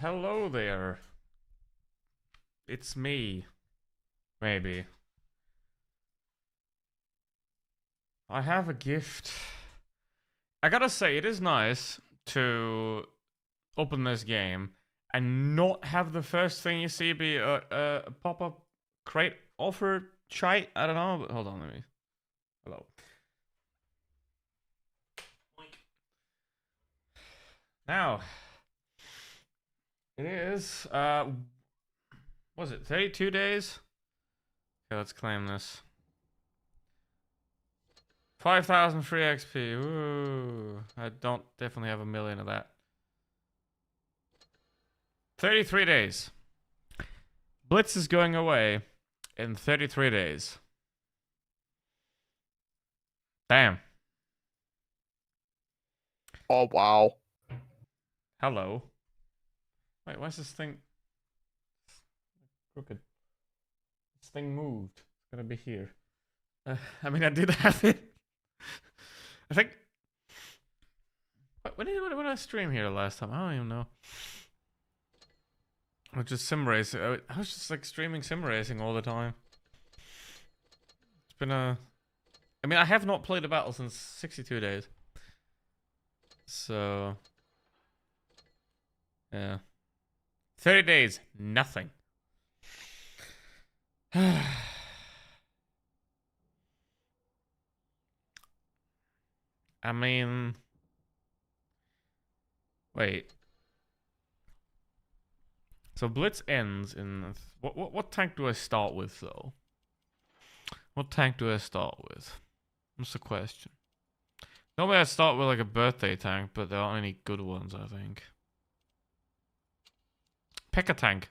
Hello there. It's me. Maybe. I have a gift. I gotta say, it is nice to open this game and not have the first thing you see be a pop-up crate offer chite. I don't know, but hold on, let me. Hello. Now, it is, was it 32 days? Okay, let's claim this. 5,000 free XP. Ooh, I don't definitely have a million of that. 33 days. Blitz is going away in 33 days. Damn. Oh, wow. Hello. Wait, why's this thing crooked? This thing moved. It's gonna be here. I mean, I did have it. I think. When did I stream here last time? I don't even know. I was just sim racing. I was just like streaming sim racing all the time. It's been a. I mean, I have not played a battle since 62 days. So. Yeah. 30 days, nothing. I mean. Wait. So Blitz ends in what tank do I start with though? What tank do I start with? What's the question? Normally I start with like a birthday tank, but there aren't any good ones, I think. Pick a tank.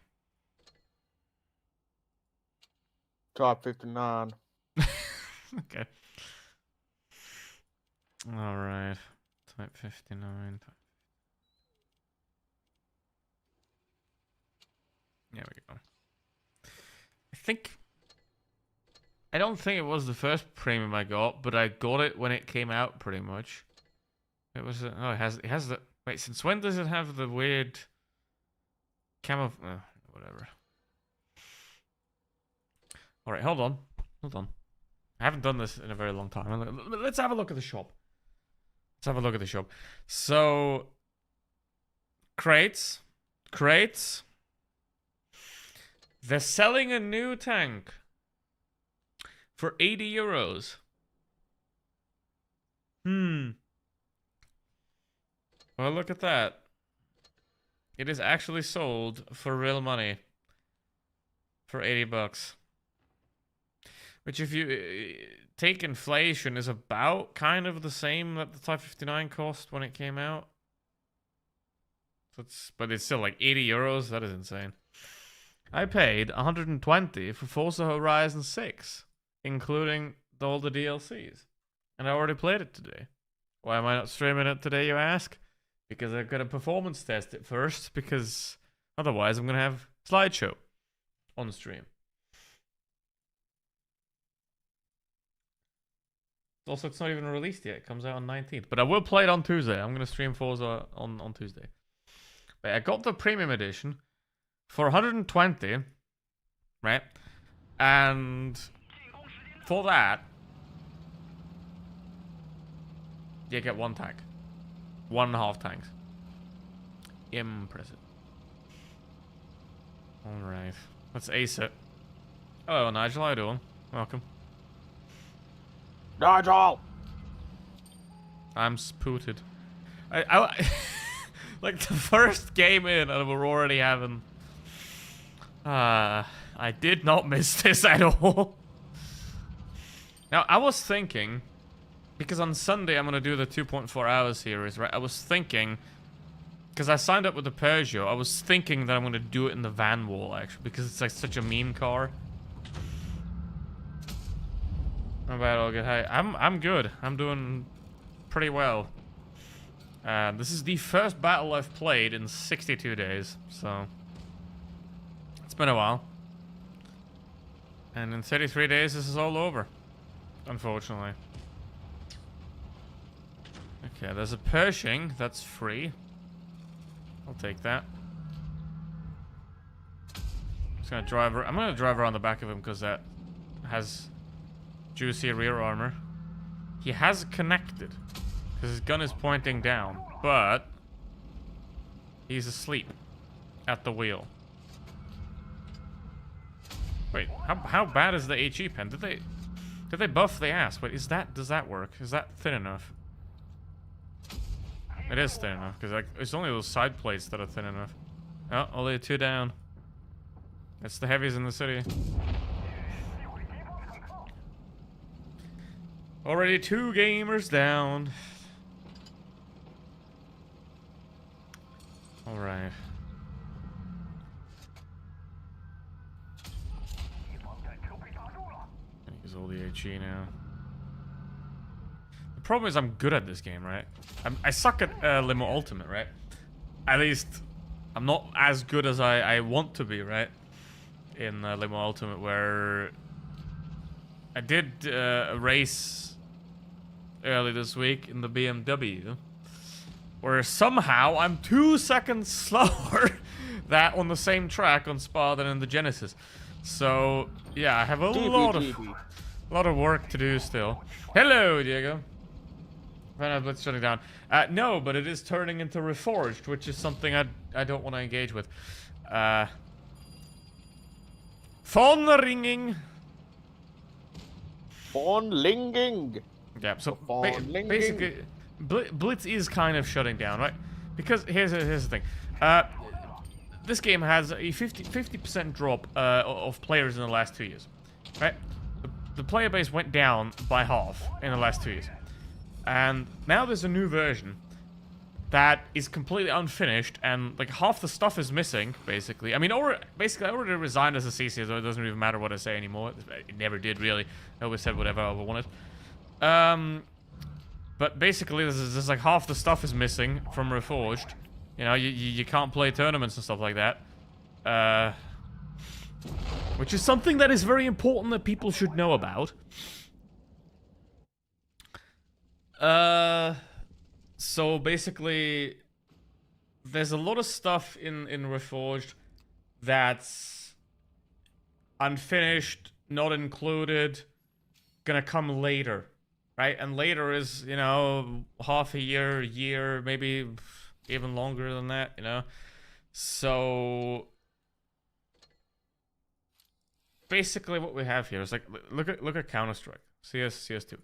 Top 59. Okay. Alright. Type 59. There we go. I don't think it was the first premium I got, but I got it when it came out pretty much. It was oh, it has the wait, since when does it have the weird whatever. Alright, hold on. Hold on. I haven't done this in a very long time. Let's have a look at the shop. Let's have a look at the shop. So crates. They're selling a new tank for 80 euros. Well, look at that. It is actually sold for real money. For 80 bucks. Which if you take inflation is about kind of the same that the Type 59 cost when it came out. But it's still like 80 euros. That is insane. I paid 120 for Forza Horizon 6, including all the DLCs. And I already played it today. Why am I not streaming it today, you ask? Because I've got to performance test it first, because otherwise I'm going to have slideshow on stream. Also, it's not even released yet. It comes out on 19th. But I will play it on Tuesday. I'm going to stream Forza on Tuesday. But I got the premium edition for 120, right? And for that, you get one tank. 1.5 tanks. Impressive. Alright. Let's ace it. Hello, Nigel. How you doing? Welcome. Nigel! I'm spooted. I like the first game in and we're already having... I did not miss this at all. Now, I was thinking... Because on Sunday I'm going to do the 2.4 hour series, right? I was thinking... Because I signed up with the Peugeot, I was thinking that I'm going to do it in the van wall, actually. Because it's like such a meme car. How about all good? Hey, I'm good. I'm doing pretty well. This is the first battle I've played in 62 days, so it's been a while. And in 33 days, this is all over, unfortunately. Okay, there's a Pershing that's free. I'll take that. gonna drive. I'm gonna drive around the back of him because that has juicy rear armor. He has connected because his gun is pointing down, but he's asleep at the wheel. Wait, how bad is the HE pen? Did they buff the ass? Wait, does that work? Is that thin enough? It is thin enough because like it's only those side plates that are thin enough. Oh, only 2 down. It's the heavies in the city. Already 2 gamers down. All right. Use all the HE now. The problem is I'm good at this game, right? I suck at Limo Ultimate, right? At least I'm not as good as I want to be, right? In Limo Ultimate, where I did a race early this week in the BMW, where somehow I'm 2 seconds slower that on the same track on Spa than in the Genesis. So yeah, I have a lot of work to do still. Hello, Diego. Blitz shutting down. No, but it is turning into Reforged, which is something I don't want to engage with. Phone ringing. Phone linging. Yeah, so Linging. basically, Blitz is kind of shutting down, right? Because here's the thing. This game has a 50% drop of players in the last 2 years, right? The player base went down by half in the last 2 years. And now there's a new version that is completely unfinished, and like half the stuff is missing, basically. I mean, basically I already resigned as a CC, so it doesn't even matter what I say anymore. It never did, really. I always said whatever I wanted. But basically there's like half the stuff is missing from Reforged. You know, you can't play tournaments and stuff like that. Which is something that is very important that people should know about. So basically, there's a lot of stuff in Reforged that's unfinished, not included, gonna come later, right? And later is, you know, half a year, maybe even longer than that, you know? So basically what we have here is like, look at Counter-Strike, CS2.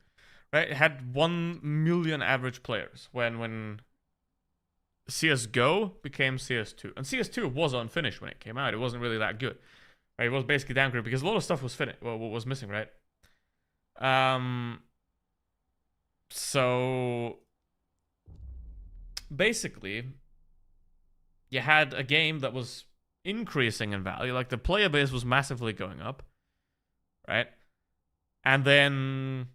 Right, it had 1 million average players when CSGO became CS2. And CS2 was unfinished when it came out. It wasn't really that good. Right, it was basically downgraded because a lot of stuff was finished. Well, what was missing, right? So basically, you had a game that was increasing in value. Like the player base was massively going up, right? And then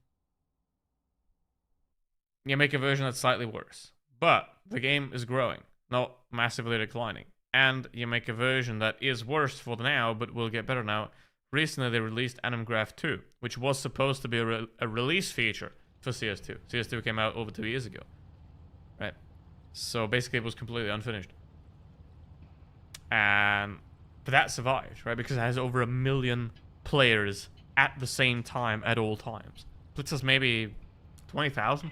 you make a version that's slightly worse, but the game is growing, not massively declining. And you make a version that is worse for now, but will get better now. Recently, they released Animgraph 2, which was supposed to be a release feature for CS2. CS2 came out over 2 years ago, right? So basically, it was completely unfinished. But that survived, right? Because it has over 1 million players at the same time at all times. Blitz has maybe 20,000.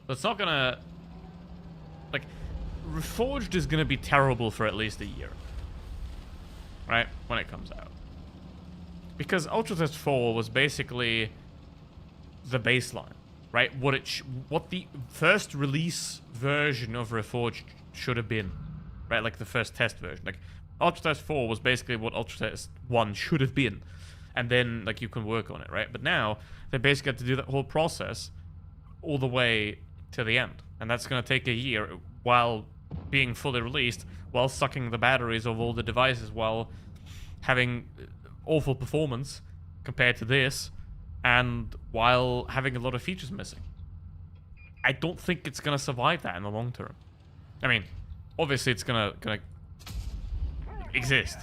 So it's not gonna, like, Reforged is gonna be terrible for at least a year, right? When it comes out, because Ultra Test 4 was basically the baseline, right? What the first release version of Reforged should have been, right? Like the first test version. Like Ultra Test 4 was basically what Ultra Test 1 should have been, and then like you can work on it, right? But now they basically have to do that whole process all the way to the end, and that's going to take a year while being fully released, while sucking the batteries of all the devices, while having awful performance compared to this, and while having a lot of features missing. I don't think it's going to survive that in the long term. I mean, obviously it's gonna exist,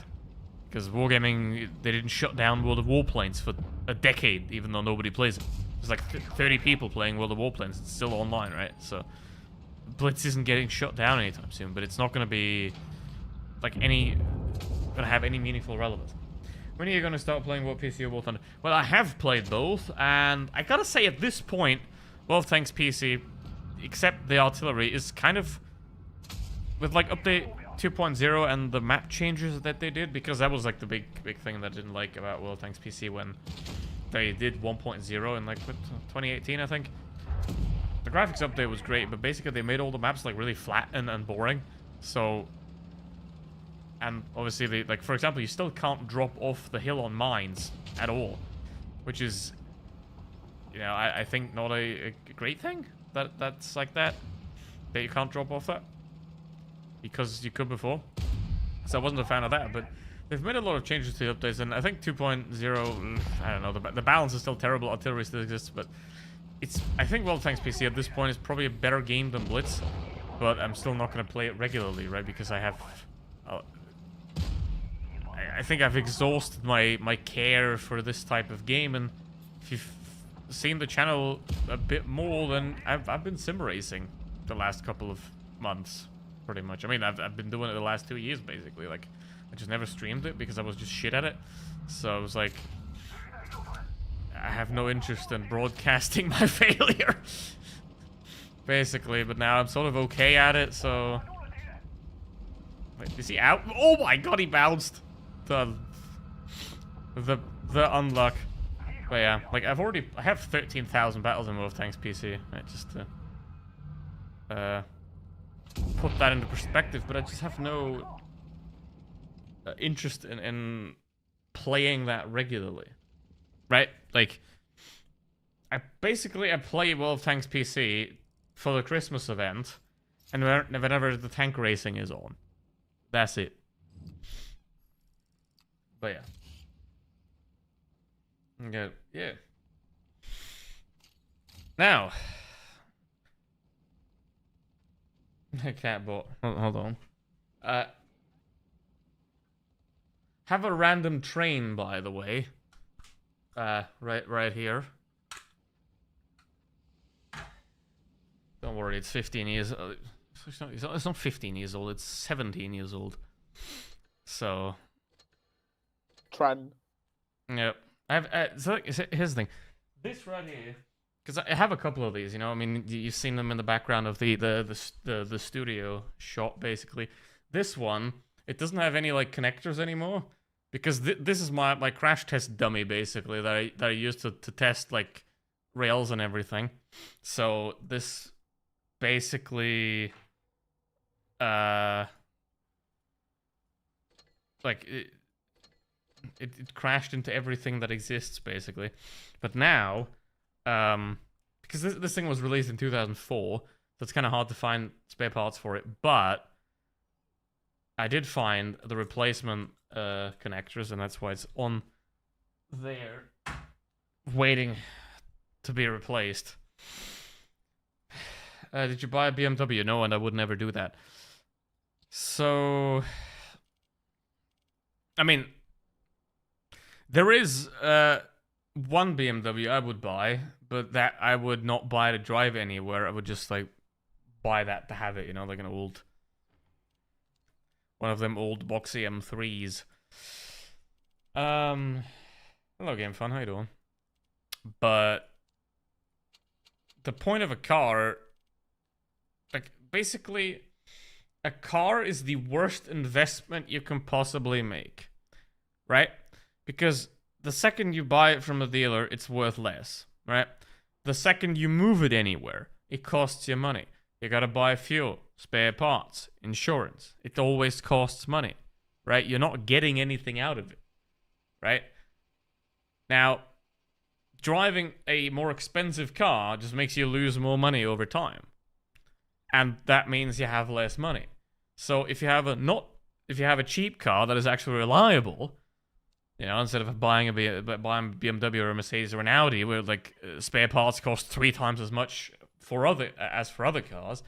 because Wargaming, they didn't shut down World of Warplanes for a decade, even though nobody plays it. There's like 30 people playing World of Warplanes. It's still online, right? So Blitz isn't getting shut down anytime soon, but it's not going to be like any gonna have any meaningful relevance. When are you gonna start playing World PC or War Thunder? Well, I have played both, and I gotta say at this point, World Tanks PC, except the artillery, is kind of with like update 2.0 and the map changes that they did, because that was like the big thing that I didn't like about World Tanks PC when they did 1.0 in like 2018, I think. The graphics update was great, but basically they made all the maps like really flat and boring. So, and obviously they, like, for example, you still can't drop off the hill on mines at all, which is, you know, I think not a great thing that's like that you can't drop off that, because you could before. So I wasn't a fan of that, but they've made a lot of changes to the updates, and I think 2.0, I don't know, the balance is still terrible, artillery still exists, but I think World Tanks PC at this point is probably a better game than Blitz, but I'm still not going to play it regularly, right? Because I have, I think I've exhausted my care for this type of game, and if you've seen the channel a bit more, then I've been sim racing the last couple of months, pretty much. I mean, I've been doing it the last 2 years, basically. Like, I just never streamed it because I was just shit at it. So I was like, I have no interest in broadcasting my failure, basically. But now I'm sort of okay at it, so... Wait, is he out? Oh my god, he bounced! The unluck. But yeah, like, I have 13,000 battles in World Tanks PC, right, just to put that into perspective, but I just have no interest in playing that regularly. Right? Like, I play World of Tanks PC for the Christmas event, and whenever the tank racing is on. That's it. But yeah. Okay, yeah. Now. Catbot. Hold on. Have a random train, by the way. Right here. Don't worry, it's 15 years old. It's not 15 years old, it's 17 years old. So. Tran. Yep. So here's the thing. This right here, because I have a couple of these, you know. I mean, you've seen them in the background of the studio shot, basically. This one, it doesn't have any like connectors anymore. Because this is my crash test dummy, basically, that I used to test, like, rails and everything. So, this basically, like, it crashed into everything that exists, basically. But now, because this thing was released in 2004, so it's kind of hard to find spare parts for it, but I did find the replacement connectors, and that's why it's on there waiting to be replaced. Did you buy a BMW? No, and I would never do that. So, I mean, there is one BMW I would buy, but that I would not buy to drive anywhere. I would just like buy that to have it, you know, like an old, one of them old boxy M3s. Hello, Game Fun. How you doing? But the point of a car, like, basically, a car is the worst investment you can possibly make, right? Because the second you buy it from a dealer, it's worth less, right? The second you move it anywhere, it costs you money. You gotta buy fuel, spare parts, insurance. It always costs money, right? You're not getting anything out of it, right? Now, driving a more expensive car just makes you lose more money over time. And that means you have less money. So if you have a cheap car that is actually reliable, you know, instead of buying a BMW or a Mercedes or an Audi, where like spare parts cost 3 times as much for other cars,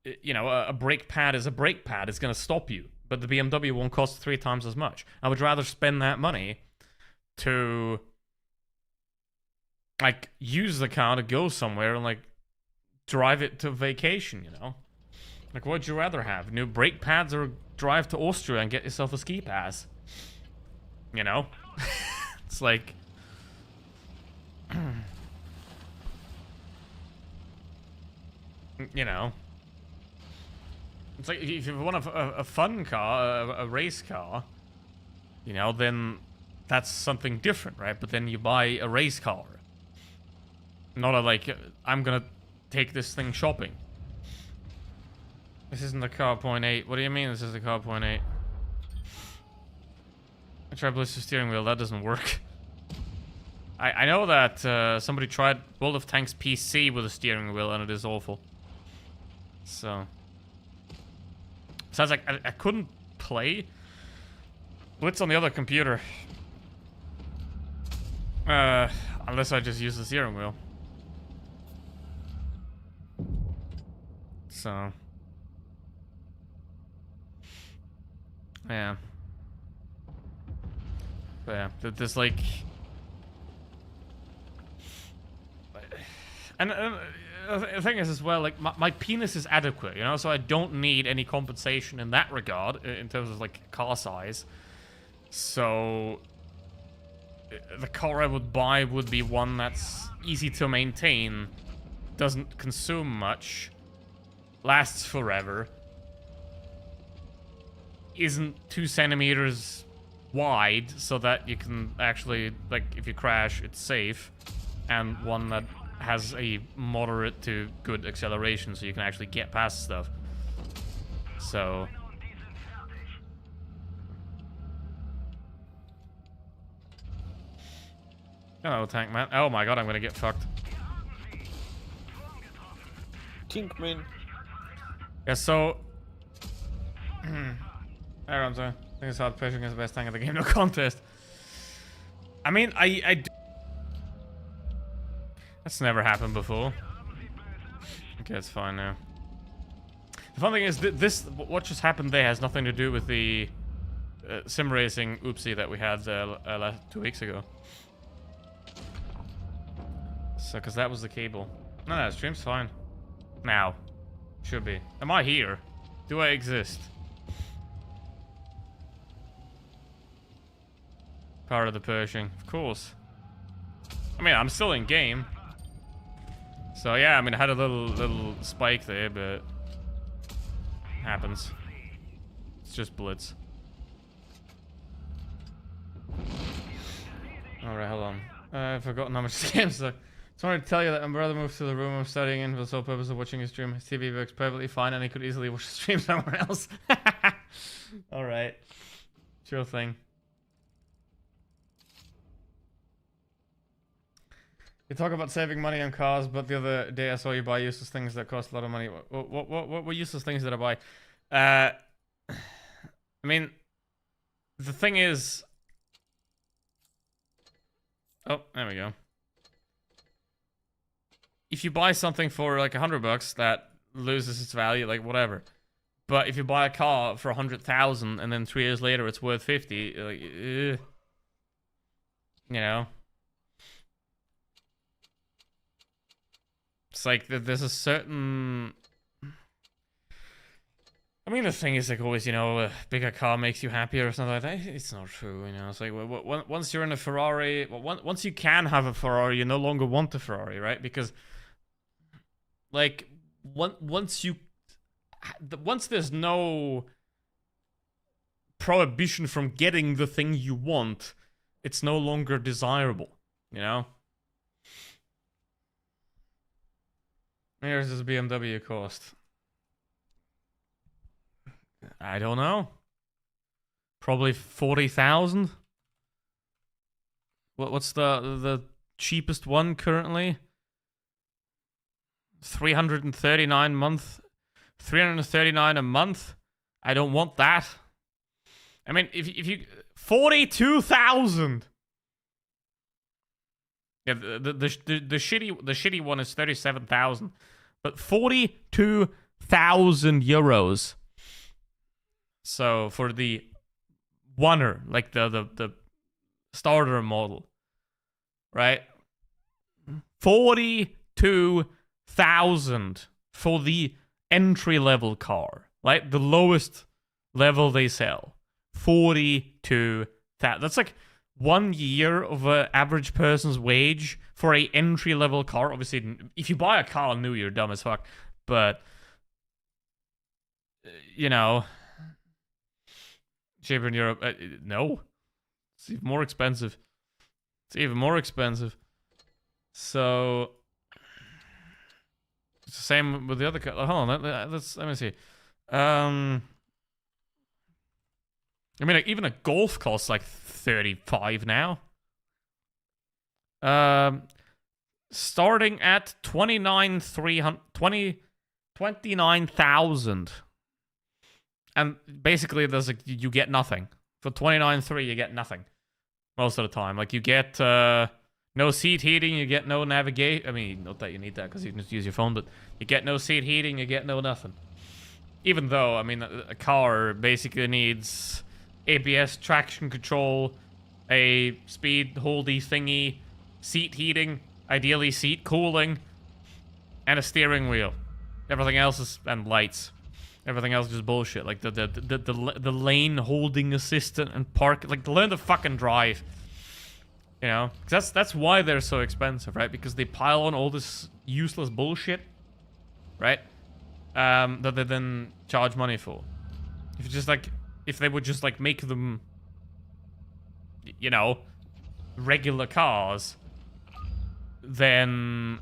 you know, a brake pad is a brake pad. It's going to stop you, but the BMW won't cost 3 times as much. I would rather spend that money to like use the car to go somewhere and like drive it to vacation, you know? Like, what'd you rather have? New brake pads or drive to Austria and get yourself a ski pass. You know? It's like... you know. It's like, if you want a fun car, a race car, you know, then that's something different, right? But then you buy a race car. Not a, like, I'm gonna take this thing shopping. This isn't the car point 8. What do you mean this is the car point 8? I tried Blitz steering wheel, that doesn't work. I know that somebody tried World of Tanks PC with a steering wheel and it is awful. So... sounds like I couldn't play Blitz on the other computer. Unless I just use the steering wheel. So... yeah. But yeah, there's like... and the thing is as well, like, my penis is adequate, you know, so I don't need any compensation in that regard, in terms of, like, car size. So... the car I would buy would be one that's easy to maintain, doesn't consume much, lasts forever, isn't 2 centimeters wide, so that you can actually, like, if you crash, it's safe, and one that has a moderate to good acceleration, so you can actually get past stuff. So... hello, tank man. Oh my god, I'm gonna get fucked. Tinkman. Yeah, so... everyone's I think it's hard pushing is the best tank of the game, no contest. I mean, I that's never happened before. Okay, it's fine now. The fun thing is, what just happened there has nothing to do with the sim racing oopsie that we had 2 weeks ago. So, because that was the cable. No, stream's fine. Now. Should be. Am I here? Do I exist? Part of the Pershing. Of course. I mean, I'm still in game. So, yeah, I mean, I had a little spike there, but... happens. It's just Blitz. Alright, hold on. I've forgotten how much this game's like. Just wanted to tell you that my brother moved to the room I'm studying in for the sole purpose of watching his stream. His TV works perfectly fine and he could easily watch the stream somewhere else. Alright. Sure thing. You talk about saving money on cars, but the other day I saw you buy useless things that cost a lot of money. What were useless things that I buy? I mean, the thing is... oh, there we go. If you buy something for like $100, that loses its value, like whatever. But if you buy a car for 100,000 and then 3 years later it's worth 50, like, you know. It's like there's a certain... I mean, the thing is, like, always, you know, a bigger car makes you happier or something like that. It's not true, you know. It's like, once you're in a Ferrari... well, once you can have a Ferrari, you no longer want a Ferrari, right? Because, like, once there's no prohibition from getting the thing you want, it's no longer desirable, you know? Here's this BMW cost. I don't know. Probably 40,000. What's the cheapest one currently? 339 month. 339 a month. I don't want that. I mean, if you 42,000. Yeah, the shitty one is 37,000, but 42,000 euros. So for the oneer, like the starter model, right? 42,000 for the entry level car, right? The lowest level they sell. 42,000. That's like 1 year of an average person's wage for a entry-level car. Obviously, if you buy a car new, you're dumb as fuck. But, you know, cheaper in Europe. No. It's even more expensive. It's even more expensive. So, it's the same with the other car. Hold on, let me see. I mean, like, even a Golf costs like 35 now. Starting at 29,000. And basically, there's like, you get nothing. For 29,300, you get nothing. Most of the time. Like, you get no seat heating, you get no navigation. I mean, not that you need that because you can just use your phone, but you get no seat heating, you get no nothing. Even though, I mean, a car basically needs ABS traction control, a speed holdy thingy, seat heating, ideally seat cooling, and a steering wheel. Everything else is, and lights. Everything else is just bullshit. Like the lane holding assistant and park, like learn to fucking drive. You know, 'cause that's why they're so expensive, right? Because they pile on all this useless bullshit, right? That they then charge money for. If they would just like make them, you know, regular cars, then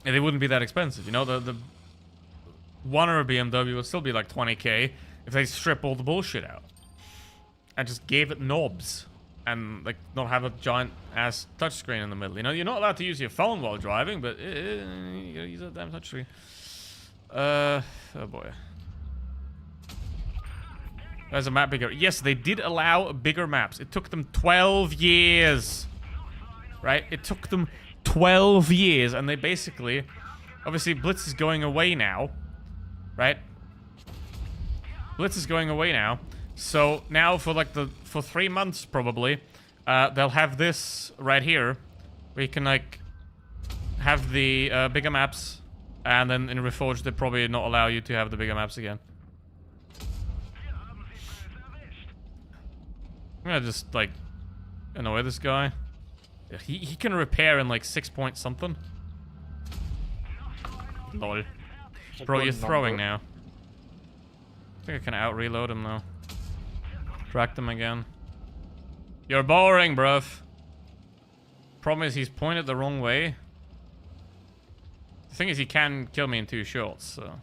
they wouldn't be that expensive. You know, the one or a BMW would still be like 20k if they strip all the bullshit out and just gave it knobs and like not have a giant ass touchscreen in the middle. You know, you're not allowed to use your phone while driving, but you gotta use that damn touchscreen. Oh boy. There's a map bigger. Yes, they did allow bigger maps. It took them 12 years. Right? It took them 12 years, and they basically... Obviously, Blitz is going away now. Right? Blitz is going away now. So, now for like for 3 months, probably, they'll have this right here. Where you can, like, have the bigger maps. And then in Reforged, they probably not allow you to have the bigger maps again. I'm gonna just, like, annoy this guy. He can repair in, like, 6 point something. Lol. Bro, you're throwing now. I think I can out-reload him, though. Track them again. You're boring, bruv. Problem is, he's pointed the wrong way. The thing is, he can kill me in 2 shots, so...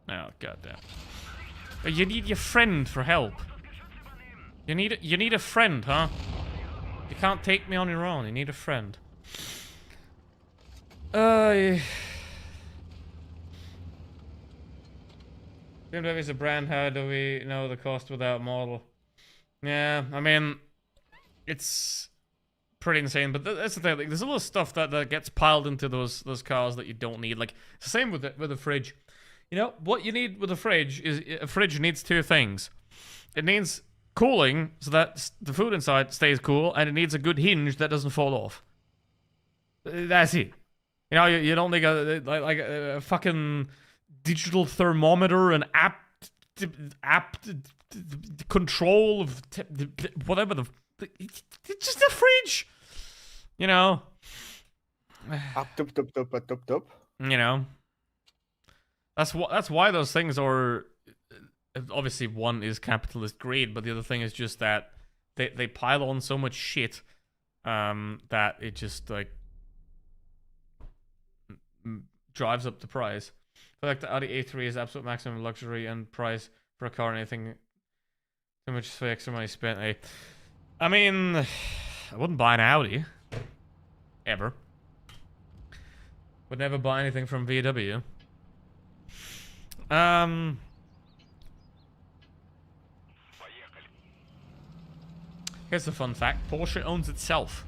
Oh, goddamn. You need your friend for help. You need a friend, huh? You can't take me on your own. You need a friend. BMW is a brand. How do we know the cost without model? Yeah, I mean... It's pretty insane, but that's the thing. Like, there's a lot of stuff that gets piled into those cars that you don't need. Like, it's the same with the fridge. You know, what you need with a fridge is... A fridge needs 2 things. It needs cooling, so that the food inside stays cool, and it needs a good hinge that doesn't fall off. That's it. You know, you don't need a fucking digital thermometer, an app control of... whatever the... It's just a fridge, you know. Up, top. You know, that's why those things are. Obviously, one is capitalist greed, but the other thing is just that they pile on so much shit, that it just like drives up the price. I feel like the Audi A3 is absolute maximum luxury and price for a car. Anything too much for extra money spent. I mean, I wouldn't buy an Audi. Ever. Would never buy anything from VW. Here's a fun fact. Porsche owns itself.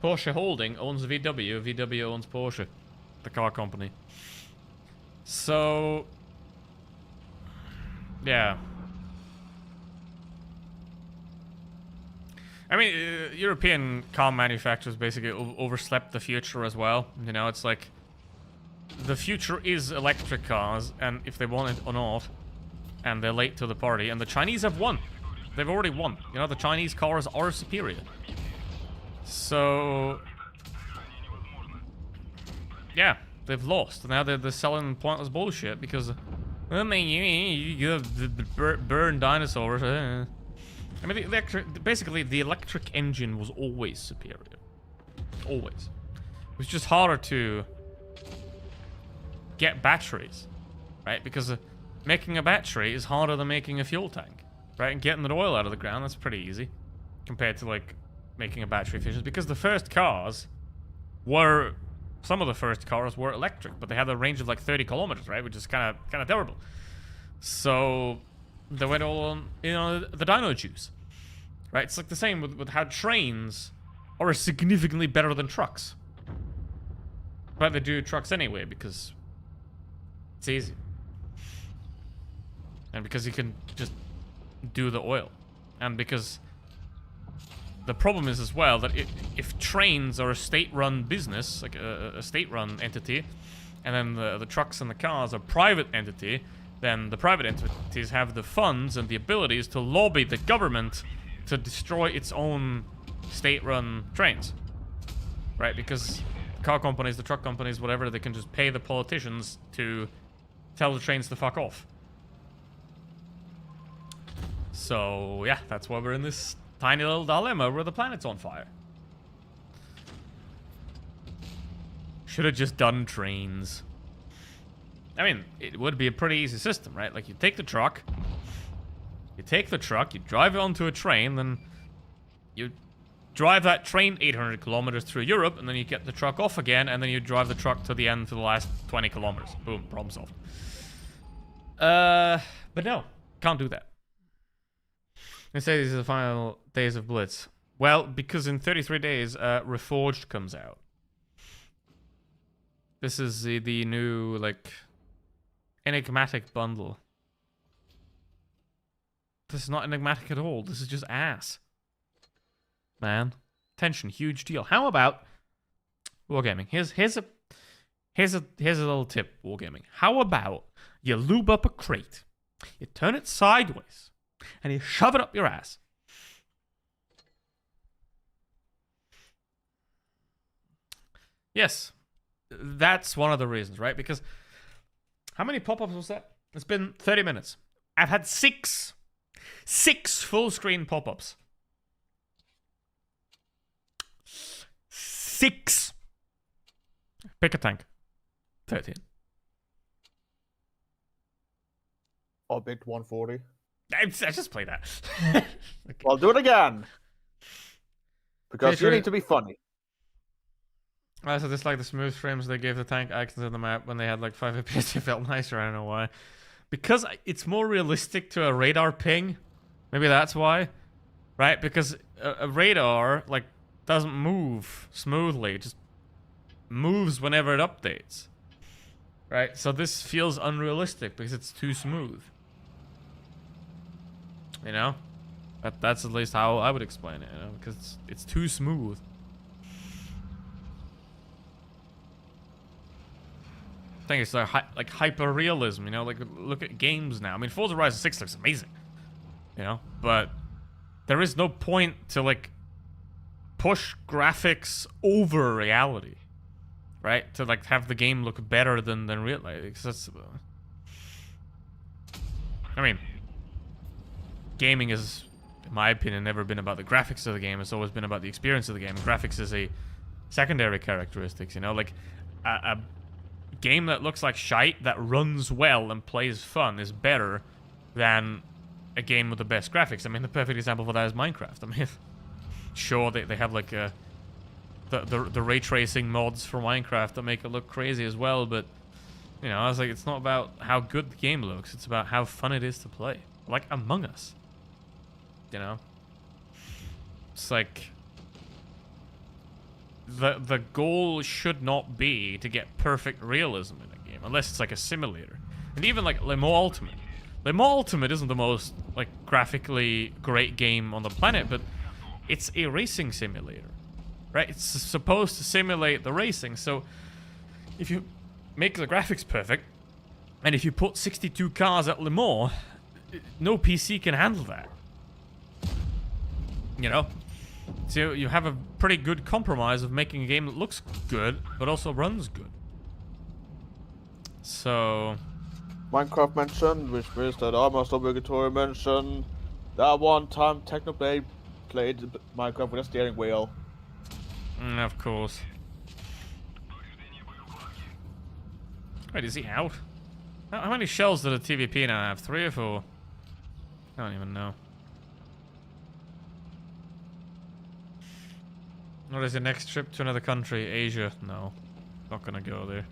Porsche Holding owns VW. VW owns Porsche. The car company. So... yeah. I mean, European car manufacturers basically overslept the future as well. You know, it's like the future is electric cars, and if they want it or not, and they're late to the party, and the Chinese have won. They've already won. You know, the Chinese cars are superior. So, yeah, they've lost. Now they're selling pointless bullshit because, I mean, you burn dinosaurs. I mean, basically, the electric engine was always superior. Always. It was just harder to get batteries, right? Because making a battery is harder than making a fuel tank, right? And getting the oil out of the ground, that's pretty easy compared to, like, making a battery efficient. Because the first cars were... Some of the first cars were electric, but they had a range of, like, 30 kilometers, right? Which is kind of terrible. So... they went all on, you know, the dino juice. Right? It's like the same with how trains are significantly better than trucks. But they do trucks anyway because it's easy. And because you can just do the oil. And because the problem is as well that if trains are a state-run business, like a state-run entity, and then the trucks and the cars are private entity, then the private entities have the funds and the abilities to lobby the government to destroy its own state-run trains. Right? Because car companies, the truck companies, whatever, they can just pay the politicians to tell the trains to fuck off. So, yeah, that's why we're in this tiny little dilemma where the planet's on fire. Should have just done trains. I mean, it would be a pretty easy system, right? Like, you take the truck, you drive it onto a train, then you drive that train 800 kilometers through Europe, and then you get the truck off again, and then you drive the truck to the end for the last 20 kilometers. Boom, problem solved. But no, can't do that. They say these are the final days of Blitz. Well, because in 33 days, Reforged comes out. This is the new, like... enigmatic bundle. This is not enigmatic at all. This is just ass. Man. Tension, huge deal. How about Wargaming? Here's a little tip, Wargaming. How about you lube up a crate, you turn it sideways, and you shove it up your ass. Yes. That's one of the reasons, right? Because how many pop-ups was that? It's been 30 minutes. I've had six full-screen pop-ups. 6. Pick a tank. 13. Orbit 140. I just played that. Okay. Well, do it again. Because you need to be funny. I also dislike the smooth frames they gave the tank icons in the map when they had like 5 FPS. It felt nicer, I don't know why. Because it's more realistic to a radar ping. Maybe that's why. Right? Because a radar, like, doesn't move smoothly. It just moves whenever it updates. Right? So this feels unrealistic because it's too smooth. You know? That's at least how I would explain it, you know? Because it's too smooth. I think it's like hyper-realism, you know? Like, look at games now. I mean, Forza Horizon 6 looks amazing. You know? But there is no point to, like, push graphics over reality. Right? To, like, have the game look better than real life. That's, I mean, gaming is, in my opinion, never been about the graphics of the game. It's always been about the experience of the game. Graphics is a secondary characteristics, you know? Like, a game that looks like shite, that runs well and plays fun is better than a game with the best graphics. I mean, the perfect example for that is Minecraft. I mean, sure, they have, like, the ray tracing mods for Minecraft that make it look crazy as well, but, you know, I was like, it's not about how good the game looks, it's about how fun it is to play. Like Among Us. You know? It's like, the goal should not be to get perfect realism in a game, unless it's like a simulator. And even like Le Mans Ultimate. Le Mans Ultimate isn't the most, like, graphically great game on the planet, but it's a racing simulator, right? It's supposed to simulate the racing. So if you make the graphics perfect, and if you put 62 cars at Le Mans, no PC can handle that. You know? So you have a pretty good compromise of making a game that looks good, but also runs good. So... Minecraft mentioned, which means that almost obligatory mention. That one time Technoblade played Minecraft with a steering wheel. Of course. Wait, is he out? How many shells did a TVP now have? 3 or 4? I don't even know. What is your next trip to another country? Asia? No. Not gonna go there.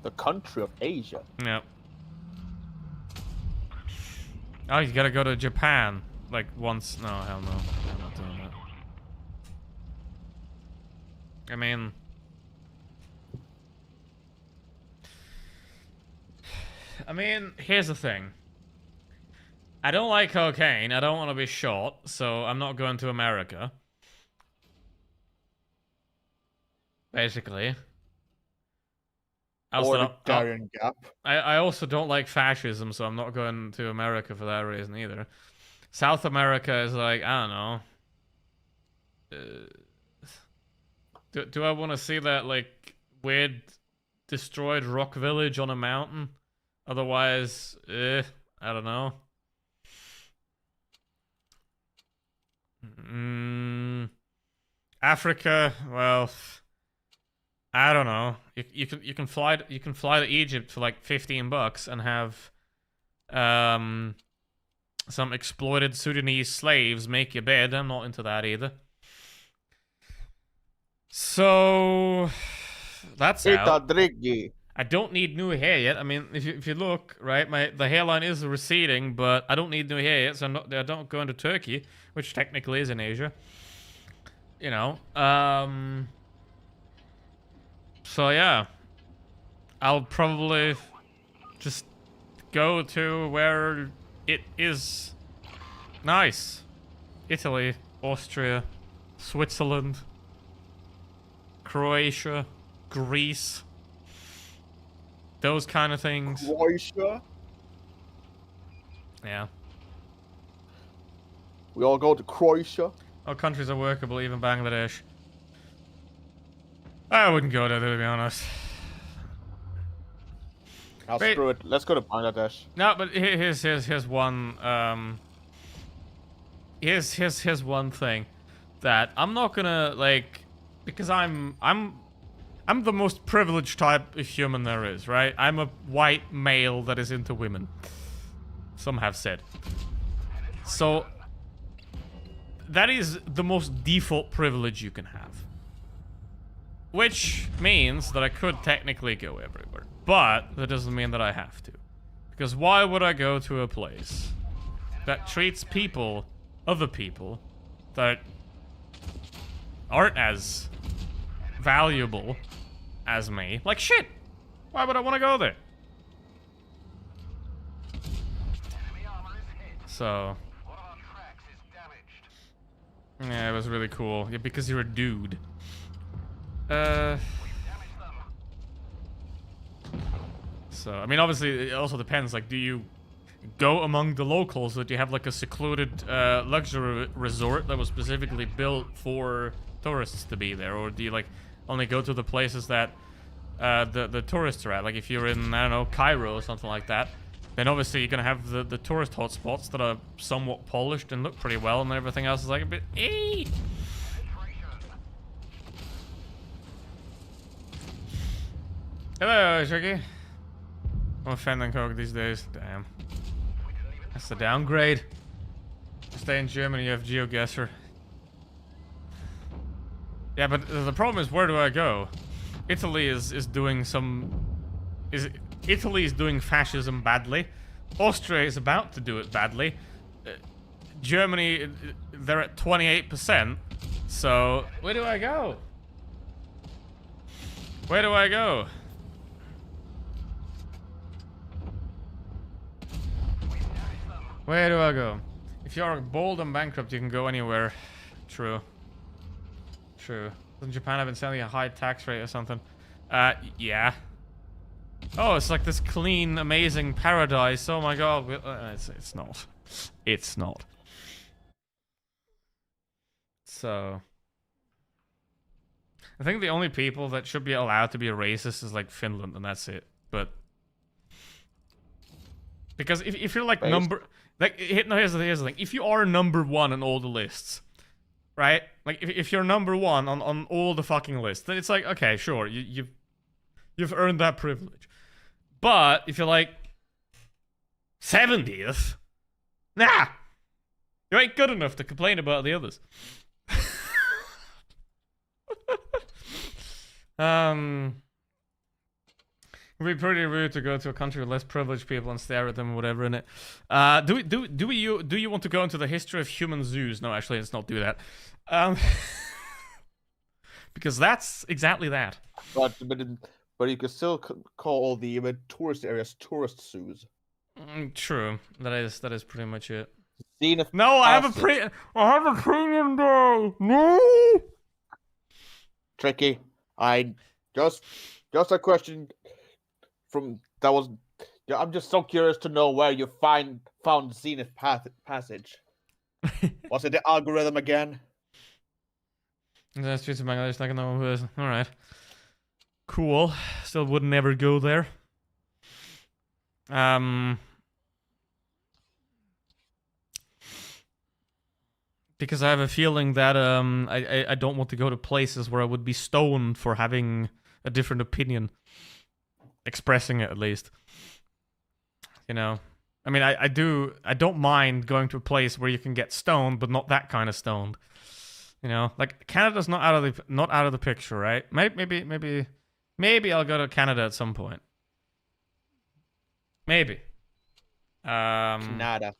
The country of Asia? Yep. Oh, you gotta go to Japan. Like, once. No, hell no. I'm not doing that. I mean... here's the thing. I don't like cocaine. I don't want to be shot, so I'm not going to America. Basically. Or the Darien Gap. I also don't like fascism, so I'm not going to America for that reason either. South America is like, I don't know. Do I want to see that, like, weird destroyed rock village on a mountain? Otherwise, I don't know. Africa, well, I don't know. You can fly to Egypt for like $15 and have some exploited Sudanese slaves make your bed. I'm not into that either. So that's out. I don't need new hair yet. I mean, if you look, right, the hairline is receding, but I don't need new hair yet, so I don't go into Turkey, which technically is in Asia. You know, so yeah, I'll probably just go to where it is nice. Italy, Austria, Switzerland, Croatia, Greece. Those kind of things. Croatia? Yeah. We all go to Croatia? All countries are workable, even Bangladesh. I wouldn't go there, to be honest. Screw it. Let's go to Bangladesh. No, but here's one here's one thing that I'm not gonna, like, because I'm the most privileged type of human there is, right? I'm a white male that is into women. Some have said. So that is the most default privilege you can have. Which means that I could technically go everywhere. But that doesn't mean that I have to. Because why would I go to a place that treats people, other people, that aren't as valuable as me, like shit? Why would I want to go there? So... yeah, it was really cool. Yeah, because you're a dude. So, I mean, obviously, it also depends. Like, do you go among the locals, or do you have, like, a secluded luxury resort that was specifically built for tourists to be there? Or do you, like, only go to the places that the tourists are at? Like, if you're in, I don't know, Cairo or something like that, then obviously you're going to have the tourist hotspots that are somewhat polished and look pretty well, and everything else is, like, a bit... eee! Hello, Tricky. I'm a fan of Coke these days. Damn. That's the downgrade. Stay in Germany, you have GeoGuessr. Yeah, but the problem is, where do I go? Italy is doing some... Italy is doing fascism badly. Austria is about to do it badly. Germany, they're at 28%. So, where do I go? Where do I go? Where do I go? If you're bold and bankrupt, you can go anywhere. True. True. Doesn't Japan have insanely a high tax rate or something? Yeah. Oh, it's like this clean, amazing paradise. Oh my god. It's not. It's not. So... I think the only people that should be allowed to be a racist is like Finland, and that's it. But because if you're like number like no, here's the thing: if you are number one on all the lists, right? Like if you're number one on all the fucking lists, then it's like okay, sure, you've earned that privilege. But if you're like 70th, nah, you ain't good enough to complain about the others. It'd be pretty rude to go to a country with less privileged people and stare at them or whatever in it. Do you want to go into the history of human zoos? No, actually, let's not do that. Because that's exactly that. But you can still call all the tourist areas tourist zoos. True. That is pretty much it. No, I have a premium day. No. Tricky. I just a question from that was. I'm just so curious to know where you found Zenith Passage. Was it the algorithm again? The streets of Bangladesh, like no one was. All right. Cool. Still would never go there. Because I have a feeling that I don't want to go to places where I would be stoned for having a different opinion. Expressing it, at least. You know? I mean, I don't mind going to a place where you can get stoned, but not that kind of stoned. You know? Like, Canada's not out of the picture, right? Maybe I'll go to Canada at some point. Maybe. Canada.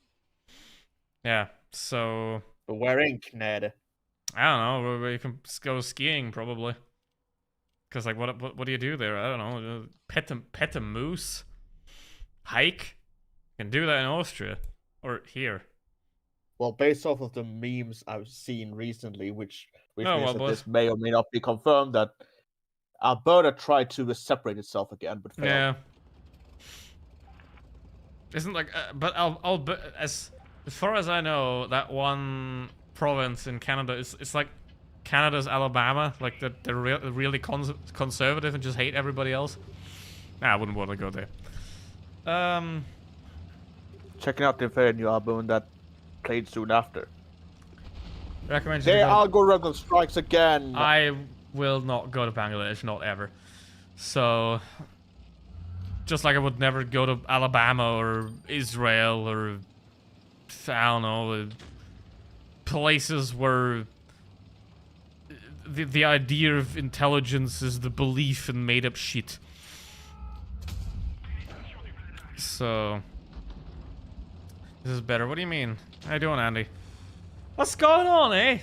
Yeah, so... But where in Canada? I don't know, where you can go skiing, probably. Because, like, what do you do there? I don't know. Pet a moose? Hike? You can do that in Austria. Or here. Well, based off of the memes I've seen recently, which means that but... this may or may not be confirmed, that Alberta tried to separate itself again, but failed. Yeah. Isn't like... but Alberta... As far as I know, that one province in Canada it's like Canada's Alabama, like they're really conservative and just hate everybody else. Nah, I wouldn't want to go there. Checking out their new album that played soon after. Recommend their algorithm strikes again. I will not go to Bangladesh, not ever. So, just like I would never go to Alabama or Israel or I don't know, places where the idea of intelligence is the belief in made up shit. So this is better. What do you mean? How you doing, Andy? What's going on, eh?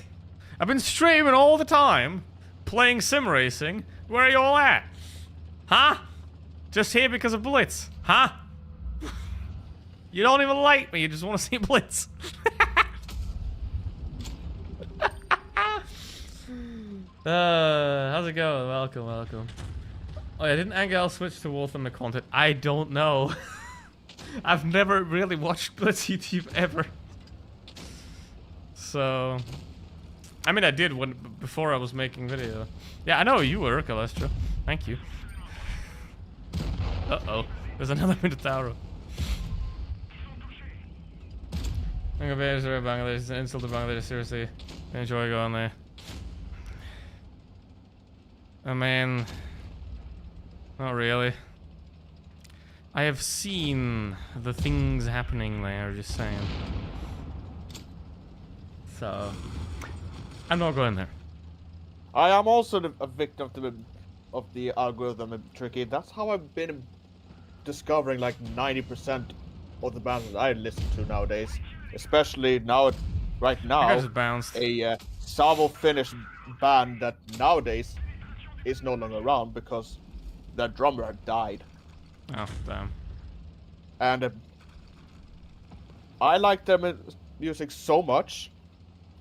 I've been streaming all the time, playing sim racing. Where are you all at? Huh? Just here because of Blitz? Huh? You don't even like me, you just want to see Blitz. How's it going? Welcome. Oh yeah, didn't Angel switch to Wolf in the content? I don't know. I've never really watched Blitz YouTube ever. So... I mean, I did before I was making video. Yeah, I know you were, Calestro. Thank you. Uh-oh. There's another Minotauro. Bangladesh is an insult to Bangladesh, seriously. I enjoy going there. I mean, not really. I have seen the things happening there, just saying. So, I'm not going there. I am also a victim of the algorithm, Tricky. That's how I've been discovering like 90% of the bands that I listen to nowadays. Especially now, right now, I just bounced. A Savo-Finnish band that nowadays is no longer around because their drummer had died. Oh, damn. And I like their music so much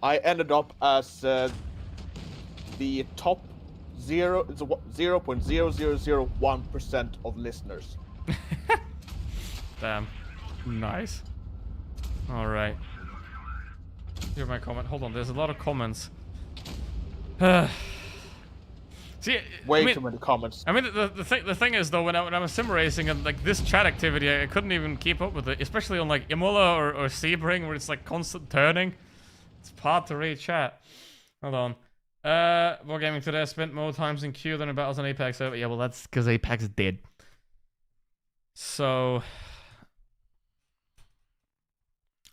I ended up as the top 0.0001% of listeners. Damn. Nice. Alright. Here's my comment. Hold on, there's a lot of comments. See, Way too many comments. I mean, the thing is though, when I was sim racing and like this chat activity, I couldn't even keep up with it, especially on like Imola or Sebring, where it's like constant turning. It's hard to read chat. Hold on. More gaming today. I spent more times in queue than in battles on Apex. Yeah, well, that's because Apex is dead. So,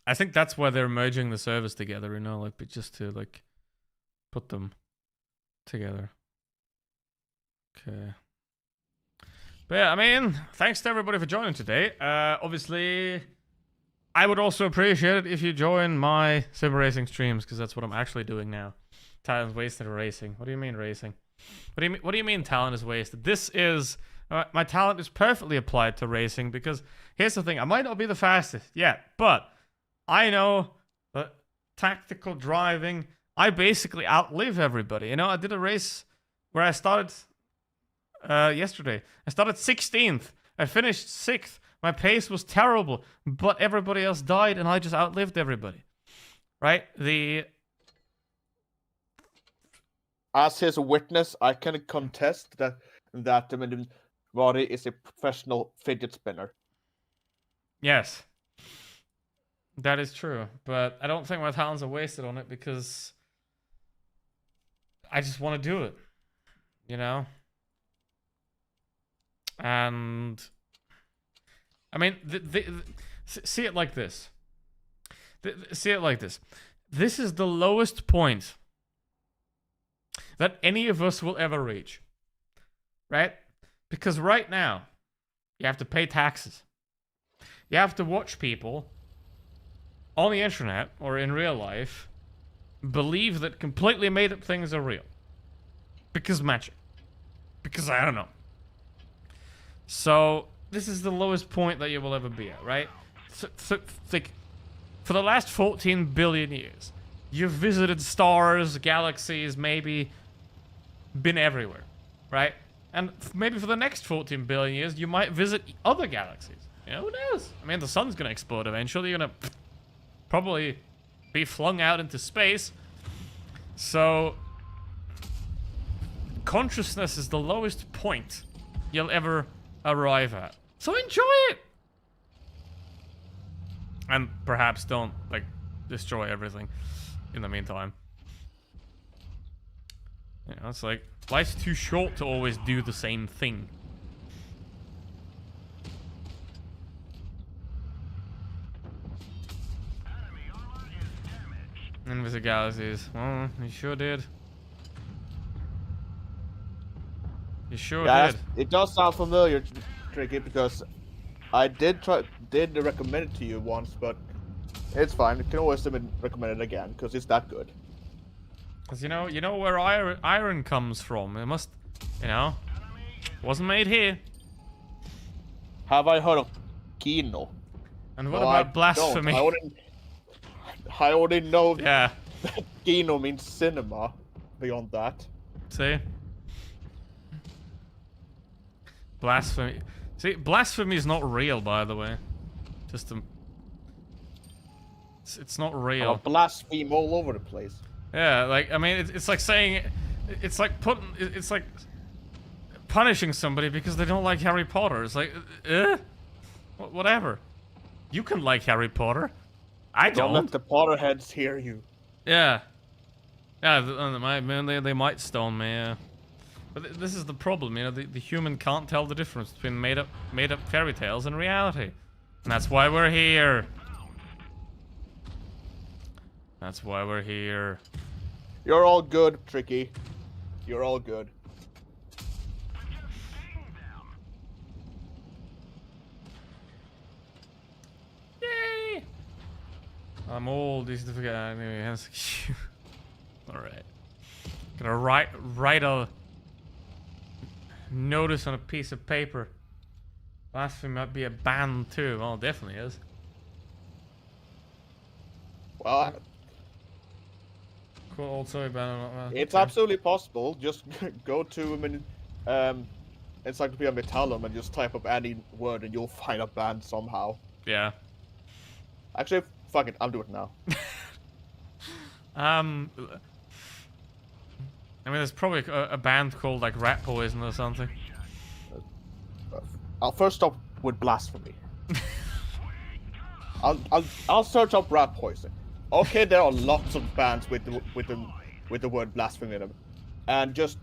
I think that's why they're merging the servers together, you know, like, but just to like put them together. Okay. But yeah, I mean, thanks to everybody for joining today. Obviously, I would also appreciate it if you join my sim racing streams, because that's what I'm actually doing now. Talent's wasted racing. What do you mean racing? What do you mean talent is wasted? This is my talent is perfectly applied to racing, because here's the thing: I might not be the fastest yet, but I know that tactical driving, I basically outlive everybody. You know, I did a race where I started yesterday. I started 16th. I finished 6th. My pace was terrible, but everybody else died, and I just outlived everybody. Right? As his witness, I can contest that Roddy is a professional fidget spinner. Yes. That is true, but I don't think my talents are wasted on it, because I just want to do it, you know? And I mean, see it like this. See it like this. This is the lowest point that any of us will ever reach, right? Because right now, you have to pay taxes. You have to watch people on the internet or in real life believe that completely made up things are real. Because magic. Because I don't know. So, this is the lowest point that you will ever be at, right? So like, for the last 14 billion years, you've visited stars, galaxies, maybe been everywhere, right? And maybe for the next 14 billion years, you might visit other galaxies. You know, who knows? I mean, the sun's gonna explode eventually. You're gonna probably be flung out into space. So, consciousness is the lowest point you'll ever arrive at. So enjoy it! And perhaps don't, like, destroy everything in the meantime. You know, it's like, life's too short to always do the same thing. Invisible galaxies. Well, you sure did. You sure did. It does sound familiar, Tricky, because I did recommend it to you once, but it's fine. You can always recommend it again, because it's that good. Because you know where iron comes from. It must, you know, wasn't made here. Have I heard of Kino? And what about blasphemy? I already know yeah. that Kino means cinema. Beyond that. See? Blasphemy. See, blasphemy is not real, by the way. Just it's not real. I'm a blaspheme all over the place. Yeah, like, I mean, it's like saying, it's like punishing somebody because they don't like Harry Potter. It's like, whatever. You can like Harry Potter. I don't. Don't let the Potterheads hear you. Yeah. Yeah, they might stone me, yeah. But this is the problem, you know, the human can't tell the difference between made up fairy tales and reality. And that's why we're here. That's why we're here. You're all good, Tricky. You're all good. Yay! I'm old, easy to forget. Anyway, alright. Gonna write a notice on a piece of paper. Blasphemy might be a ban too. Well, it definitely is. Well, Cool. Also, It's absolutely possible. Just go to Encyclopedia Metallum and just type up any word and you'll find a band somehow. Yeah. Actually, fuck it, I'll do it now. I mean, there's probably a band called like Rat Poison or something. I'll first stop with blasphemy. I'll search up Rat Poison. Okay, there are lots of bands with the word blasphemy in them, and just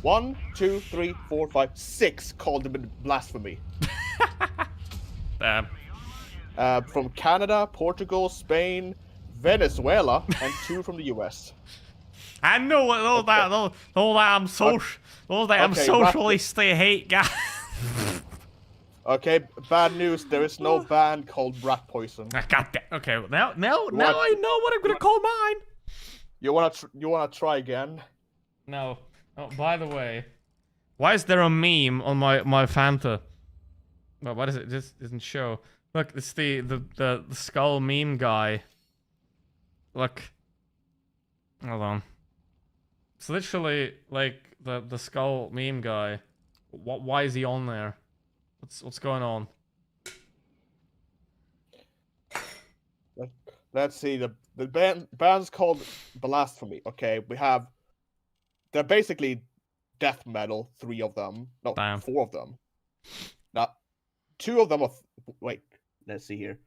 1, 2, 3, 4, 5, 6 called them blasphemy. Damn. From Canada, Portugal, Spain, Venezuela, and 2 from the US. I know I'm socialist hate guy. Okay, bad news. There is no band called Rat Poison. God damn. Okay, well, now I know what I'm gonna call mine. You wanna try again? No. Oh, by the way, why is there a meme on my Fanta? Well, what is it? This doesn't show. Look, it's the skull meme guy. Look. Hold on. It's literally like the skull meme guy. Why is he on there? What's going on? Let's see. The band's called Blasphemy. Okay, they're basically death metal. 3 of them. No, Damn. 4 of them. Now, 2 of them are. Wait, let's see here.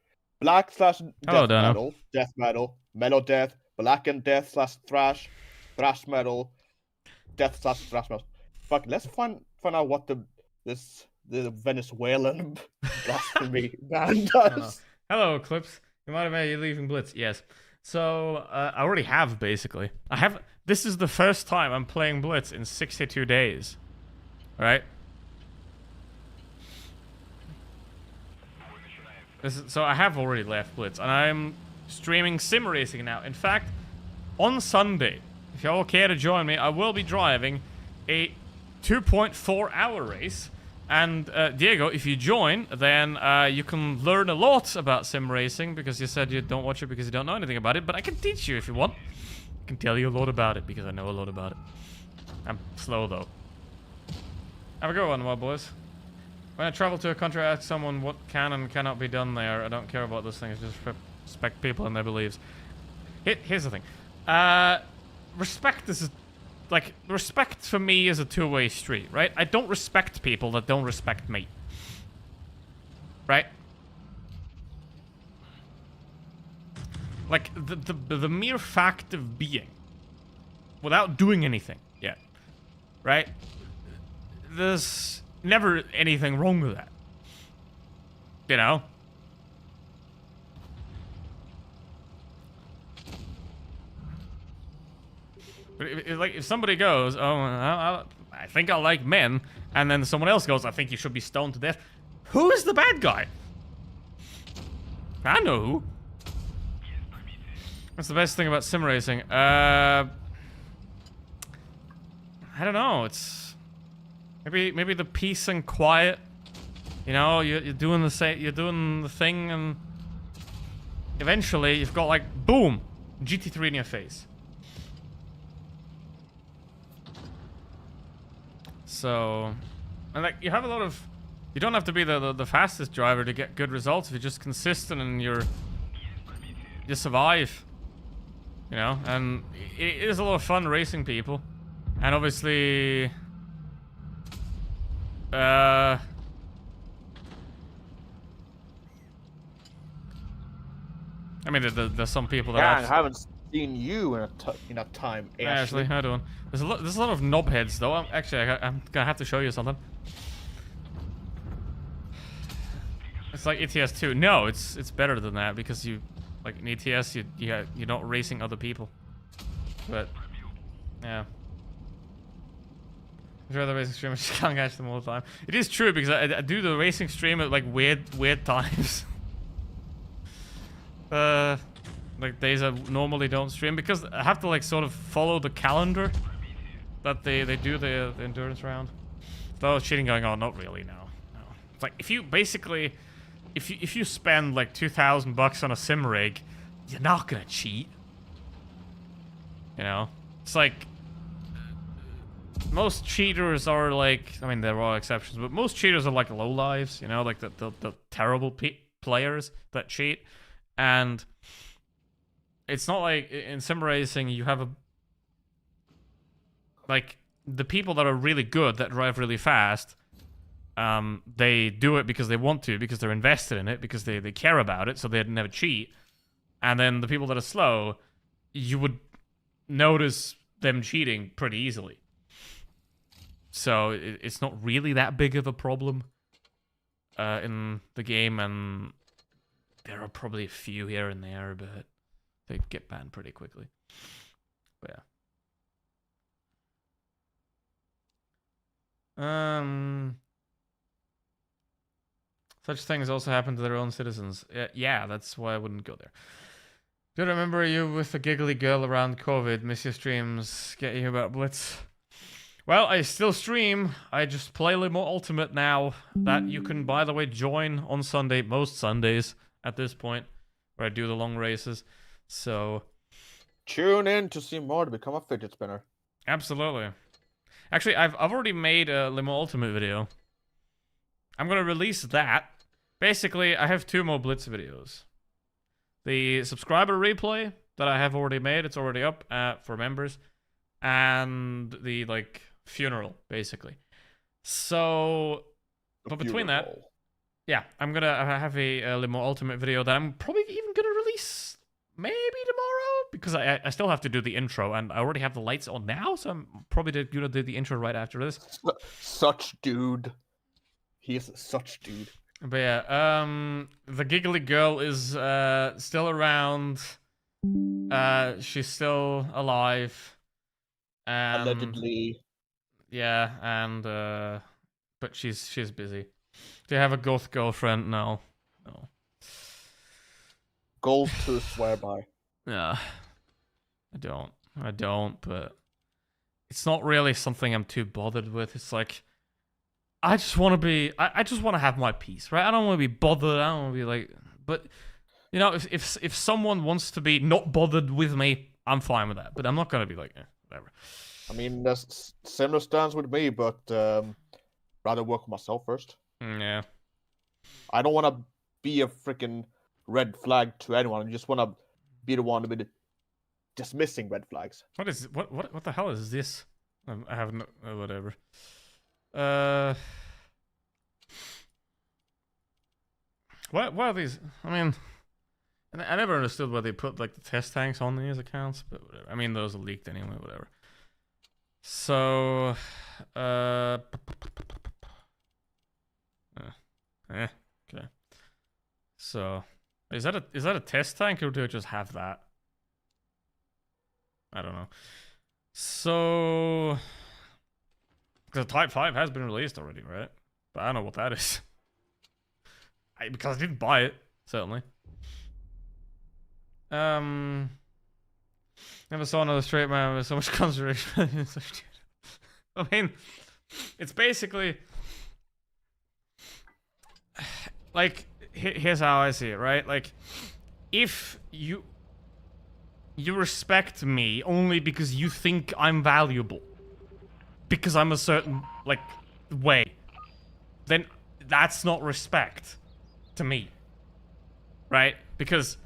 Black / death metal, death metal, mellow death, black and death / thrash metal, death / thrash metal. Fuck, let's find out what the Venezuelan blasphemy band does. Hello, Clips. You might have made you leaving Blitz. Yes. So I already have basically. This is the first time I'm playing Blitz in 62 days. Right? So I have already left Blitz, and I'm streaming sim racing now. In fact, on Sunday, if y'all care to join me, I will be driving a 2.4-hour race. And Diego, if you join, then you can learn a lot about sim racing, because you said you don't watch it because you don't know anything about it, but I can teach you if you want. I can tell you a lot about it because I know a lot about it. I'm slow though. Have a good one, my boys. When I travel to a country, I ask someone what can and cannot be done there. I don't care about those things, just respect people and their beliefs. Here's the thing. Respect is... Like, respect for me is a two-way street, right? I don't respect people that don't respect me. Right? Like, the mere fact of being, without doing anything yet, right? There's never anything wrong with that. You know? If somebody goes, oh, I think I like men, and then someone else goes, I think you should be stoned to death. Who's the bad guy? I know who. That's the best thing about sim racing. I don't know. It's maybe the peace and quiet. You know, you're doing the thing, and eventually you've got like boom, GT3 in your face. So, and like, you have a lot of... You don't have to be the fastest driver to get good results if you're just consistent and you survive. You know, and it is a lot of fun racing people. And obviously... I mean, there's some people that... Yeah, I haven't seen you in a time, Ashley, how you doing? There's a lot of knobheads though. I'm gonna have to show you something. It's like ETS 2. No, it's better than that, because you, like in ETS, you're not racing other people. But yeah, I'd rather racing stream. I just can't catch them all the time. It is true, because I do the racing stream at like weird times. Like days I normally don't stream, because I have to like sort of follow the calendar that they do the endurance round. Though cheating going on, not really. No. It's like if you basically, if you spend like $2,000 on a sim rig, you're not gonna cheat. You know, it's like most cheaters are like, I mean, there are exceptions, but most cheaters are like lowlives, you know, like the terrible players that cheat. And it's not like in sim racing you have a, like, the people that are really good, that drive really fast, they do it because they want to, because they're invested in it, because they care about it, so they'd never cheat. And then the people that are slow, you would notice them cheating pretty easily. So it's not really that big of a problem in the game, and there are probably a few here and there, but they get banned pretty quickly. But yeah. Such things also happen to their own citizens. Yeah, that's why I wouldn't go there. Do you remember you with the giggly girl around COVID? Miss your streams. Get you about Blitz. Well, I still stream. I just play Limo Ultimate now. That you can, by the way, join on Sunday, most Sundays at this point, where I do the long races. So tune in to see more to become a fidget spinner. Absolutely. Actually, I've already made a Limo Ultimate video. I'm gonna release that. Basically, I have 2 more Blitz videos. The subscriber replay that I have already made, it's already up for members, and the like funeral, basically. So, but between that, yeah, I'm gonna have a Limo Ultimate video that I'm probably even gonna release maybe tomorrow, because I still have to do the intro, and I already have the lights on now, so I'm probably gonna do the intro right after this. Such dude. He is such dude. But yeah, the giggly girl is still around. She's still alive. And, allegedly. Yeah, and but she's busy. Do you have a goth girlfriend? No. Goals to swear by. Yeah. I don't, but it's not really something I'm too bothered with. It's like, I just want to be, I just want to have my peace, right? I don't want to be bothered. I don't want to be like, but, you know, if someone wants to be not bothered with me, I'm fine with that. But I'm not going to be like, whatever. I mean, that's similar stance with me, but rather work on myself first. Yeah. I don't want to be a freaking red flag to anyone. I just want to be the one to be dismissing red flags. What the hell is this? I have no, whatever. What are these? I mean, I never understood why they put like the test tanks on these accounts, but whatever. I mean, those are leaked anyway, whatever. So, okay. So, is that a test tank, or do I just have that? I don't know. So, the Type 5 has been released already, right? But I don't know what that is. Because I didn't buy it, certainly. Never saw another straight man with so much consideration. I mean, it's basically like, here's how I see it, right? Like, if you respect me only because you think I'm valuable, because I'm a certain, like, way, then that's not respect to me, right? Because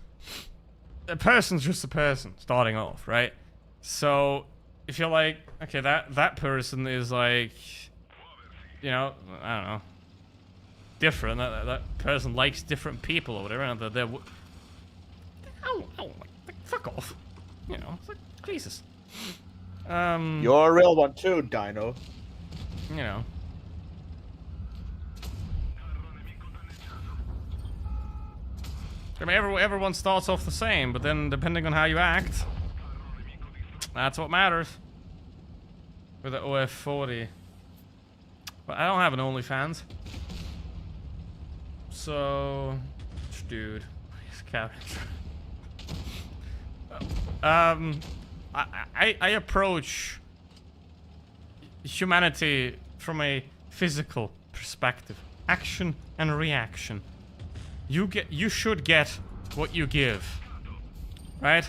a person's just a person starting off, right? So if you're like, okay, that person is like, you know, I don't know, different, that person likes different people or whatever, and they're like, fuck off, you know, it's like, Jesus. You're a real one too, Dino. You know. I mean, everyone starts off the same, but then depending on how you act, that's what matters. With the OF40. But I don't have an OnlyFans. So, dude, I approach humanity from a physical perspective. Action and reaction. You should get what you give. Right?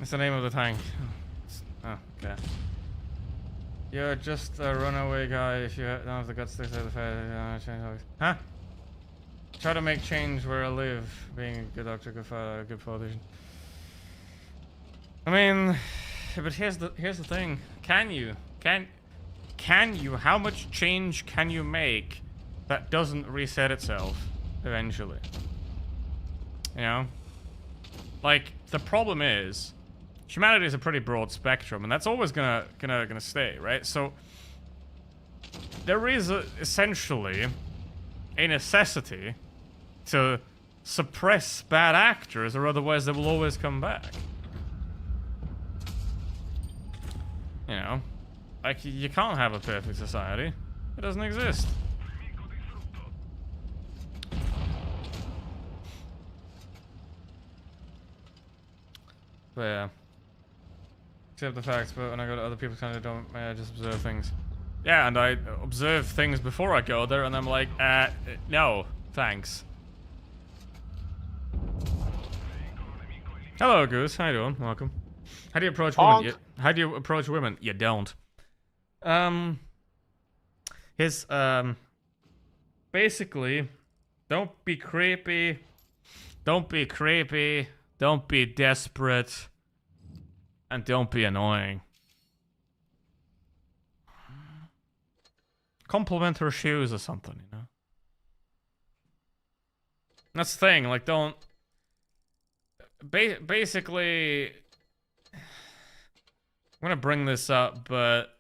It's the name of the tank. Oh, okay. You're just a runaway guy if you don't have the guts to say the fair. Huh? Try to make change where I live. Being a good doctor, good father, good politician. I mean, but here's the thing. Can you? How much change can you make that doesn't reset itself eventually? You know? Like, the problem is humanity is a pretty broad spectrum, and that's always gonna stay, right? So there is essentially a necessity to suppress bad actors, or otherwise they will always come back. You know, like, you can't have a perfect society. It doesn't exist. But yeah. Accept the facts, but when I go to other people's country, I just observe things. Yeah, and I observe things before I go there, and I'm like, no, thanks. Hello, Goose. How you doing? Welcome. How do you approach women? How do you approach women? You don't. Basically, don't be creepy. Don't be creepy. Don't be desperate. And don't be annoying. Compliment her shoes or something, you know? That's the thing, like, don't... Basically... I'm gonna bring this up, but...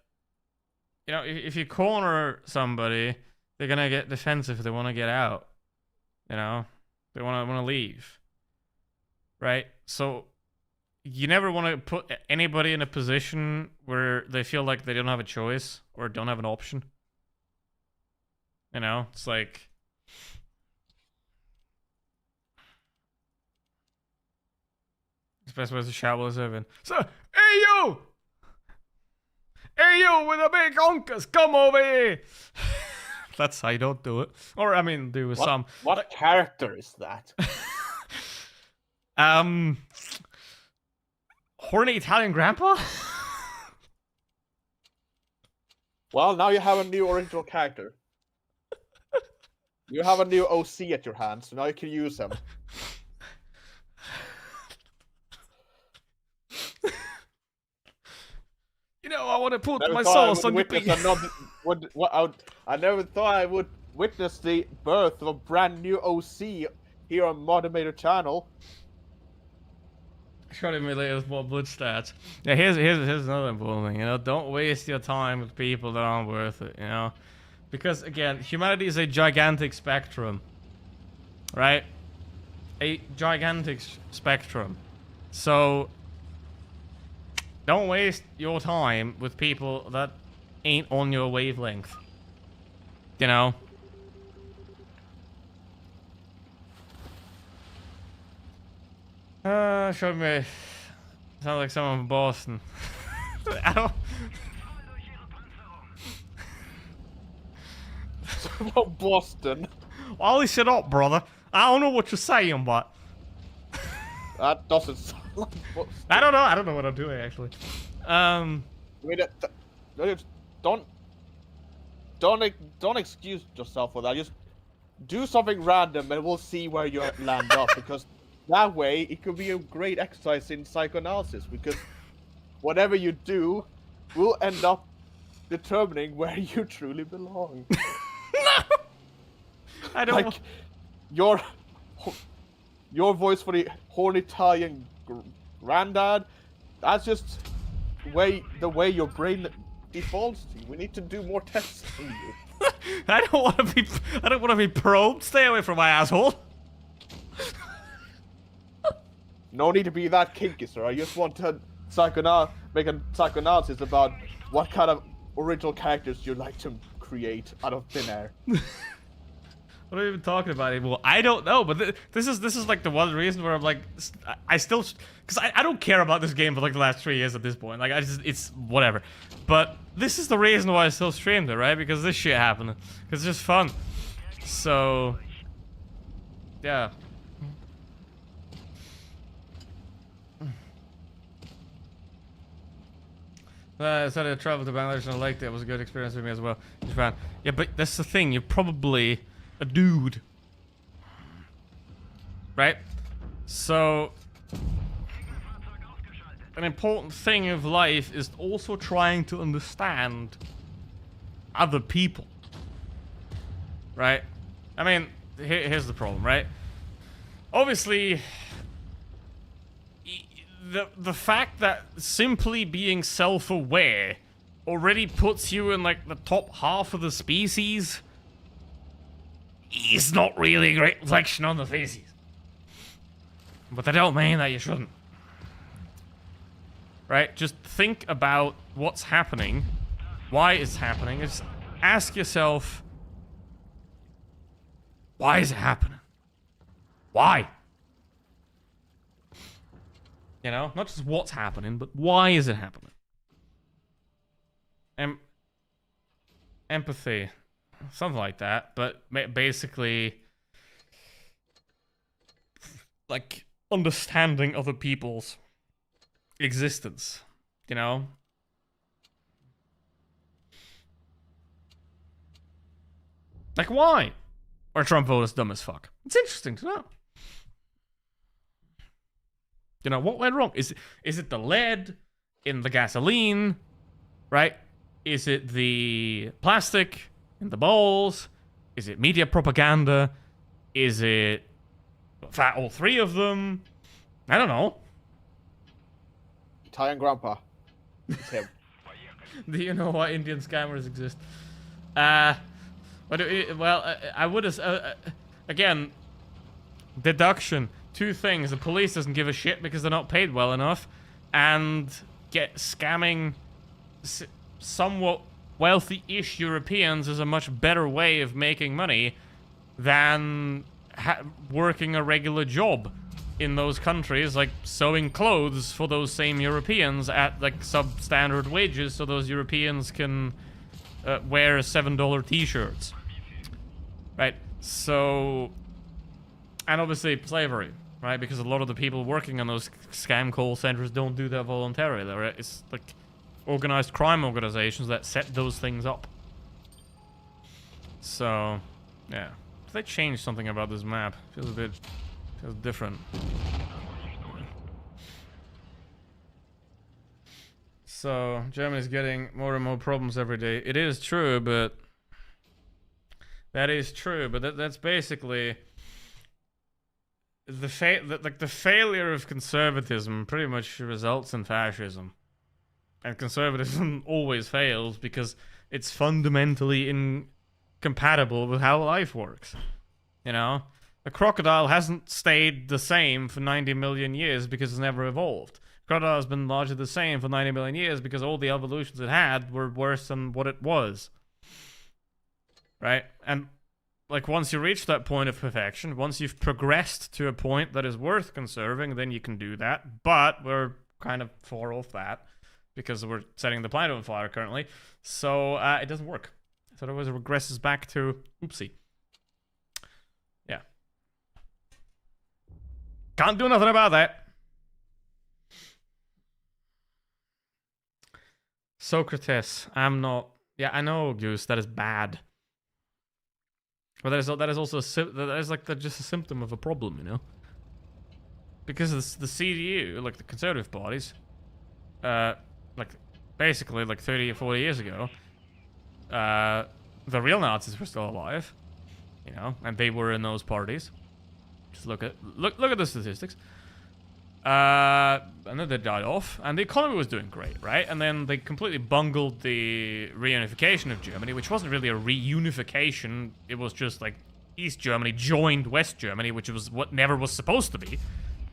You know, if you corner somebody, they're gonna get defensive, they wanna get out. You know? They wanna leave. Right? So... You never want to put anybody in a position where they feel like they don't have a choice or don't have an option. You know, it's like... It's the best way to shout while serving. So, hey you! Hey you with the big honkers, come over here! That's how you don't do it. Or, I mean, do with some... What character is that? Horny Italian grandpa? Well, now you have a new original character. You have a new OC at your hands, so now you can use him. You know, I want to put my sauce on your pig. I never thought I would witness the birth of a brand new OC here on Modemator channel. Showing me latest more Blitz stats. Yeah, here's another important thing. You know, don't waste your time with people that aren't worth it. You know, because again, humanity is a gigantic spectrum, right? A gigantic spectrum. So don't waste your time with people that ain't on your wavelength. You know. Showed me. Sounds like someone from Boston. I don't. From Boston. Ollie, shut up, brother. I don't know what you're saying, but. That doesn't sound like Boston. I don't know. I don't know what I'm doing actually. Don't excuse yourself for that. Just do something random, and we'll see where you land up. Because that way, it could be a great exercise in psychoanalysis. Because whatever you do will end up determining where you truly belong. No! I don't. Like your voice for the horny Italian granddad. That's just the way your brain defaults to. We need to do more tests on you. I don't want to be probed. Stay away from my asshole. No need to be that kinky, sir. I just want to make a psychoanalysis about what kind of original characters you'd like to create out of thin air. What are we even talking about anymore? I don't know, but this is like the one reason where I'm like, I still, because I don't care about this game for like the last 3 years at this point. Like it's whatever. But this is the reason why I still streamed it, right? Because this shit happened. It's just fun. So, yeah. I said I traveled to Bangladesh and I liked it. It was a good experience for me as well. Japan. Yeah, but that's the thing. You're probably a dude. Right? So, an important thing of life is also trying to understand other people. Right? I mean, here's the problem, right? Obviously, the fact that simply being self-aware already puts you in, like, the top half of the species is not really a great reflection on the species. But that don't mean that you shouldn't. Right? Just think about what's happening, why it's happening. Just ask yourself, why is it happening? Why? You know, not just what's happening, but why is it happening? Empathy, something like that, but basically, like, understanding other people's existence, you know? Like, why are Trump voters dumb as fuck? It's interesting to know. You know, what went wrong? Is it the lead in the gasoline, right? Is it the plastic in the bowls? Is it media propaganda? Is it all three of them? I don't know. Italian grandpa. It's him. Do you know why Indian scammers exist? I would again, deduction. Two things: the police doesn't give a shit because they're not paid well enough, and scamming somewhat wealthy-ish Europeans is a much better way of making money than working a regular job in those countries, like sewing clothes for those same Europeans at like substandard wages, so those Europeans can wear $7 t-shirts, right? So, and obviously slavery. Right, because a lot of the people working on those scam call centers don't do that voluntarily. Right? It's like organized crime organizations that set those things up. So, yeah. If they change something about this map, feels different. So, Germany's getting more and more problems every day. It is true, but that is true. But that's basically. The failure of conservatism pretty much results in fascism. And conservatism always fails because it's fundamentally incompatible with how life works. You know? A crocodile hasn't stayed the same for 90 million years because it's never evolved. Crocodile has been largely the same for 90 million years because all the evolutions it had were worse than what it was. Right? And like, once you reach that point of perfection, once you've progressed to a point that is worth conserving, then you can do that. But we're kind of far off that because we're setting the planet on fire currently. So it doesn't work. So it always regresses back to oopsie. Yeah. Can't do nothing about that. Socrates, I'm not. Yeah, I know, Goose. That is bad. But that is also just a symptom of a problem, you know. Because the CDU, like the conservative parties, like basically like 30 or 40 years ago, the real Nazis were still alive, you know, and they were in those parties. Just look at the statistics. And then they died off, and the economy was doing great, right? And then they completely bungled the reunification of Germany, which wasn't really a reunification. It was just like East Germany joined West Germany, which was what never was supposed to be,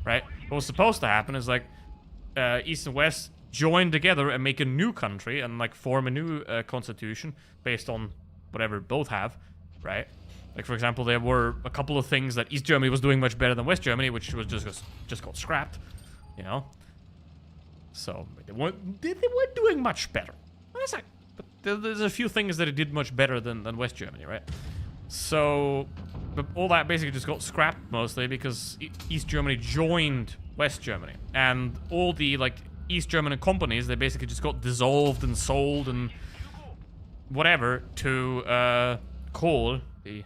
right? What was supposed to happen is like East and West join together and make a new country and like form a new constitution based on whatever both have, right? Like, for example, there were a couple of things that East Germany was doing much better than West Germany, which was just got scrapped, you know? So, they weren't doing much better. But there's a few things that it did much better than West Germany, right? So, but all that basically just got scrapped mostly because East Germany joined West Germany. And all the, like, East German companies, they basically just got dissolved and sold and whatever to Kohl, the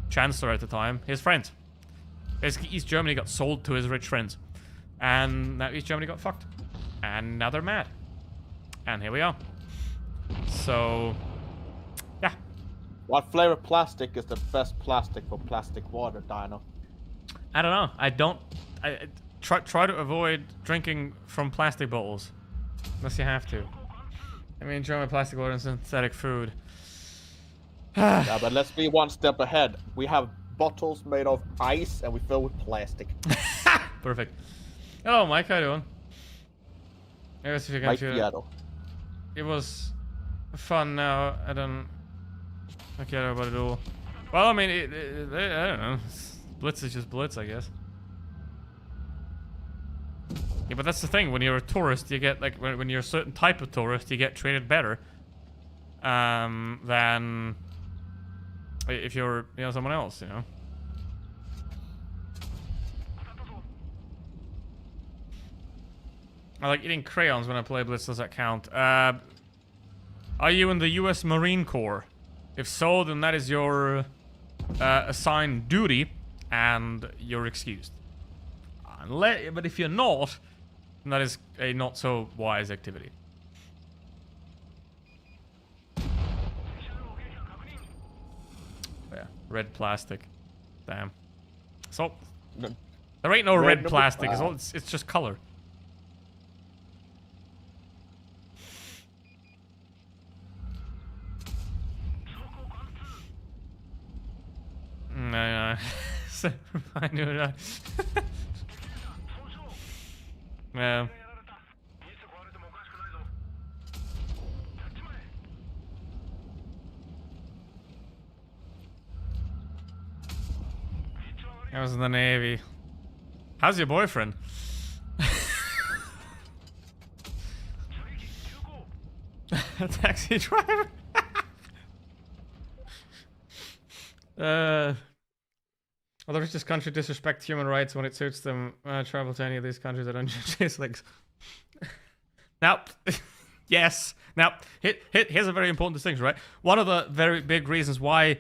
chancellor at the time, his friends. Basically, East Germany got sold to his rich friends. And now East Germany got fucked. And now they're mad. And here we are. So, yeah. What flavor plastic is the best plastic for plastic water, Dino? I don't know. I try to avoid drinking from plastic bottles. Unless you have to. I mean, enjoy my plastic water and synthetic food. Yeah, but let's be one step ahead. We have bottles made of ice and we fill with plastic. Perfect. Hello, Mike. How you doing? I guess if you can feel it was fun. Now I don't care about it all. Well, I mean, I don't know. Blitz is just Blitz, I guess. Yeah, but that's the thing. When you're a tourist, you get like when you're a certain type of tourist, you get treated better than if you're someone else, you know. I like eating crayons when I play Blitz. Does that count? Are you in the U.S. Marine Corps? If so, then that is your assigned duty, and you're excused. But if you're not, then that is a not so wise activity. Yeah, red plastic. Damn. So there ain't no red plastic. It's just color. No. I knew that. Yeah. I was in the Navy. How's your boyfriend? A taxi driver? Well, the richest country disrespect human rights when it suits them. Travel to any of these countries that don't chase legs. Now, yes. Now, here's a very important distinction, right? One of the very big reasons why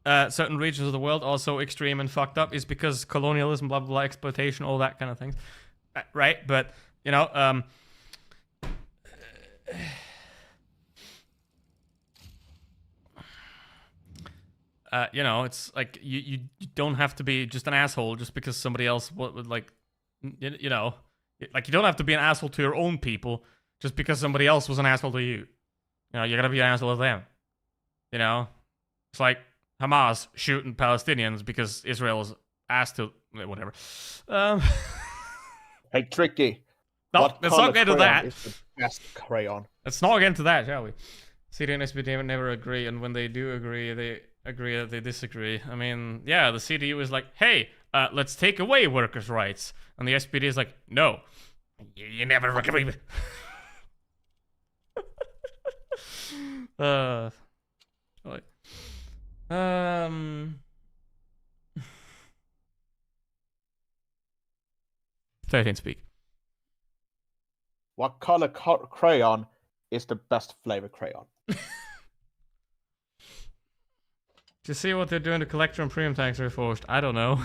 certain regions of the world are so extreme and fucked up is because colonialism, blah, blah, blah, exploitation, all that kind of things. Right? But, it's like you don't have to be just an asshole just because somebody else would like, like you don't have to be an asshole to your own people just because somebody else was an asshole to you. You gotta be an asshole to them. It's like Hamas shooting Palestinians because Israel's asked to whatever. Hey, Tricky. No, let's not get into that. Is the best crayon. Let's not get into that, shall we? CD and SBD never agree, and when they do agree, they agree that they disagree. I mean, yeah, the CDU is like, hey, let's take away workers' rights. And the SPD is like, no, you never agree with. Like, 13 speak. What color crayon is the best flavor crayon? To see what they're doing to collector and premium tanks are forced. I don't know.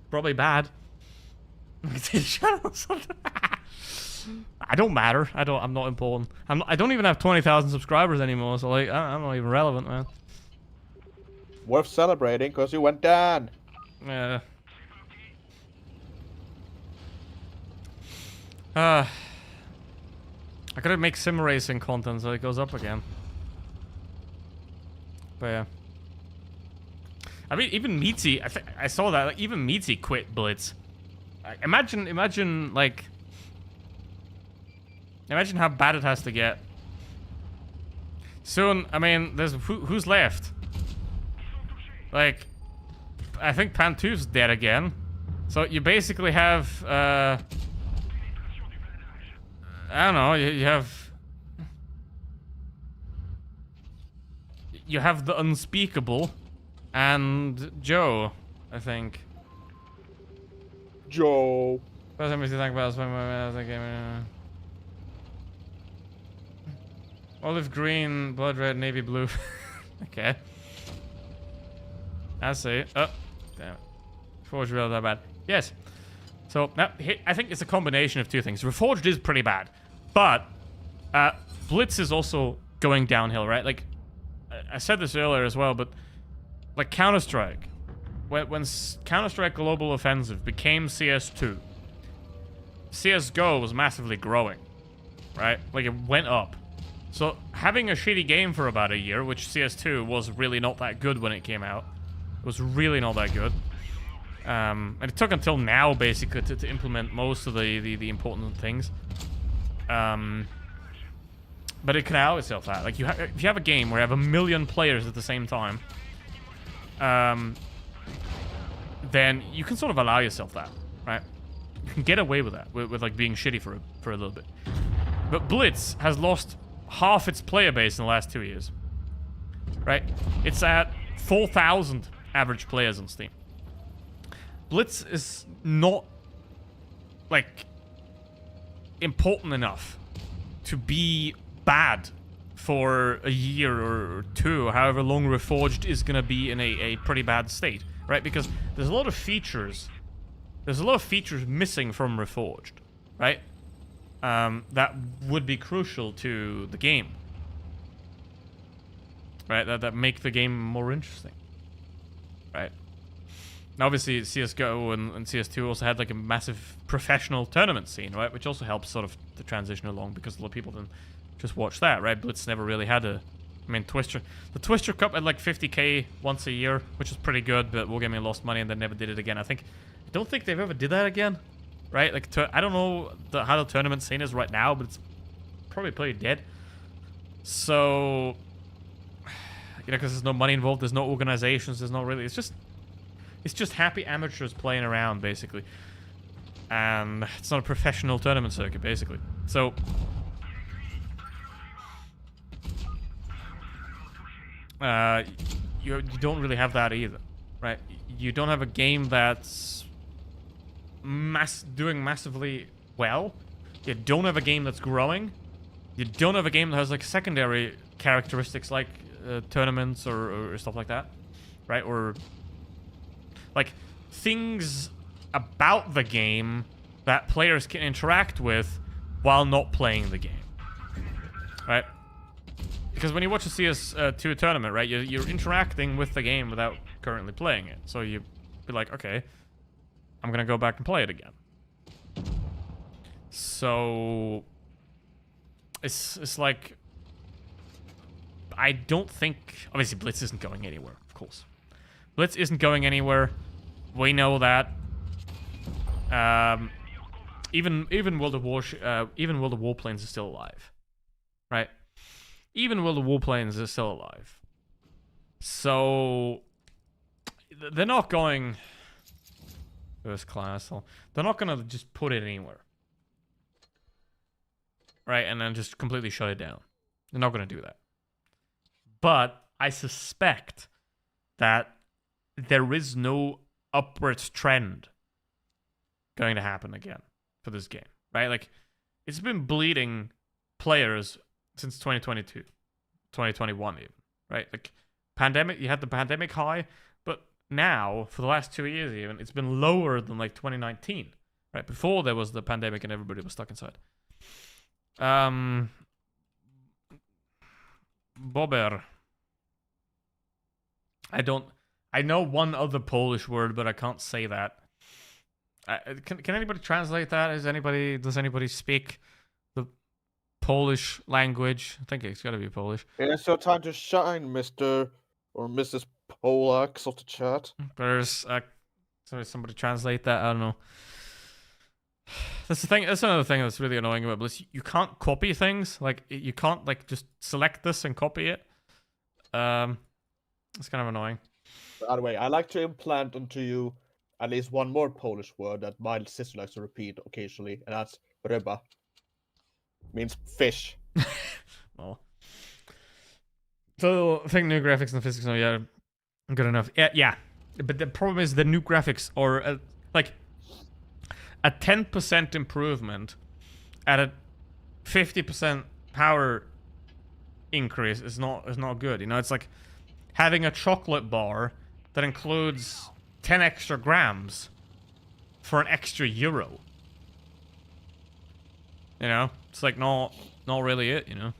Probably bad. I don't matter. I'm not important. I don't even have 20,000 subscribers anymore, so like I'm not even relevant, man. Worth celebrating because you went down. Yeah. I gotta make sim racing content so it goes up again. But yeah. I mean, even Meatsy, I saw that. Like, even Meatsy quit Blitz. Imagine how bad it has to get. Soon, I mean, there's who's left? Like, I think Pantu's dead again. So you basically have, I don't know. You have the unspeakable. And Joe, I think. Joe. First time you think about Olive green, blood red, navy blue. Okay. I see. Oh, damn it. Reforged really that bad. Yes. So, now, I think it's a combination of two things. Reforged is pretty bad. But, Blitz is also going downhill, right? Like, I said this earlier as well, but, like, Counter-Strike. When Counter-Strike Global Offensive became CS2, CSGO was massively growing, right? Like, it went up. So, having a shitty game for about a year, which CS2 was really not that good when it came out, was really not that good. And it took until now, basically, to implement most of the important things. But it can allow itself that. Like, if you have a game where you have 1 million players at the same time, then you can sort of allow yourself that, right? You can get away with that, with like, being shitty for a little bit. But Blitz has lost half its player base in the last 2 years, right? It's at 4,000 average players on Steam. Blitz is not, like, important enough to be bad for a year or two, or however long Reforged is going to be in a pretty bad state, right? Because there's a lot of features. There's a lot of features missing from Reforged, right? That would be crucial to the game, right? That make the game more interesting, right? Now, obviously, CSGO and CS2 also had like a massive professional tournament scene, right? Which also helps sort of the transition along because a lot of people didn't just watch that, right? Blitz never really had a... I mean, the Twister Cup had like 50k once a year, which is pretty good, but Wargaming lost money and then never did it again. I don't think they've ever did that again, right? Like, I don't know how the tournament scene is right now, but it's probably pretty dead. So, you know, because there's no money involved, there's no organizations, there's no really... It's just happy amateurs playing around, basically. And it's not a professional tournament circuit, basically. So... you don't really have that either, right? You don't have a game that's doing massively well. You don't have a game that's growing. You don't have a game that has like secondary characteristics like tournaments or stuff like that, right? Or like things about the game that players can interact with while not playing the game, right? Because when you watch a CS2 tournament, right, you're interacting with the game without currently playing it. So you be like, okay, I'm gonna go back and play it again. So it's like, I don't think, obviously Blitz isn't going anywhere, of course. Blitz isn't going anywhere. We know that. Even World of Warplanes is still alive, right? Even World of Warplanes is still alive. So they're not going first class. They're not gonna just put it anywhere, right? And then just completely shut it down. They're not gonna do that. But I suspect that there is no upwards trend going to happen again for this game, right? Like, it's been bleeding players since 2022, 2021 even, right? Like, pandemic, you had the pandemic high, but now, for the last 2 years even, it's been lower than, like, 2019, right? Before there was the pandemic and everybody was stuck inside. Bobber. I know one other Polish word, but I can't say that. Can anybody translate that? Does anybody speak the Polish language? I think it's gotta be Polish. It's your time to shine, Mr. or Mrs. Polaks of the chat. There's somebody translate that. I don't know. That's the thing. That's another thing that's really annoying about Blitz. You can't copy things. Like, you can't like just select this and copy it. It's kind of annoying. By the way, I like to implant onto you at least one more Polish word that my sister likes to repeat occasionally, and that's ryba. Means fish. Oh. So I think new graphics and physics are good enough. Yeah. But the problem is the new graphics are like a 10% improvement at a 50% power increase is not good. You know, it's like having a chocolate bar that includes 10 extra grams for an extra euro. You know, it's like not really it. You know,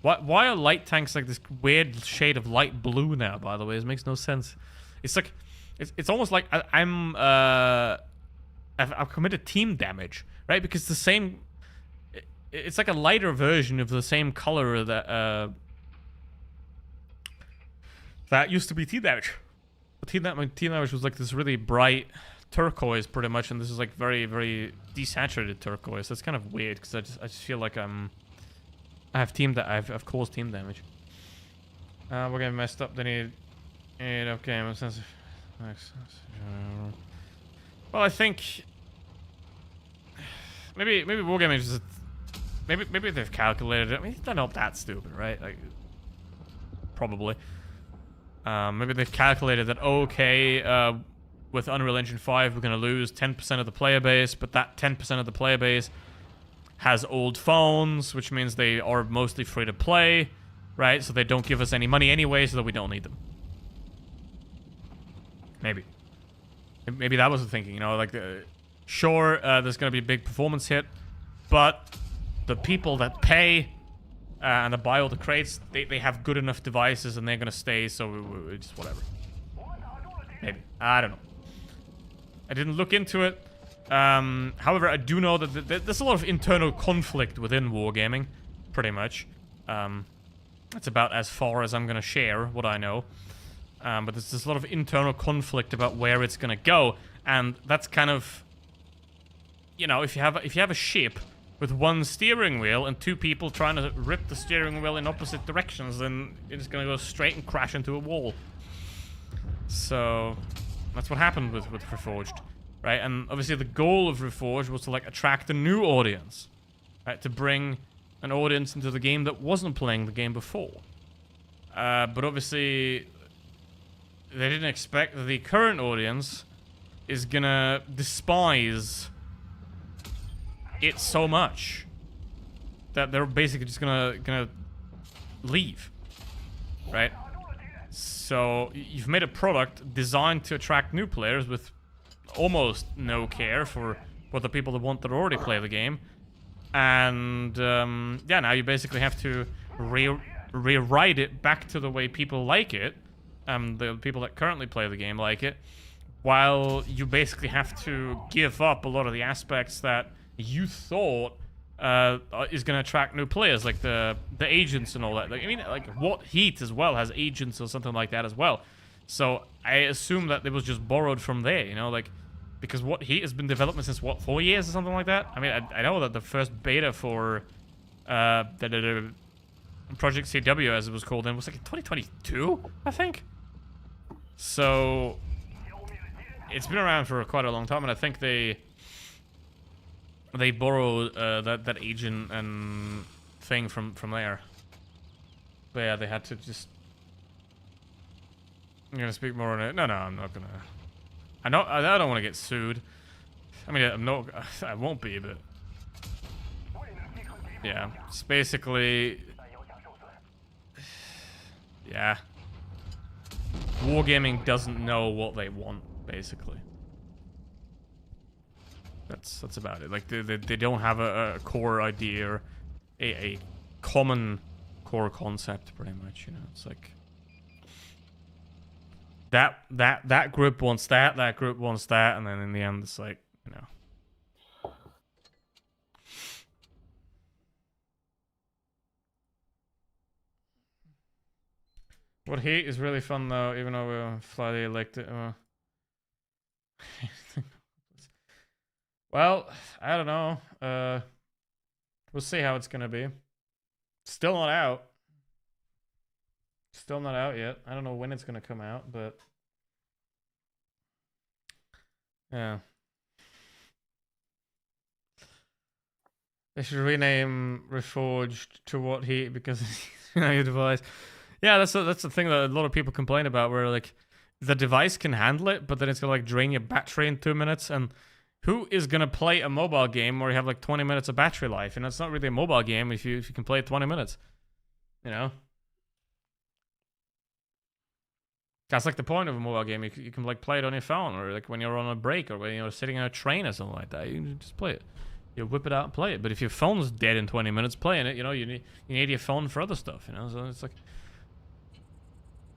why are light tanks like this weird shade of light blue now? By the way, it makes no sense. It's like it's almost like I've committed team damage, right? Because the same. It's like a lighter version of the same color that that used to be team damage. Team damage was like this really bright turquoise, pretty much, and this is like very, very desaturated turquoise. That's kind of weird because I just feel like I have caused team damage. We're getting messed up. They need 8 okay. Well, I think maybe wargaming is just. Maybe they've calculated it. I mean, they're not that stupid, right? Like, probably. Maybe they've calculated that, okay, with Unreal Engine 5, we're going to lose 10% of the player base, but that 10% of the player base has old phones, which means they are mostly free to play, right? So they don't give us any money anyway, so that we don't need them. Maybe. Maybe that was the thinking, you know, like, sure, there's going to be a big performance hit, but the people that pay and that buy all the crates, they have good enough devices and they're gonna stay, so we just whatever. Maybe. I don't know. I didn't look into it. However, I do know that there's a lot of internal conflict within wargaming, pretty much. That's about as far as I'm gonna share what I know. But there's a lot of internal conflict about where it's gonna go, and that's kind of, you know, if you have a ship with one steering wheel and 2 people trying to rip the steering wheel in opposite directions, then it's gonna go straight and crash into a wall. So that's what happened with Reforged, right? And obviously the goal of Reforged was to like attract a new audience, right? To bring an audience into the game that wasn't playing the game before. But obviously they didn't expect that the current audience is gonna despise it so much that they're basically just gonna leave, right? So you've made a product designed to attract new players with almost no care for what the people that want to already play the game, and yeah, now you basically have to rewrite it back to the way people like it, the people that currently play the game like it, while you basically have to give up a lot of the aspects that you thought is going to attract new players, like the agents and all that. Like, I mean, like What Heat as well has agents or something like that as well. So I assume that it was just borrowed from there, you know, like, because What Heat has been development since what, 4 years or something like that. I mean, I know that the first beta for the Project CW, as it was called, then was like in 2022, I think. So it's been around for quite a long time, and I think they borrowed that agent and thing from there. But yeah, they had to just. I'm gonna speak more on it. No, I'm not gonna. I don't want to get sued. I mean, I'm not. I won't be, but yeah, it's basically. Yeah. Wargaming doesn't know what they want, basically. That's about it. Like, they don't have a core idea or a common core concept, pretty much, you know. It's like that group wants that group wants that, and then in the end it's like, you know. What Heat is really fun though, even though we're slightly elected. Well, I don't know. We'll see how it's gonna be. Still not out. Still not out yet. I don't know when it's gonna come out, but yeah. They should rename Reforged to What Heat because it's your device. Yeah, that's the thing that a lot of people complain about, where like the device can handle it, but then it's gonna like drain your battery in 2 minutes. And who is gonna play a mobile game where you have like 20 minutes of battery life? And it's not really a mobile game if you can play it 20 minutes. You know? That's like the point of a mobile game. You can like play it on your phone, or like when you're on a break, or when you're sitting on a train or something like that. You can just play it. You whip it out and play it. But if your phone's dead in 20 minutes playing it, you know, you need your phone for other stuff, you know? So it's like...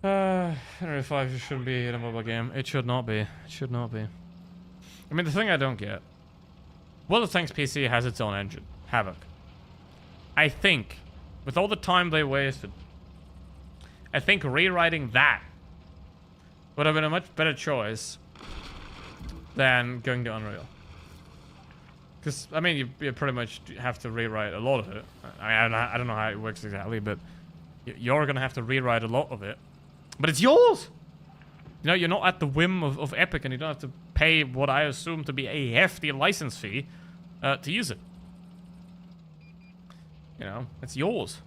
Henry 5 shouldn't be in a mobile game. It should not be. It should not be. I mean, the thing I don't get... World of Tanks PC has its own engine. Havoc. I think, with all the time they wasted, I think rewriting that would have been a much better choice than going to Unreal. Because, I mean, you pretty much have to rewrite a lot of it. I don't know how it works exactly, but you're going to have to rewrite a lot of it. But it's yours! You know, you're not at the whim of Epic, and you don't have to pay what I assume to be a hefty license fee to use it. You know, it's yours.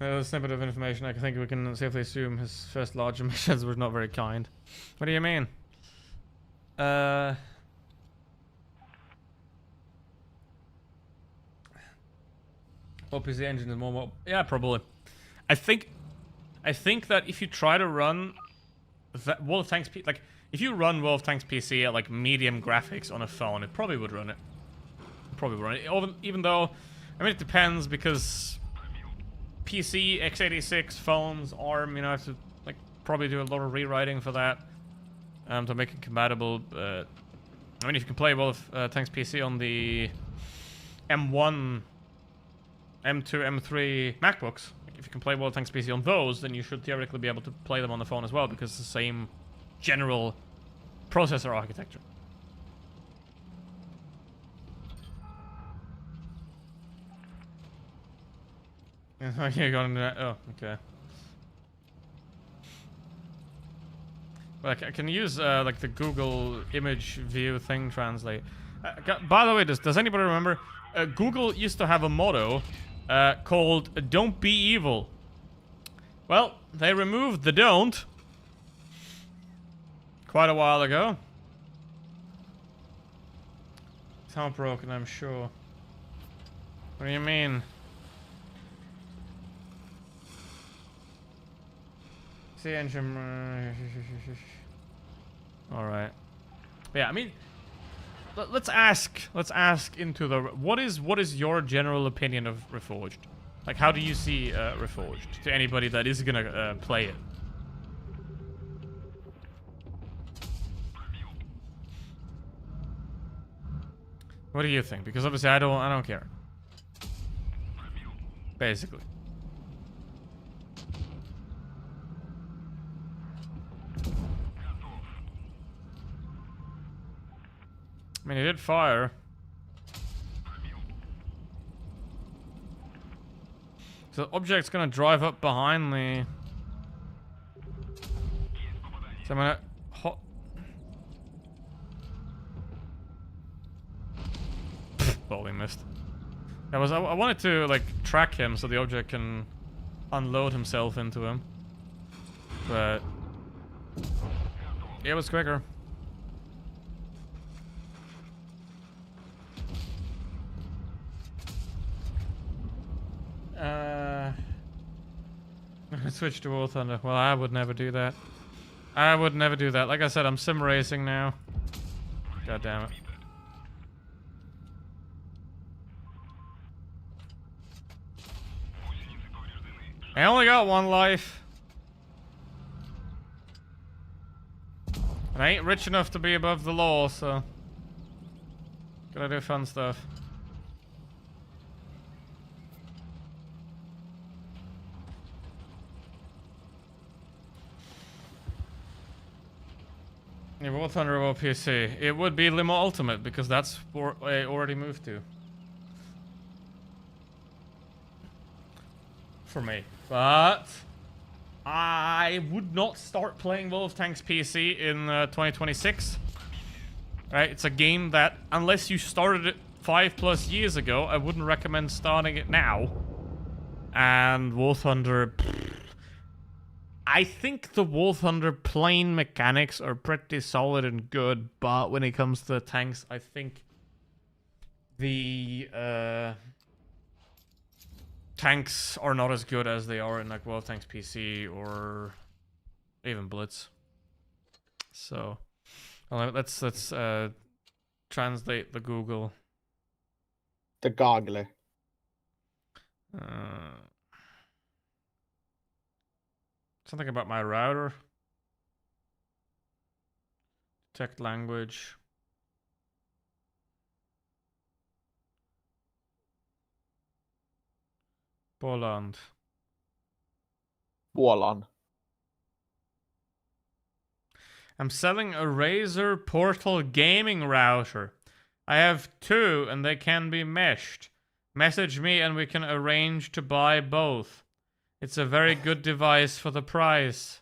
A snippet of information. I think we can safely assume his first large emissions were not very kind. What do you mean? OPC engine is more... Yeah, probably. I think that if you try to run World of Tanks... Like, if you run World of Tanks PC at, like, medium graphics on a phone, it probably would run it. Probably would run it. Even though... I mean, it depends, because... PC, x86, phones, ARM, you know, have to, like, probably do a lot of rewriting for that. To make it compatible. I mean, if you can play World of Tanks PC on the M1... M2, M3 MacBooks, if you can play World of Tanks PC on those, then you should theoretically be able to play them on the phone as well, because it's the same general processor architecture. You're going to that? Oh, okay. Well, I can use like the Google image view thing translate. By the way, does anybody remember? Google used to have a motto called "Don't be evil." Well, they removed the "don't" quite a while ago. It's not broken, I'm sure. What do you mean? See engine. All right. Yeah, I mean, let's ask into the what is your general opinion of Reforged? Like, how do you see Reforged to anybody that is gonna play it? What do you think? Because obviously I don't care. Basically. I mean, he did fire. So the object's gonna drive up behind me. So I'm gonna... Well, we missed. I wanted to, like, track him so the object can unload himself into him. But... it was quicker. Switch to War Thunder. Well, I would never do that. I would never do that. Like I said, I'm sim racing now. God damn it. I only got one life. And I ain't rich enough to be above the law, so... gotta do fun stuff. Yeah, War Thunder or PC. It would be Limo Ultimate, because that's where I already moved to. For me. But... I would not start playing World of Tanks PC in 2026. Right? It's a game that, unless you started it 5+ years ago, I wouldn't recommend starting it now. And War Thunder... I think the War Thunder plane mechanics are pretty solid and good, but when it comes to tanks, I think the tanks are not as good as they are in like World Tanks PC or even Blitz. So let's translate the Google. The goggle. Something about my router. Detect language. Poland. I'm selling a Razer Portal gaming router. I have 2 and they can be meshed. Message me and we can arrange to buy both. It's a very good device for the price.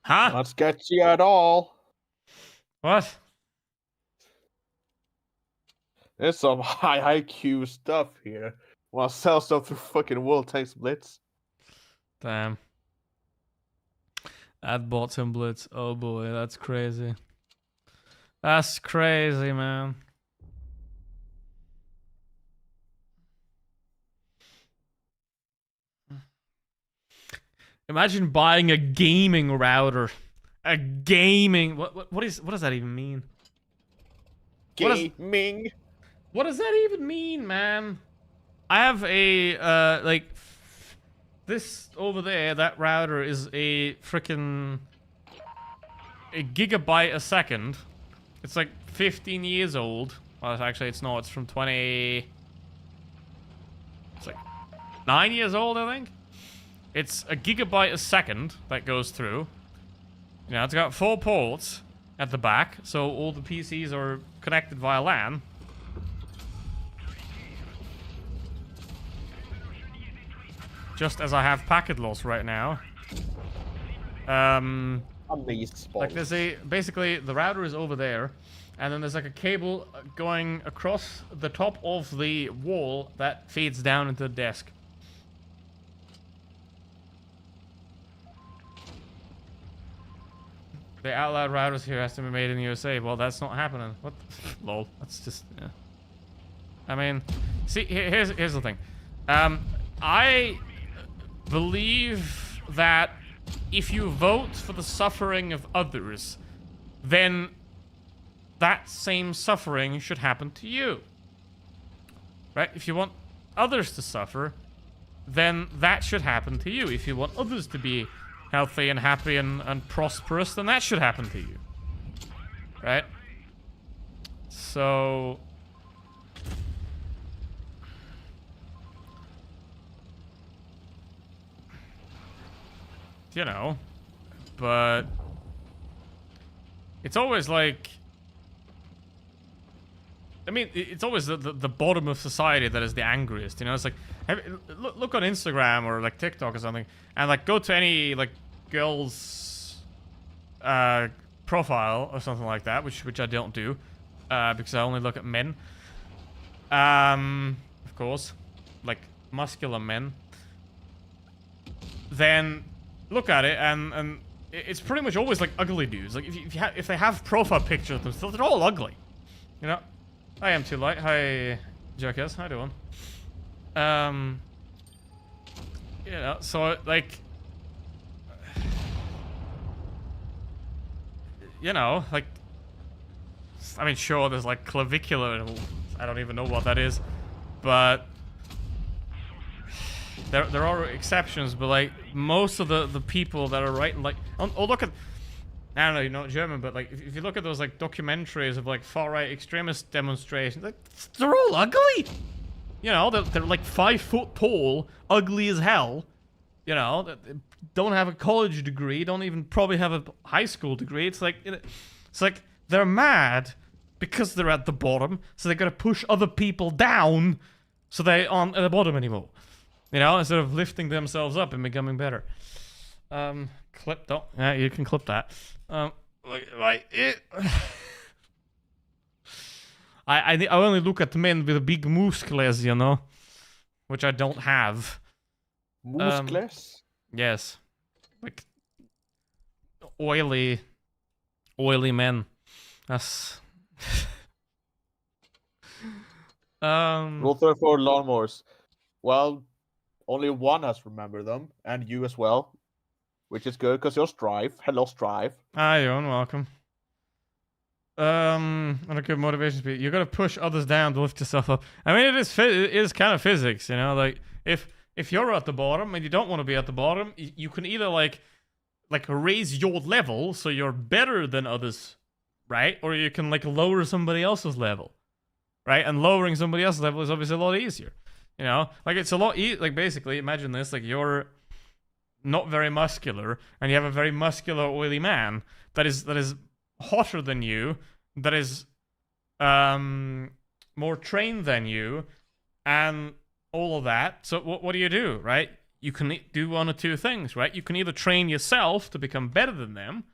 Huh? Not sketchy at all. What? There's some high IQ stuff here. Wanna sell stuff through fucking World Tanks Blitz? Damn. Add bots and Blitz. Oh boy, that's crazy. That's crazy, man. Imagine buying a gaming router. A gaming. What does that even mean? Gaming. What does that even mean, man? I have a like this over there. That router is a freaking a gigabyte a second. It's like 15 years old. Well, actually, it's not. It's from 20. It's like 9 years old, I think. It's a gigabyte a second that goes through. You know, it's got 4 ports at the back, so all the PCs are connected via LAN. Just as I have packet loss right now. Like there's basically the router is over there, and then there's like a cable going across the top of the wall that feeds down into the desk. The outloud routers here has to be made in the USA. Well, that's not happening. What? Lol. That's just. Yeah. I mean, see, here's the thing. I believe that if you vote for the suffering of others, then that same suffering should happen to you. Right? If you want others to suffer, then that should happen to you. If you want others to be healthy and happy and prosperous, then that should happen to you. Right? So you know, but it's always like, I mean, it's always the bottom of society that is the angriest, you know? It's like, look on Instagram or like TikTok or something, and like go to any like girl's profile or something like that, which I don't do, because I only look at men. Of course, like muscular men. Then look at it, and it's pretty much always like ugly dudes. Like if they have profile pictures of themselves, they're all ugly. You know. I am too light. Hi, Jackass. How you doing? You know, so like, you know, like, I mean, sure, there's like clavicular. I don't even know what that is, but there are exceptions. But like most of the people that are writing, like, oh look at. I don't know, you're not German, but like, if you look at those like documentaries of like far-right extremist demonstrations, like, they're all ugly. You know, they're like 5 foot tall, ugly as hell. You know, don't have a college degree, don't even probably have a high school degree. It's like they're mad because they're at the bottom, so they gotta push other people down, so they aren't at the bottom anymore. You know, instead of lifting themselves up and becoming better. Clip, don't. Yeah, you can clip that. I only look at men with big muscles, you know, which I don't have. Muscles? Yes, like oily men. That's Rule 34 lawnmowers. Well, only one has remembered them, and you as well. Which is good, because you're Strive. Hello, Strive. Hi, you're welcome. And a good motivation speed. You gotta push others down to lift yourself up. I mean, it is kind of physics, you know. Like if you're at the bottom and you don't want to be at the bottom, you can either like raise your level so you're better than others, right? Or you can like lower somebody else's level, right? And lowering somebody else's level is obviously a lot easier, you know. Like it's a lot like basically imagine this: like you're not very muscular and you have a very muscular oily man that is hotter than you, that is more trained than you, and all of that. So what do, right? You can do one of two things, right? You can either train yourself to become better than them,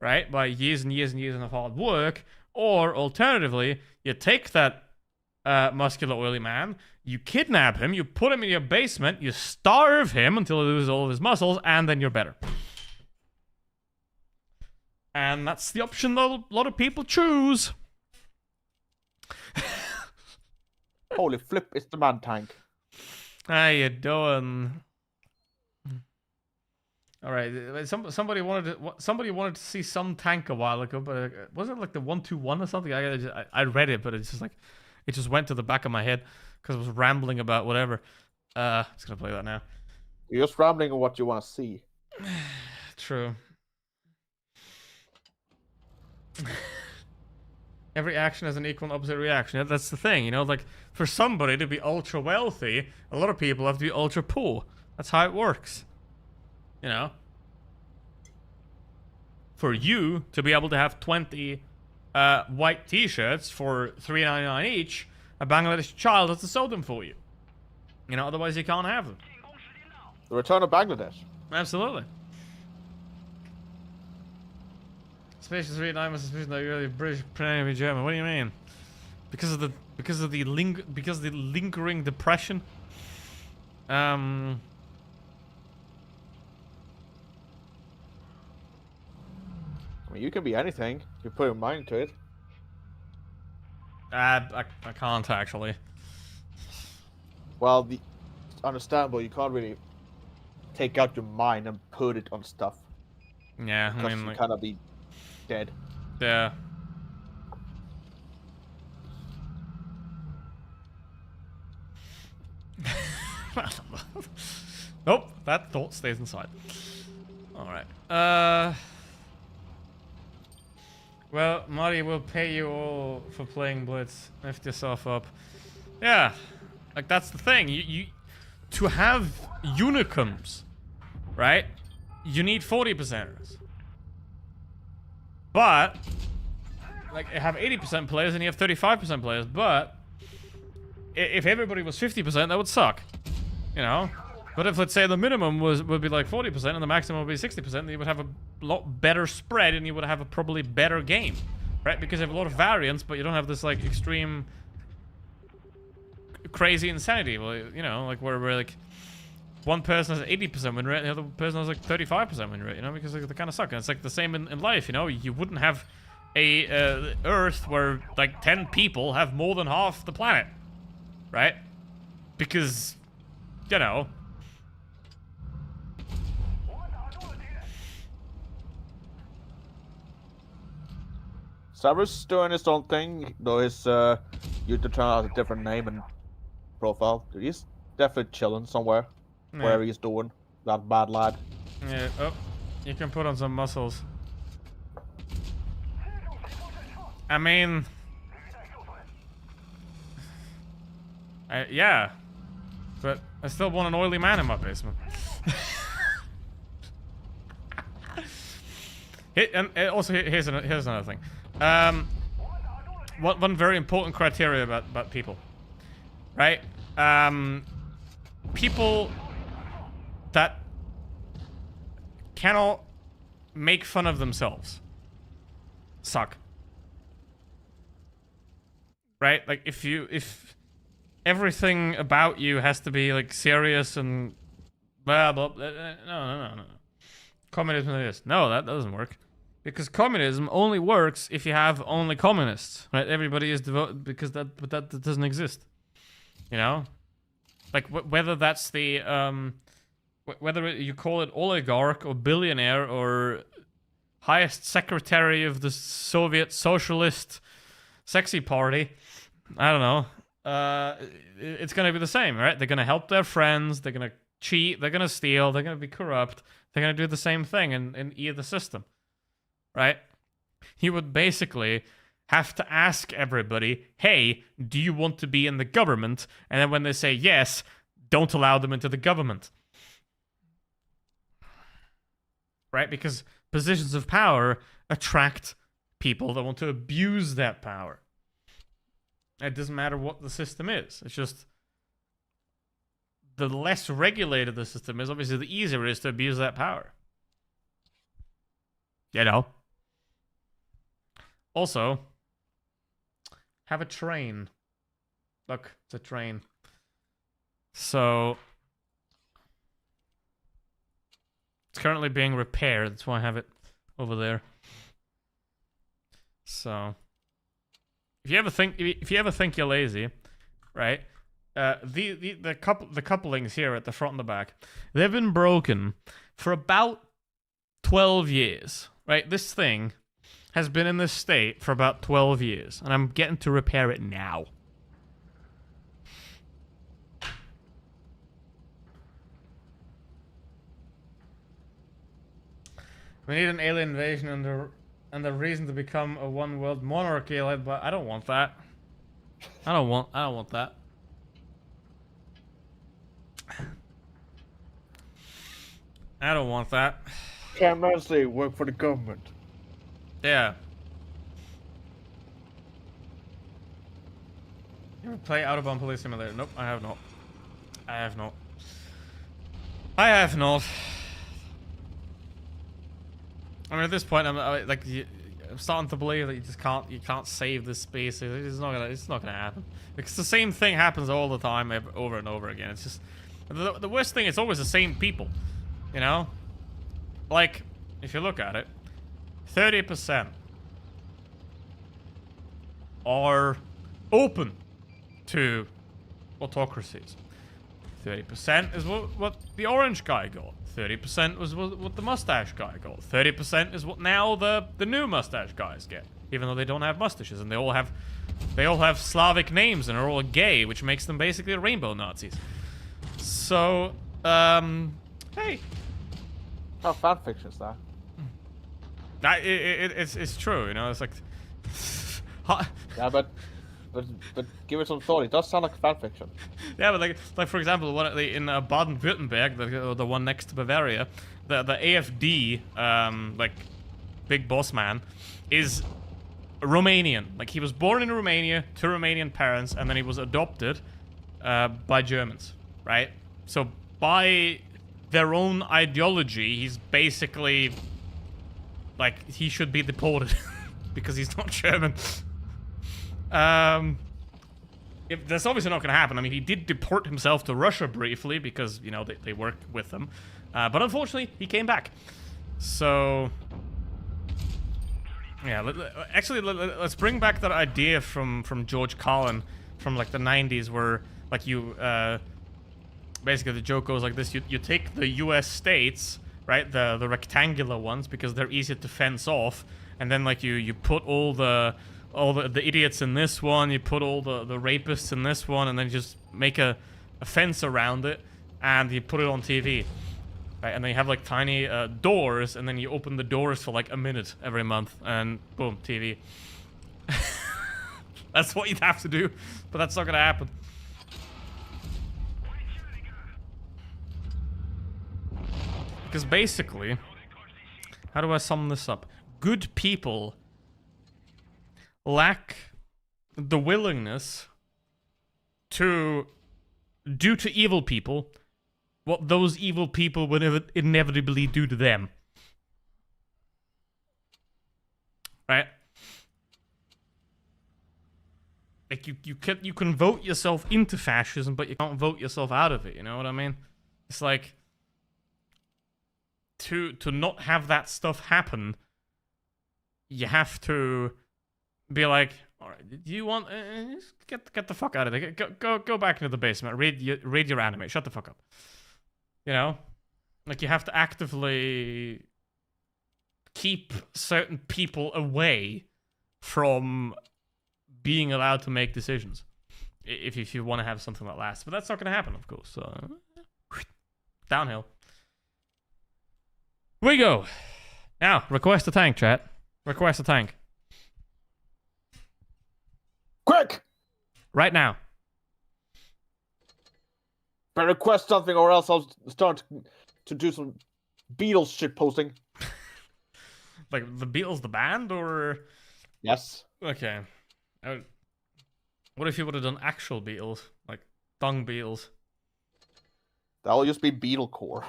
right? By years and years and years of hard work, or alternatively, you take that muscular oily man, you kidnap him, you put him in your basement, you starve him until he loses all of his muscles, and then you're better. And that's the option that a lot of people choose. Holy flip, it's the man tank. How you doing? All right, somebody wanted to see some tank a while ago, but was it like the 121 or something? I read it, but it's just like it just went to the back of my head because I was rambling about whatever. Just gonna play that now. You're just rambling on what you want to see. True. Every action has an equal and opposite reaction. Yeah, that's the thing, you know. Like for somebody to be ultra wealthy, a lot of people have to be ultra poor. That's how it works. You know, for you to be able to have 20 white T-shirts for $3.99 each, a Bangladeshi child has to sew them for you. You know, otherwise you can't have them. The return of Bangladesh. Absolutely. Spacious $3.99 was suspicion that you're really British pretending to be German. What do you mean? Because of the lingering depression. I mean, you can be anything. You put your mind to it. I can't actually. Well, it's understandable. You can't really take out your mind and put it on stuff. Yeah, I mean, you like, kind of be dead. Yeah. Nope, that thought stays inside. Alright. Well, Marty will pay you all for playing Blitz. Lift yourself up. Yeah. Like, that's the thing. You to have unicums, right? You need 40%ers. But, like, you have 80% players and you have 35% players, but if everybody was 50%, that would suck. You know? But if, let's say, the minimum would be like 40% and the maximum would be 60%, then you would have a lot better spread and you would have a probably better game. Right? Because you have a lot of variance, but you don't have this, like, extreme crazy insanity. Well, you know, like, where like, one person has 80% win rate and the other person has, like, 35% win rate, you know? Because, like, they kind of suck. And it's, like, the same in life, you know? You wouldn't have a Earth where, like, 10 people have more than half the planet. Right? Because, you know... Severus doing his own thing, though his YouTube channel has a different name and profile. He's definitely chilling somewhere. Yeah. Wherever he's doing. That bad lad. Yeah, oh, you can put on some muscles. I mean... yeah. But I still want an oily man in my basement. And also, here's another thing. One very important criteria about people, right? People that cannot make fun of themselves suck, right? Like if everything about you has to be like serious and blah blah, no. Communism is no, that doesn't work. Because communism only works if you have only communists, right? Everybody is devoted because that doesn't exist. You know? Like, whether that's the, whether you call it oligarch or billionaire or highest secretary of the Soviet Socialist Sexy Party, I don't know. It's gonna be the same, right? They're gonna help their friends, they're gonna cheat, they're gonna steal, they're gonna be corrupt, they're gonna do the same thing in either system, right? He would basically have to ask everybody, hey, do you want to be in the government? And then when they say yes, don't allow them into the government. Right? Because positions of power attract people that want to abuse that power. It doesn't matter what the system is. It's just the less regulated the system is, obviously the easier it is to abuse that power. You know? Also, have a train. Look, it's a train. So, it's currently being repaired. That's why I have it over there. So, if you ever think you're lazy, right? The couplings here at the front and the back, they've been broken for about 12 years, right? This thing has been in this state for about 12 years, and I'm getting to repair it now. We need an alien invasion and the reason to become a one-world monarchy, but I don't want that. I don't want that. I don't want that. Can't mostly work for the government. Yeah. You ever play Autobahn Police Simulator? Nope, I have not. I have not. I mean, at this point, I'm starting to believe that you can't save this space. It's not gonna happen. Because the same thing happens all the time, over and over again. It's just the worst thing. It's always the same people, you know. Like, if you look at it, 30% are open to autocracies. 30% is what the orange guy got. 30% was what the mustache guy got. 30% is what now the new mustache guys get, even though they don't have mustaches and they all have Slavic names and are all gay, which makes them basically rainbow Nazis. So, hey. How fan fiction is that? It's true, you know. It's like, yeah, but give it some thought. It does sound like fan fiction. Yeah, but like for example, in Baden-Württemberg, the one next to Bavaria, the AfD like big boss man is Romanian. Like, he was born in Romania to Romanian parents, and then he was adopted by Germans, right? So by their own ideology, he's basically like, he should be deported because he's not German. That's obviously not going to happen. I mean, he did deport himself to Russia briefly because, you know, they worked with him. But unfortunately, he came back. So, yeah, let's bring back that idea from George Carlin from, like, the 90s where, like, you, basically the joke goes like this. You take the US states, right, the rectangular ones, because they're easier to fence off, and then, like, you put all the idiots in this one, you put all the rapists in this one, and then just make a fence around it, and you put it on TV. Right? And then you have, like, tiny doors, and then you open the doors for, like, a minute every month, and boom, TV. That's what you'd have to do, but that's not gonna happen. Because basically, how do I sum this up? Good people lack the willingness to do to evil people what those evil people would inevitably do to them. Right? Like, you can vote yourself into fascism, but you can't vote yourself out of it, you know what I mean? It's like, to not have that stuff happen, you have to be like, All right. Do you want get the fuck out of there? Go back into the basement. Read your anime. Shut the fuck up. You know, like you have to actively keep certain people away from being allowed to make decisions if you want to have something that lasts. But that's not going to happen, of course. So downhill. We go. Now, request a tank, chat. Request a tank. Quick! Right now. Better request something or else I'll start to do some Beatles shit posting. Like the Beatles, the band, or? Yes. Okay. What if you would have done actual Beatles? Like dung Beatles? That'll just be Beatlecore.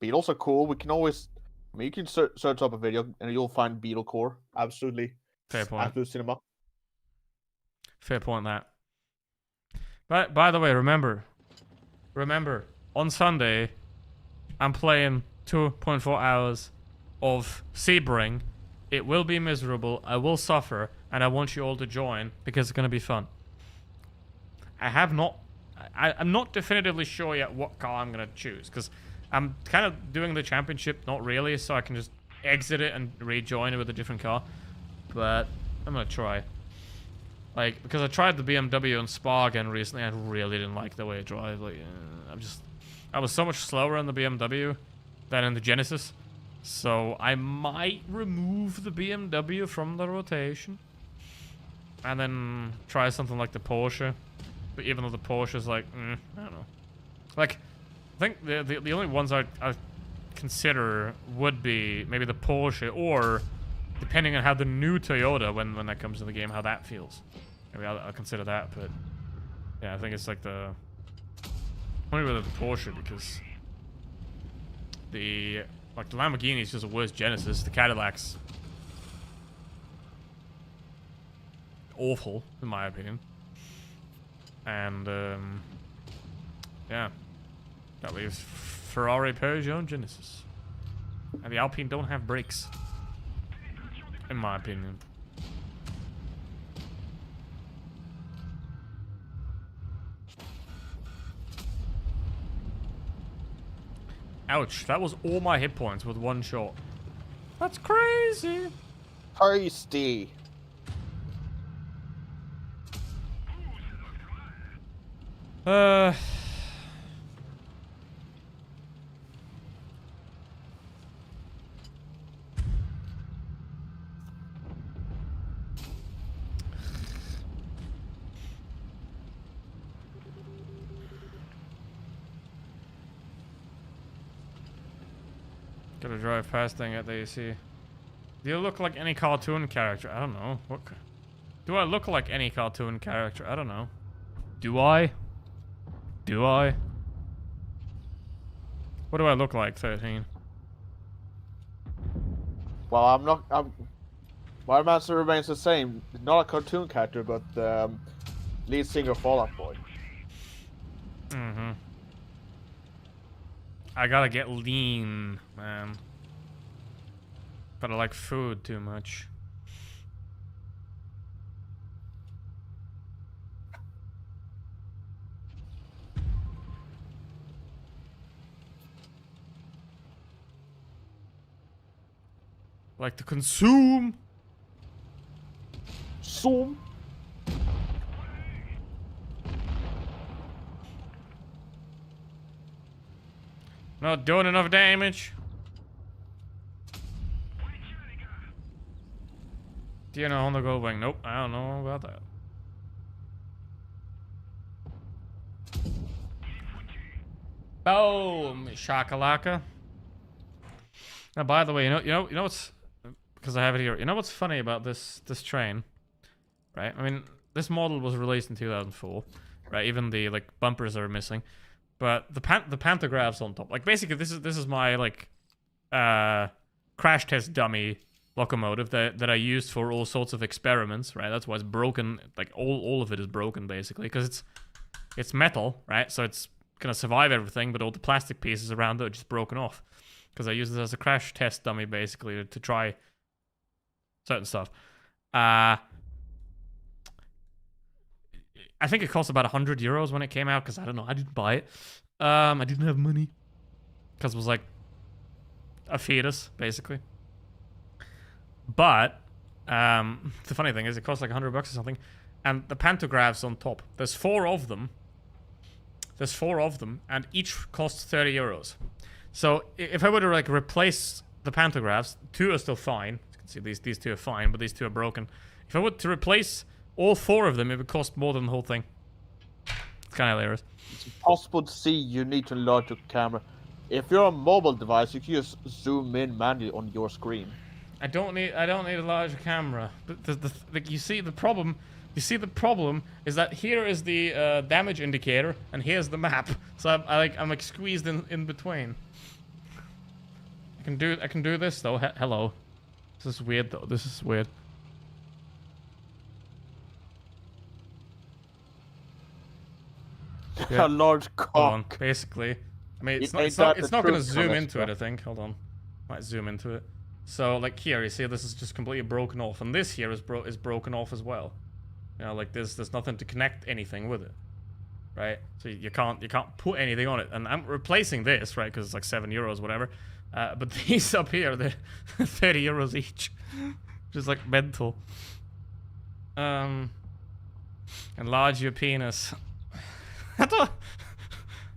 Beatles are cool. We can always... I mean, you can search up a video and you'll find Beatlecore. Absolutely. Fair point. Absolute cinema. Fair point, that. But, by the way, remember, on Sunday, I'm playing 2.4 hours of Sebring. It will be miserable, I will suffer, and I want you all to join, because it's going to be fun. I'm not definitively sure yet what car I'm going to choose, because I'm kind of doing the championship, not really, so I can just exit it and rejoin it with a different car. But I'm going to try. Like, because I tried the BMW in Spa again recently, I really didn't like the way it drives. Like, I was so much slower in the BMW than in the Genesis. So I might remove the BMW from the rotation. And then try something like the Porsche. But even though the Porsche is like, I don't know. Like, I think the only ones I consider would be maybe the Porsche, or depending on how the new Toyota, when that comes to the game, how that feels. Maybe I'll consider that, but yeah, I think it's like only really the Porsche, because the Lamborghini is just a worse Genesis. The Cadillac's awful, in my opinion. And yeah, that leaves Ferrari, Peugeot, and Genesis. And the Alpine don't have brakes, in my opinion. Ouch, that was all my hit points with one shot. That's crazy. Tasty. Gotta drive past thing at the AC. Do you look like any cartoon character? I don't know. What? Do I look like any cartoon character? I don't know. Do I? Do I? What do I look like, 13? Well, I'm not... my answer remains the same. Not a cartoon character, but lead singer of Fall Out Boy. Mm-hmm. I gotta get lean, man. But I like food too much. Like to consume. Zoom. Not doing enough damage. Do you know on the gold wing? Nope, I don't know about that. Boom, shakalaka. Now, by the way, you know what's, because I have it here. You know what's funny about this train, right? I mean, this model was released in 2004, right? Even the bumpers are missing. But the pantographs on top, like basically this is my crash test dummy locomotive that I used for all sorts of experiments, right? That's why it's broken. Like all of it is broken basically, because it's metal, right? So it's gonna survive everything, but all the plastic pieces around it are just broken off. Because I used it as a crash test dummy basically to try certain stuff. I think it cost about 100 euros when it came out, because I don't know, I didn't buy it. I didn't have money. Because it was like a fetus, basically. But, the funny thing is it cost like 100 bucks or something. And the pantographs on top, there's 4 of them. There's 4 of them, and each costs 30 euros. So if I were to like replace the pantographs, 2 are still fine. You can see these 2 are fine, but these 2 are broken. If I were to replace all 4 of them, it would cost more than the whole thing. It's kind of hilarious. It's impossible to see. You need to enlarge your camera. If you're a mobile device, you can just zoom in manually on your screen. I don't need a larger camera. But you see the problem. You see the problem is that here is the damage indicator and here's the map. So I'm like squeezed in between. I can do this though. Hello. This is weird though. This is weird. Yeah. A large cock. Hold on, basically. I mean, it's not going to zoom into it, I think. Hold on. Might zoom into it. So, like here, you see this is just completely broken off. And this here is broken off as well. You know, like there's nothing to connect anything with it. Right? So you can't put anything on it. And I'm replacing this, right? Because it's like 7 euros, whatever. But these up here, they're 30 euros each. Just like mental. Enlarge your penis.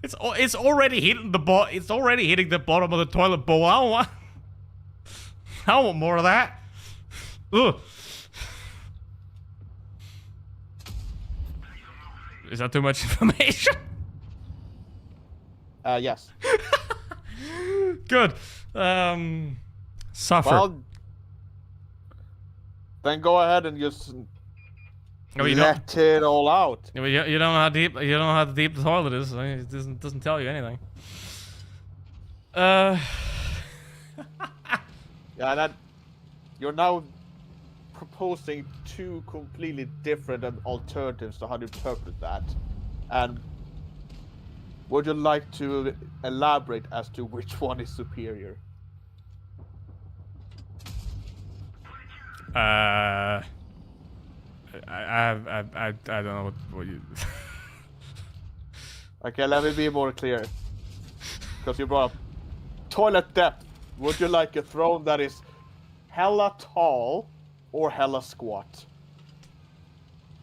It's already hitting the It's already hitting the bottom of the toilet bowl. I want more of that. Ugh. Is that too much information? Yes. Good. Suffer. Well, then go ahead and just let it all out. You don't know how deep. You don't know how deep the toilet is. I mean, it doesn't tell you anything. Yeah, that you're now proposing 2 completely different alternatives to how to interpret that. And would you like to elaborate as to which one is superior? I don't know what you. Okay, let me be more clear. Because you brought up toilet depth. Would you like a throne that is hella tall or hella squat?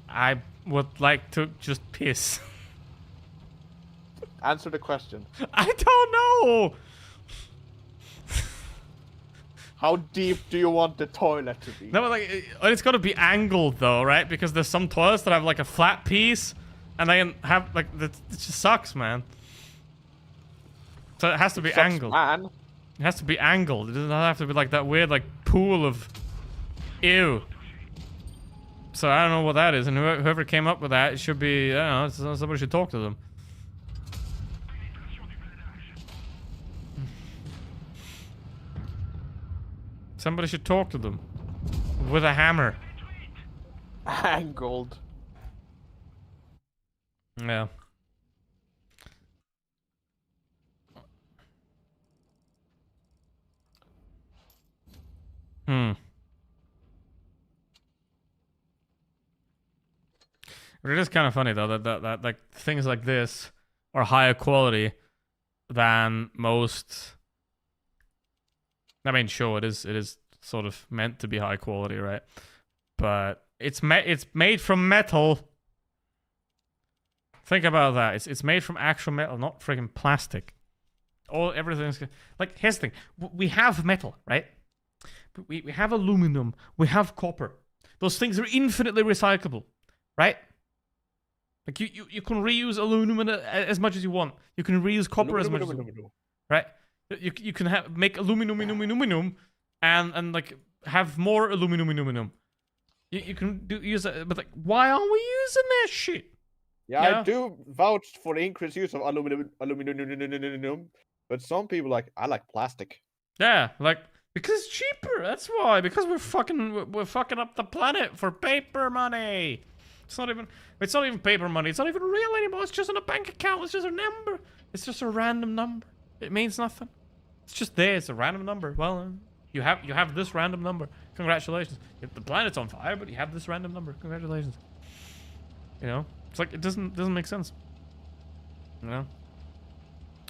I would like to just piss. Answer the question. I don't know. How deep do you want the toilet to be? No, but like it's got to be angled though, right? Because there's some toilets that have like a flat piece, and they can have like it just sucks, man. So it has to be angled. Man. It has to be angled. It doesn't have to be like that weird like pool of ew. So I don't know what that is, and whoever came up with that, it should be, I don't know, somebody should talk to them. Somebody should talk to them. With a hammer. Angled. Yeah. It is kind of funny though that like things like this are higher quality than most. I mean, sure, it is sort of meant to be high quality, right? But it's made from metal. Think about that. It's made from actual metal, not freaking plastic. Everything's like, here's the thing: we have metal, right? We have aluminum, we have copper. Those things are infinitely recyclable, right? Like you can reuse aluminum as much as you want. You can reuse copper as much as you want, right? You can make aluminum, and like have more aluminum. You can use it, but like, why aren't we using that shit? Yeah, I do vouch for the increased use of aluminum, but some people I like plastic. Yeah, like because it's cheaper. That's why. Because we're fucking up the planet for paper money. It's not even paper money. It's not even real anymore. It's just in a bank account. It's just a number. It's just a random number. It means nothing. It's just there. It's a random number. Well, You have this random number. Congratulations. The planet's on fire, but you have this random number. Congratulations. You know, it's like it doesn't make sense. You know,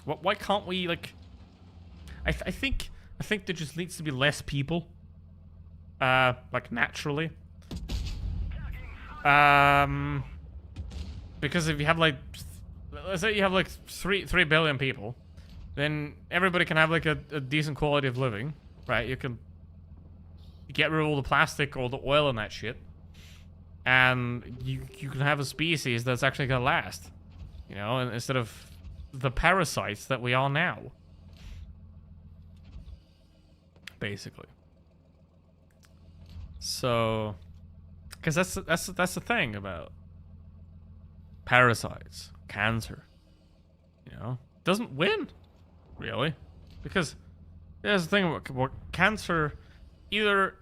why can't we like? I think there just needs to be less people. Like naturally. Because if you have like, let's say you have like 3 billion people, then everybody can have like a decent quality of living, right? You can get rid of all the plastic, all the oil and that shit, and you can have a species that's actually gonna last, you know, instead of the parasites that we are now, basically. So, because that's the thing about parasites, cancer. You know, it doesn't win, really, because there's the thing about cancer: either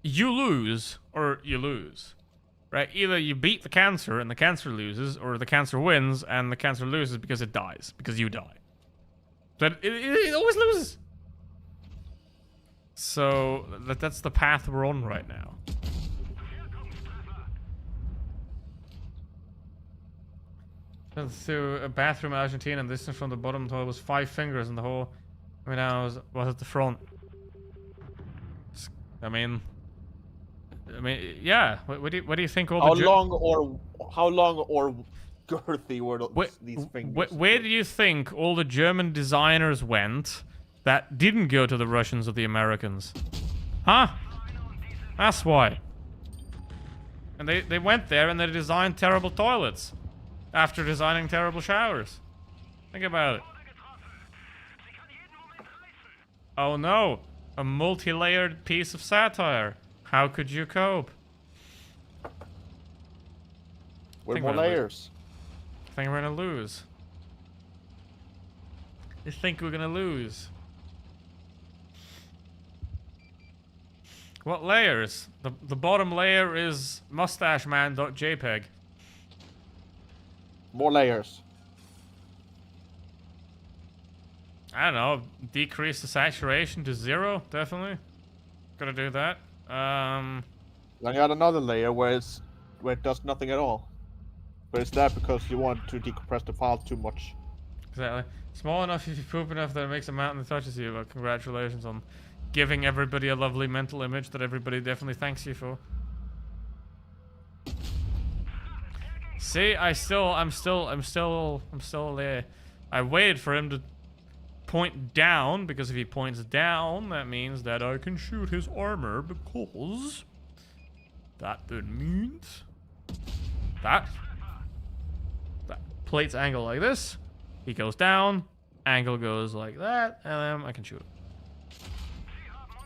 you lose or you lose, right? Either you beat the cancer and the cancer loses, or the cancer wins and the cancer loses because it dies, because you die. But it always loses. So that's the path we're on right now. Through a bathroom in Argentina, and the distance from the bottom toilet was 5 fingers, and the whole, I mean, I was at the front. I mean, yeah. What do you think? All how long or girthy were these fingers? Where do you think all the German designers went that didn't go to the Russians or the Americans? Huh? That's why. And they went there and they designed terrible toilets after designing terrible showers. Think about it. Oh no, a multi-layered piece of satire. How could you cope? With more layers. I think we're gonna lose. You think we're gonna lose? What layers? The bottom layer is mustacheman.jpg. More layers. I don't know. Decrease the saturation to 0, definitely. Gotta do that. Then you got another layer where it does nothing at all. But it's that because you want to decompress the file too much. Exactly. Small enough if you poop enough that it makes a mountain that touches you. But congratulations on giving everybody a lovely mental image that everybody definitely thanks you for. See, I'm still there. I waited for him to point down, because if he points down, that means that I can shoot his armor, because that then means that plate's angle like this, he goes down, angle goes like that, and then I can shoot him.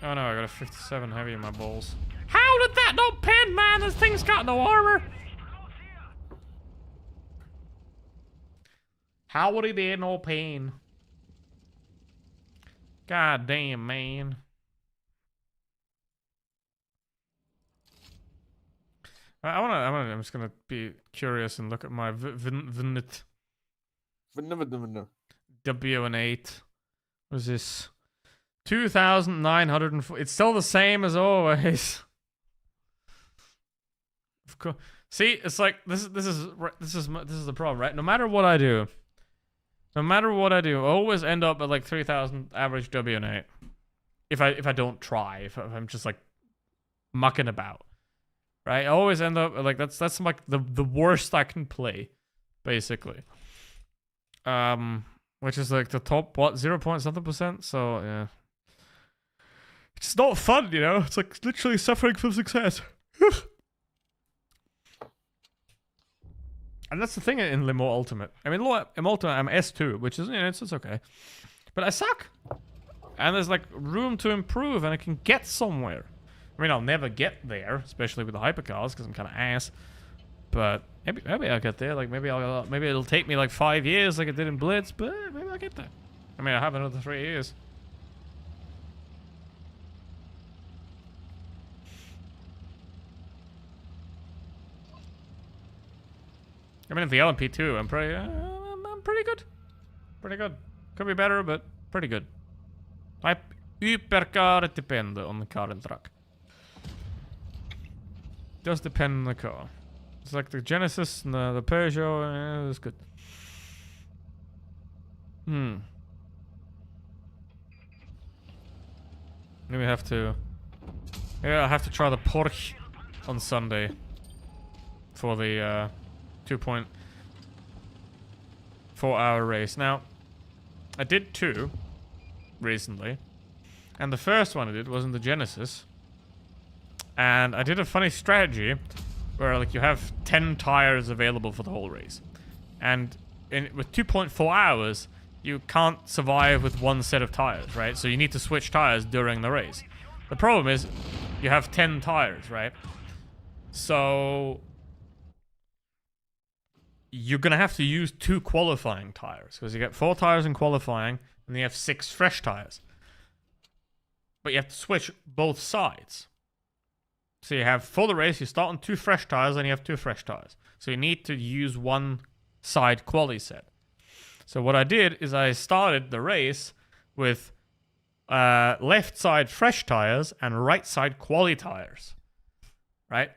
Oh no, I got a 57 heavy in my balls. How did that not pin, man? This thing's got no armor. How would he be no pain? God damn, man. I'm just gonna be curious and look at my VNT. W8. What is this? 2,904. It's still the same as always. Of course. See, it's like this is the problem, right? No matter what I do, I always end up at like 3,000 average W8. If I don't try, if I'm just like mucking about, right? I always end up like that's like the worst I can play, basically. Which is like the top 0 point something %. So yeah, it's not fun, you know. It's like literally suffering from success. And that's the thing in Limo Ultimate. I mean, in Ultimate, I'm S2, which is, you know, it's okay. But I suck. And there's, like, room to improve, and I can get somewhere. I mean, I'll never get there, especially with the hypercars, because I'm kind of ass. But maybe I'll get there. Like, maybe it'll take me, like, 5 years like it did in Blitz, but maybe I'll get there. I mean, I have another 3 years. I mean, at the LMP2, I'm pretty good. Pretty good. Could be better, but pretty good. Hypercar depende on the car and truck. Just depend on the car. It's like the Genesis and the Peugeot. It's good. Maybe I have to. Yeah, I have to try the Porsche on Sunday for the 2.4-hour race. Now, I did 2 recently, and the first one I did was in the Genesis, and I did a funny strategy where like you have 10 tires available for the whole race, and with 2.4 hours you can't survive with one set of tires, right? So you need to switch tires during the race. The problem is you have 10 tires, right? So you're gonna have to use 2 qualifying tires because you get 4 tires in qualifying and you have 6 fresh tires. But you have to switch both sides. So you have, for the race, you start on 2 fresh tires and you have 2 fresh tires. So you need to use one side quali set. So what I did is I started the race with left side fresh tires and right side quali tires. Right?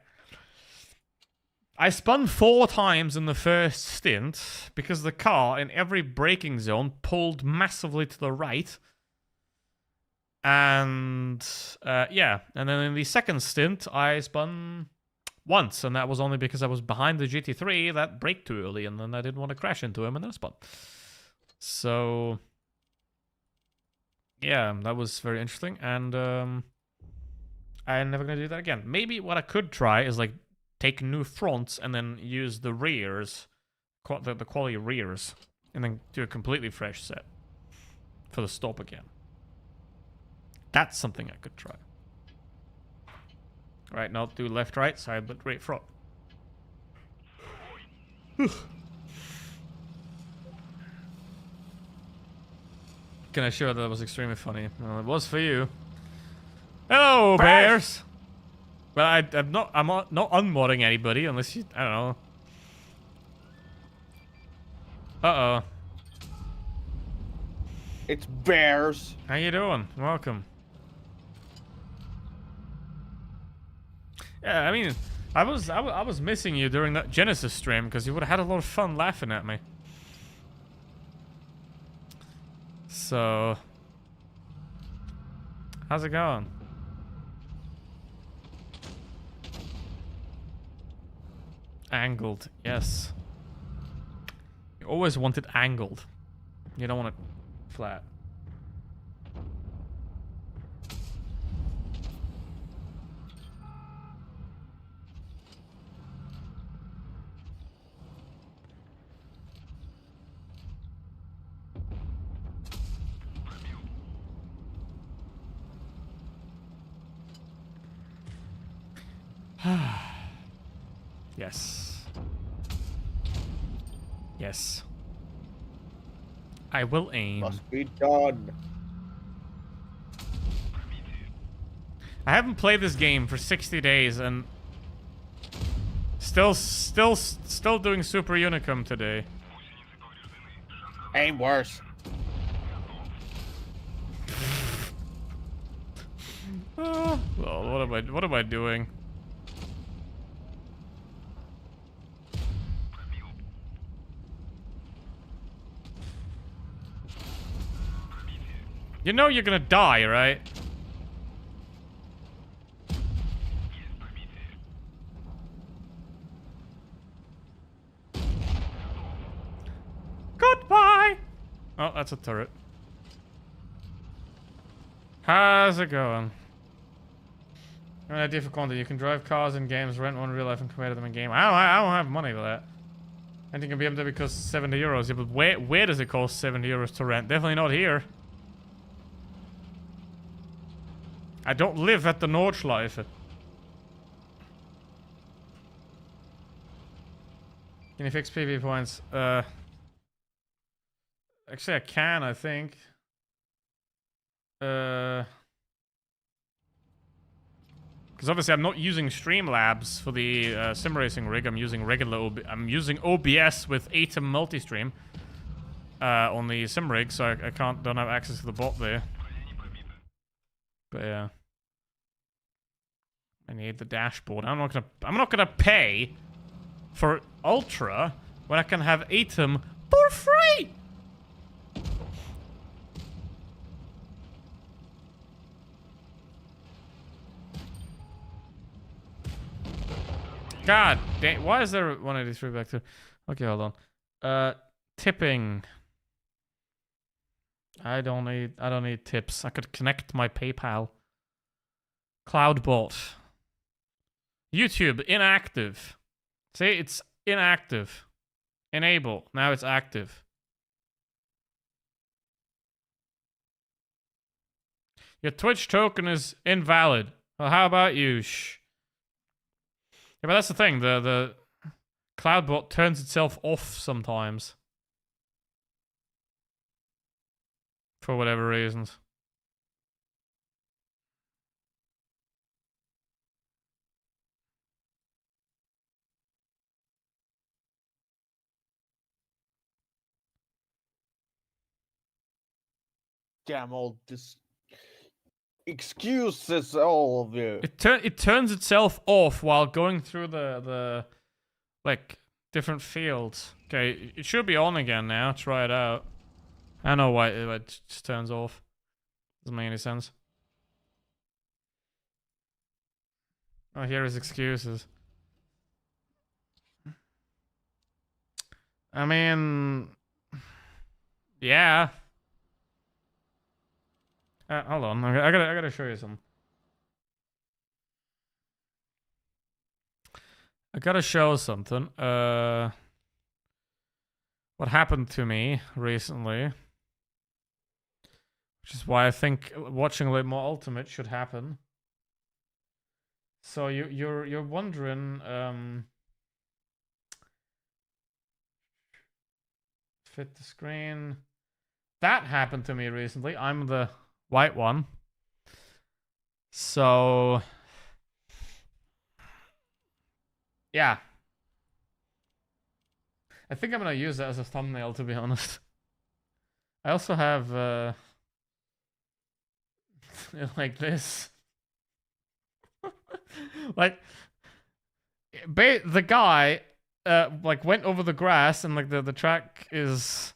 I spun 4 times in the first stint because the car in every braking zone pulled massively to the right. And yeah, and then in the second stint I spun once, and that was only because I was behind the GT3 that braked too early, and then I didn't want to crash into him, and then I spun. So yeah, that was very interesting, and I'm never gonna do that again. Maybe what I could try is like take new fronts and then use the rears, the quality rears, and then do a completely fresh set for the stop again. That's something I could try. Right, now do left, right side, but right front. Can I show that was extremely funny? Well, it was for you. Hello, bears. Well, I'm not unmodding anybody unless you, I don't know. Uh-oh. It's bears. How you doing? Welcome. Yeah, I mean, I was missing you during that Genesis stream because you would have had a lot of fun laughing at me. So, how's it going? Angled, yes. You always want it angled. You don't want it flat. Yes. Yes. I will aim. Must be done. I haven't played this game for 60 days and still doing Super Unicum today. Ain't worse. Well, what am I doing? You know you're gonna die, right? Goodbye! Oh, that's a turret. How's it going? An idea for content. You can drive cars in games, rent one in real life, and compare them in game. I don't have money for that. I think a BMW costs 70 euros. Yeah, but where does it cost 70 euros to rent? Definitely not here. I don't live at the Nordschleife. Can you fix PV points? Actually I can, I think. Because obviously I'm not using Streamlabs for the sim racing rig. I'm using regular I'm using OBS with Atom Multistream on the sim rig, so I don't have access to the bot there. But yeah. I need the dashboard. I'm not gonna pay for Ultra when I can have Atom for free! God damn, why is there 183 back there? Okay, hold on. Tipping. I don't need tips. I could connect my PayPal. Cloudbot. YouTube, inactive. See, it's inactive. Enable. Now it's active. Your Twitch token is invalid. Well, how about you? Shh. Yeah, but that's the thing. The Cloudbot turns itself off sometimes. For whatever reasons. Damn all this excuses, all of you. It turns itself off while going through the like different fields. Okay, it should be on again now. Try it out. I don't know why it just turns off. Doesn't make any sense. Oh, here is excuses. I mean, yeah. Hold on, I gotta show you something. I gotta show something. What happened to me recently, which is why I think watching a little more Ultimate should happen. So you're wondering, fit the screen. That happened to me recently. I'm the white one. So yeah. I think I'm gonna use that as a thumbnail, to be honest. I also have like this. Like the guy like went over the grass, and like the track is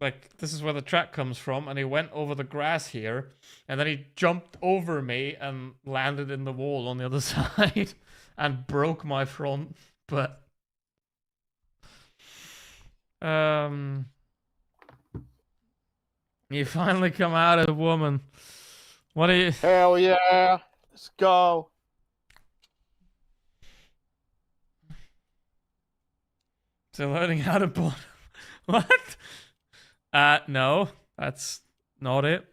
like, this is where the track comes from, and he went over the grass here, and then he jumped over me and landed in the wall on the other side and broke my front. But you finally come out as a woman. What are you? Hell yeah! Let's go. So learning how to bottom. What? No, that's not it.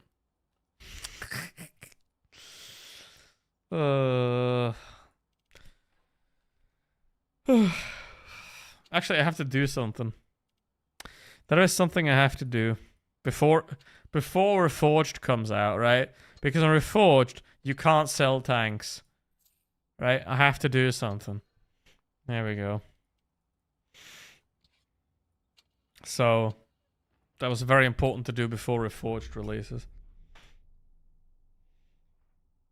Actually, I have to do something. There is something I have to do before Reforged comes out, right? Because on Reforged, you can't sell tanks, right? I have to do something. There we go. So that was very important to do before Reforged releases.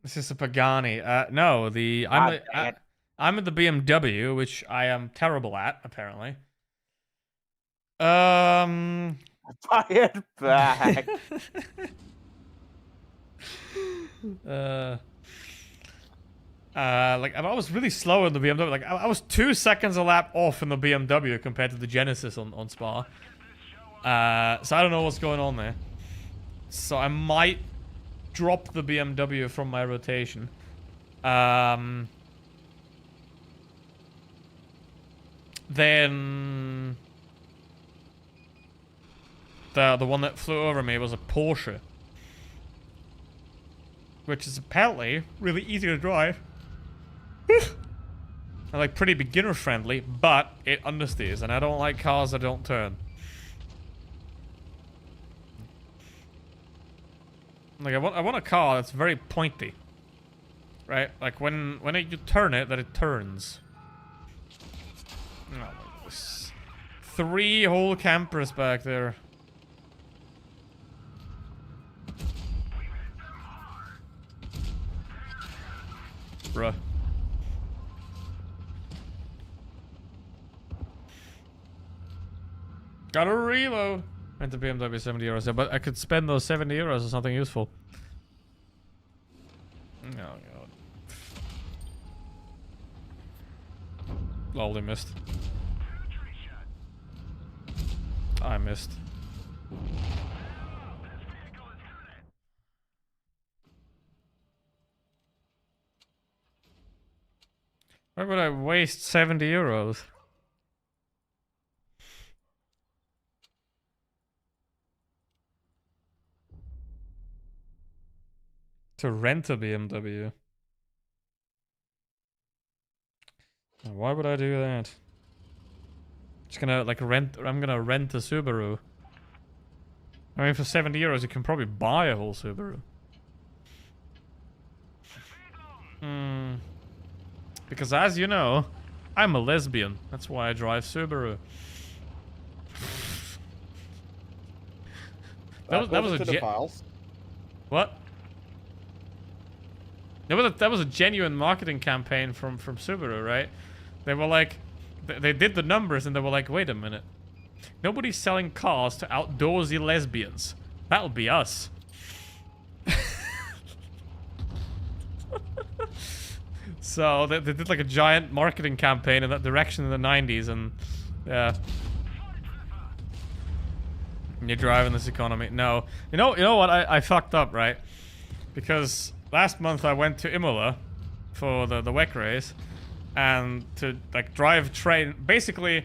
This is a Pagani. No, I'm at the BMW, which I am terrible at, apparently. Buy it back. Like I was really slow in the BMW. Like I was 2 seconds a lap off in the BMW compared to the Genesis on Spa. So I don't know what's going on there. So I might drop the BMW from my rotation. Then the one that flew over me was a Porsche, which is apparently really easy to drive. And like pretty beginner friendly, but it understeers, and I don't like cars that don't turn. Like I want a car that's very pointy, right? Like when you turn it, that it turns. Oh, 3 whole campers back there. Bruh. Gotta reload. And the BMW 70 euros, yeah, but I could spend those 70 euros on something useful. Oh god. Lol, they missed. I missed. Why would I waste 70 euros? To rent a BMW. Why would I do that? Just gonna like rent. I'm gonna rent a Subaru. I mean, for 70 euros, you can probably buy a whole Subaru. Because as you know, I'm a lesbian. That's why I drive Subaru. that was a files. What? That was a genuine marketing campaign from Subaru, right? They were like, they did the numbers and they were like, wait a minute. Nobody's selling cars to outdoorsy lesbians. That'll be us. So they did like a giant marketing campaign in that direction in the 90s, and yeah. You're driving this economy. No. You know what? I fucked up, right? Because last month I went to Imola for the WEC race, and to like drive train. Basically,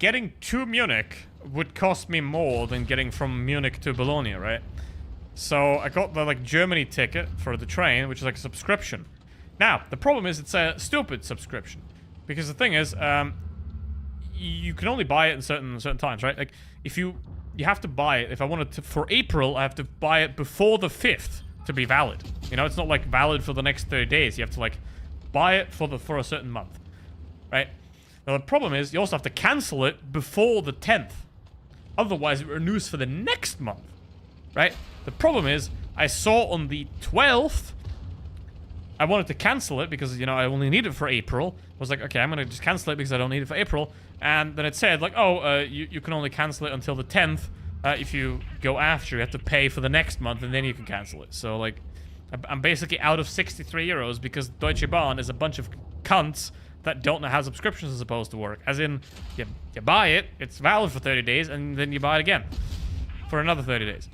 getting to Munich would cost me more than getting from Munich to Bologna, right? So I got the like Germany ticket for the train, which is like a subscription. Now the problem is it's a stupid subscription, because the thing is, you can only buy it in certain times, right? Like if you have to buy it. If I wanted to for April, I have to buy it before the 5th to be valid. You know, it's not like valid for the next 30 days. You have to like buy it for a certain month, right? Now the problem is you also have to cancel it before the 10th. Otherwise it renews for the next month, right? The problem is I saw on the 12th, I wanted to cancel it because, you know, I only need it for April. I was like, okay, I'm gonna just cancel it because I don't need it for April. And then it said like, oh, you can only cancel it until the 10th. If you go after, you have to pay for the next month and then you can cancel it. So like, I'm basically out of 63 euros because Deutsche Bahn is a bunch of cunts that don't know how subscriptions are supposed to work. As in, you buy it, it's valid for 30 days, and then you buy it again for another 30 days.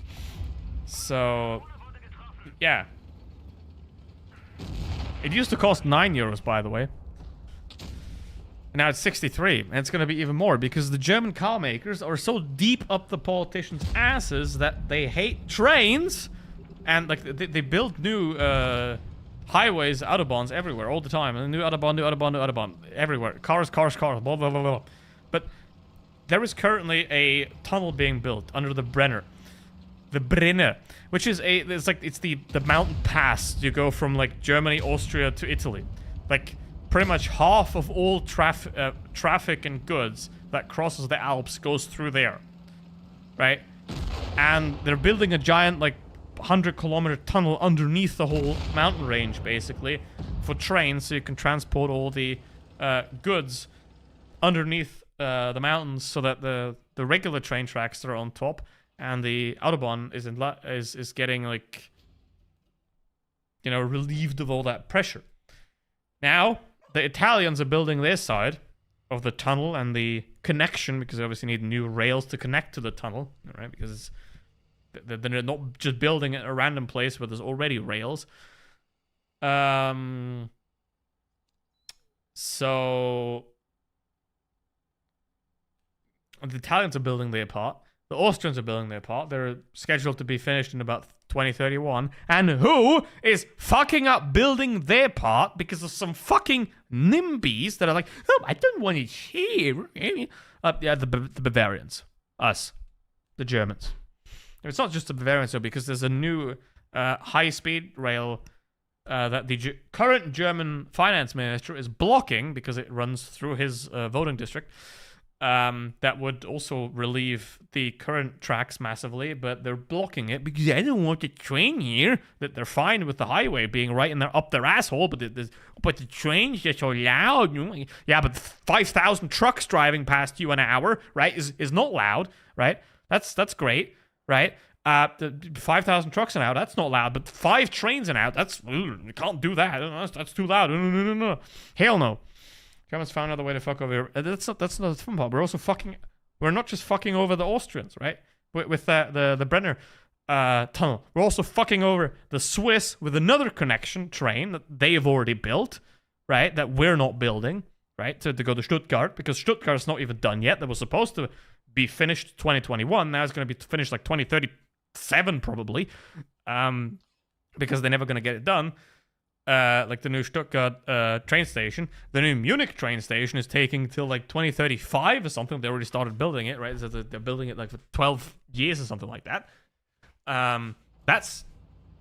So, yeah. It used to cost 9 euros, by the way. And now it's 63, and it's going to be even more because the German car makers are so deep up the politicians' asses that they hate trains, and like they build new highways, autobahns everywhere all the time, and new autobahn, everywhere. Cars, blah blah blah blah. But there is currently a tunnel being built under the Brenner, which is it's the mountain pass. You go from like Germany, Austria to Italy, like. Pretty much half of all traffic and goods that crosses the Alps goes through there, right? And they're building a giant, like, 100-kilometer tunnel underneath the whole mountain range, basically, for trains, so you can transport all the goods underneath the mountains, so that the regular train tracks are on top, and the autobahn is getting, like, you know, relieved of all that pressure. Now, the Italians are building their side of the tunnel and the connection, because they obviously need new rails to connect to the tunnel, right? Because they're not just building it at a random place where there's already rails. So the Italians are building their part. The Austrians are building their part. They're scheduled to be finished in about 2031. And who is fucking up building their part because of some fucking NIMBYs that are like, oh, I don't want it here. Yeah, the Bavarians. Us. The Germans. It's not just the Bavarians, though, because there's a new high-speed rail that the current German finance minister is blocking because it runs through his voting district. that would also relieve the current tracks massively, but they're blocking it because I don't want the train here. That they're fine with the highway being right in their up their asshole, but the train's just so loud. Yeah, but 5,000 trucks driving past you an hour, right, is not loud, right? That's great, right? The 5,000 trucks an hour, that's not loud, but 5 trains an hour, you can't do that. That's too loud. No. Hell no. Germans found another way to fuck over. That's not the fun part. We're not just fucking over the Austrians, right? With the Brenner tunnel. We're also fucking over the Swiss with another connection train that they've already built, right? That we're not building, right? To go to Stuttgart, because Stuttgart's not even done yet. That was supposed to be finished 2021. Now it's going to be finished like 2037 probably, because they're never going to get it done. Like the new Stuttgart train station. The new Munich train station is taking till like 2035 or something. They already started building it, right? So they're building it like for 12 years or something like that. That's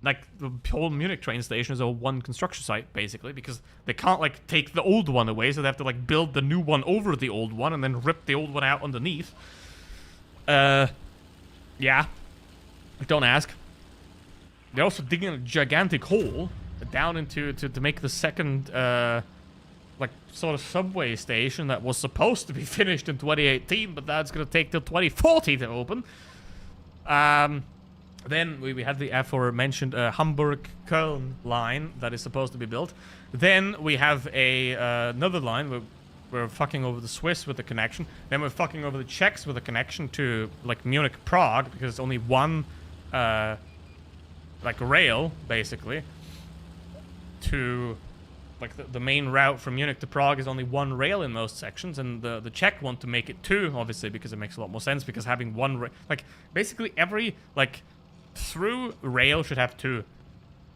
like the whole Munich train station is a one construction site basically, because they can't like take the old one away, so they have to like build the new one over the old one and then rip the old one out underneath. Yeah. Don't ask. They're also digging a gigantic hole down into to make the second like sort of subway station that was supposed to be finished in 2018, but that's gonna take till 2040 to open. Then we had the aforementioned Hamburg-Köln line that is supposed to be built. Then we have another line. We're fucking over the Swiss with the connection. Then we're fucking over the Czechs with a connection to like Munich-Prague, because it's only one like rail basically. To like the main route from Munich to Prague is only one rail in most sections, and the Czech want to make it 2, obviously, because it makes a lot more sense, because having one like basically every like through rail should have 2.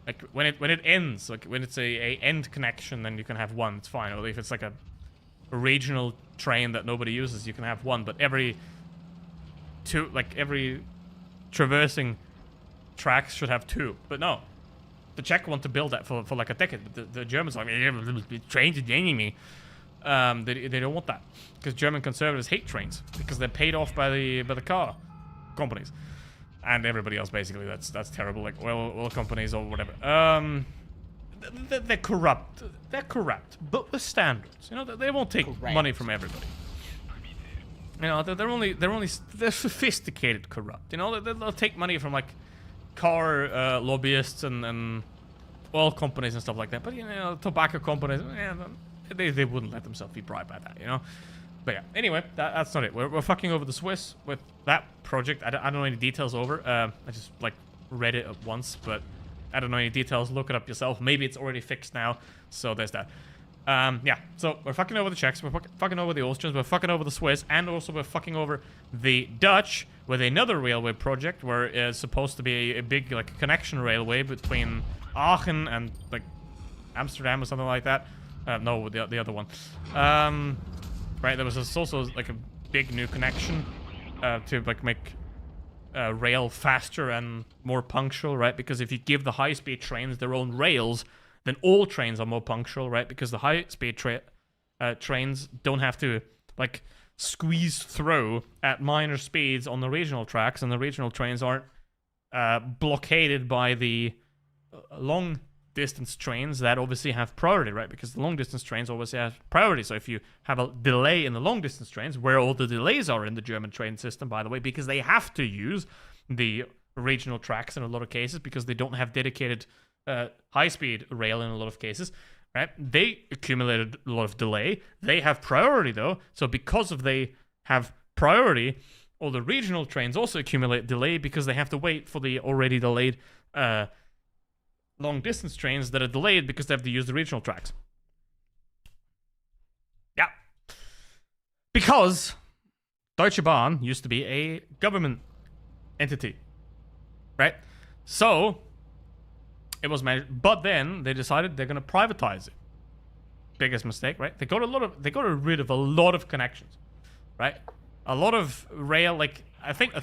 Like when it ends, like when it's a end connection, then you can have 1, it's fine. Or if it's like a regional train that nobody uses, you can have 1, but every traversing tracks should have 2. But no, the Czech want to build that for like a decade, but the Germans are like, trains are the enemy. They don't want that, because German conservatives hate trains, because they're paid off by the car companies and everybody else basically. That's terrible, like oil companies or whatever. They're corrupt. They're corrupt, but with standards. You know, they won't take money from everybody. You know, they're sophisticated corrupt. You know, they'll take money from like car lobbyists and oil companies and stuff like that, but you know, tobacco companies, they wouldn't let themselves be bribed by that, you know. But yeah, anyway, that's not it. We're fucking over the Swiss with that project. I don't know any details over. I just like read it once, but I don't know any details. Look it up yourself. Maybe it's already fixed now. So there's that. Yeah, so we're fucking over the Czechs, we're fucking over the Austrians, we're fucking over the Swiss, and also we're fucking over the Dutch with another railway project where it's supposed to be a big like connection railway between Aachen and like Amsterdam or something like that. No, the other one. Right, there was also like a big new connection to like make rail faster and more punctual, right? Because if you give the high-speed trains their own rails, then all trains are more punctual, right? Because the high-speed trains don't have to, like, squeeze through at minor speeds on the regional tracks, and the regional trains aren't blockaded by the long-distance trains that obviously have priority, right? Because the long-distance trains obviously have priority. So if you have a delay in the long-distance trains, where all the delays are in the German train system, by the way, because they have to use the regional tracks in a lot of cases, because they don't have dedicated high-speed rail in a lot of cases, right? They accumulated a lot of delay. They have priority, though. So because they have priority, all the regional trains also accumulate delay, because they have to wait for the already delayed long-distance trains that are delayed because they have to use the regional tracks. Yeah. Because Deutsche Bahn used to be a government entity, right? So it was managed, but then they decided they're going to privatize it. Biggest mistake, right? They got rid of a lot of connections, right? A lot of rail, like I think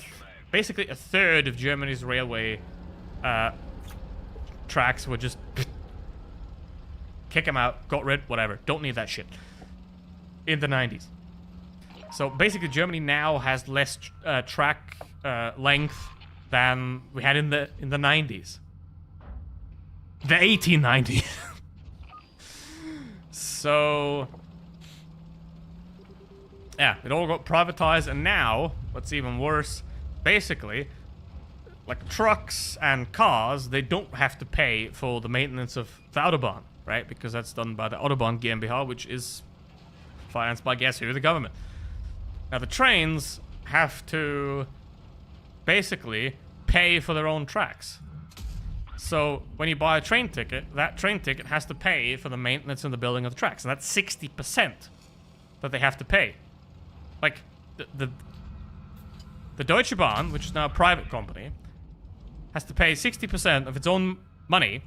basically a third of Germany's railway tracks were just kick them out, got rid, whatever. Don't need that shit. In the 90s. So basically, Germany now has less track length than we had in the 90s, the 1890s. So yeah, it all got privatized, and now what's even worse, basically, like trucks and cars, they don't have to pay for the maintenance of the Autobahn, right? Because that's done by the Autobahn GmbH, which is financed by, guess who? The government. Now the trains have to basically pay for their own tracks. So when you buy a train ticket, that train ticket has to pay for the maintenance and the building of the tracks, and that's 60% that they have to pay. Like the Deutsche Bahn, which is now a private company, has to pay 60% of its own money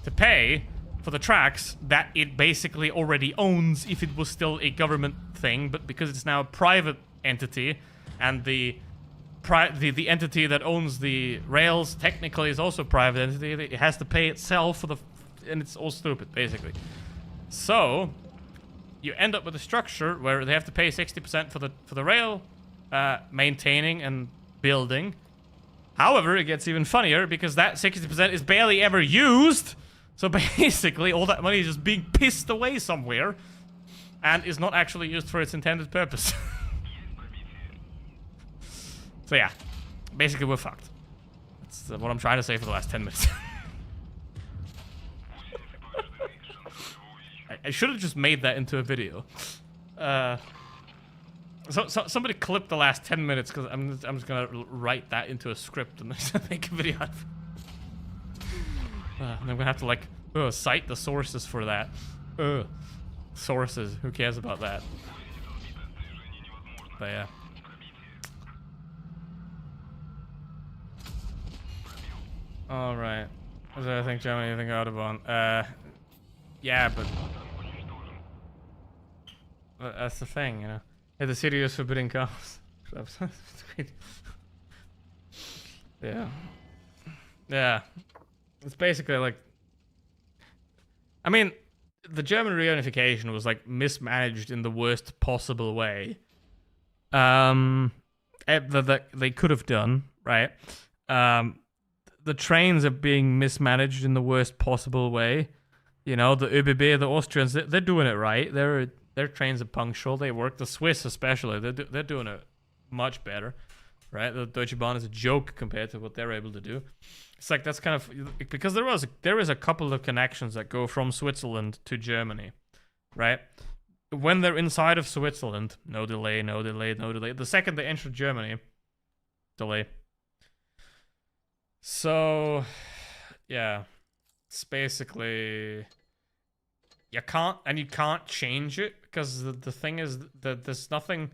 to pay for the tracks that it basically already owns if it was still a government thing, but because it's now a private entity, and the entity that owns the rails technically is also a private entity, it has to pay itself for the... and it's all stupid, basically. So you end up with a structure where they have to pay 60% for the rail maintaining and building. However, it gets even funnier because that 60% is barely ever used. So basically, all that money is just being pissed away somewhere and is not actually used for its intended purpose. So yeah, basically we're fucked. That's what I'm trying to say for the last 10 minutes. I should have just made that into a video. So somebody clip the last 10 minutes, because I'm just gonna write that into a script and make a video out of it. And I'm gonna have to like cite the sources for that. Sources, who cares about that? But yeah. Alright. What do I think Germany think Autobahn? Yeah, but that's the thing, you know. Hey, the city is forbidding cars. Yeah. Yeah. It's basically like... I mean, the German reunification was like mismanaged in the worst possible way. That they could have done, right? The trains are being mismanaged in the worst possible way. You know, the ÖBB, the Austrians, they're doing it right. Their trains are punctual. They work. The Swiss, especially, they're doing it much better, right? The Deutsche Bahn is a joke compared to what they're able to do. It's like that's kind of because there is a couple of connections that go from Switzerland to Germany, right? When they're inside of Switzerland, no delay, no delay, no delay. The second they enter Germany, delay. So, yeah, it's basically you can't change it because the thing is that there's nothing.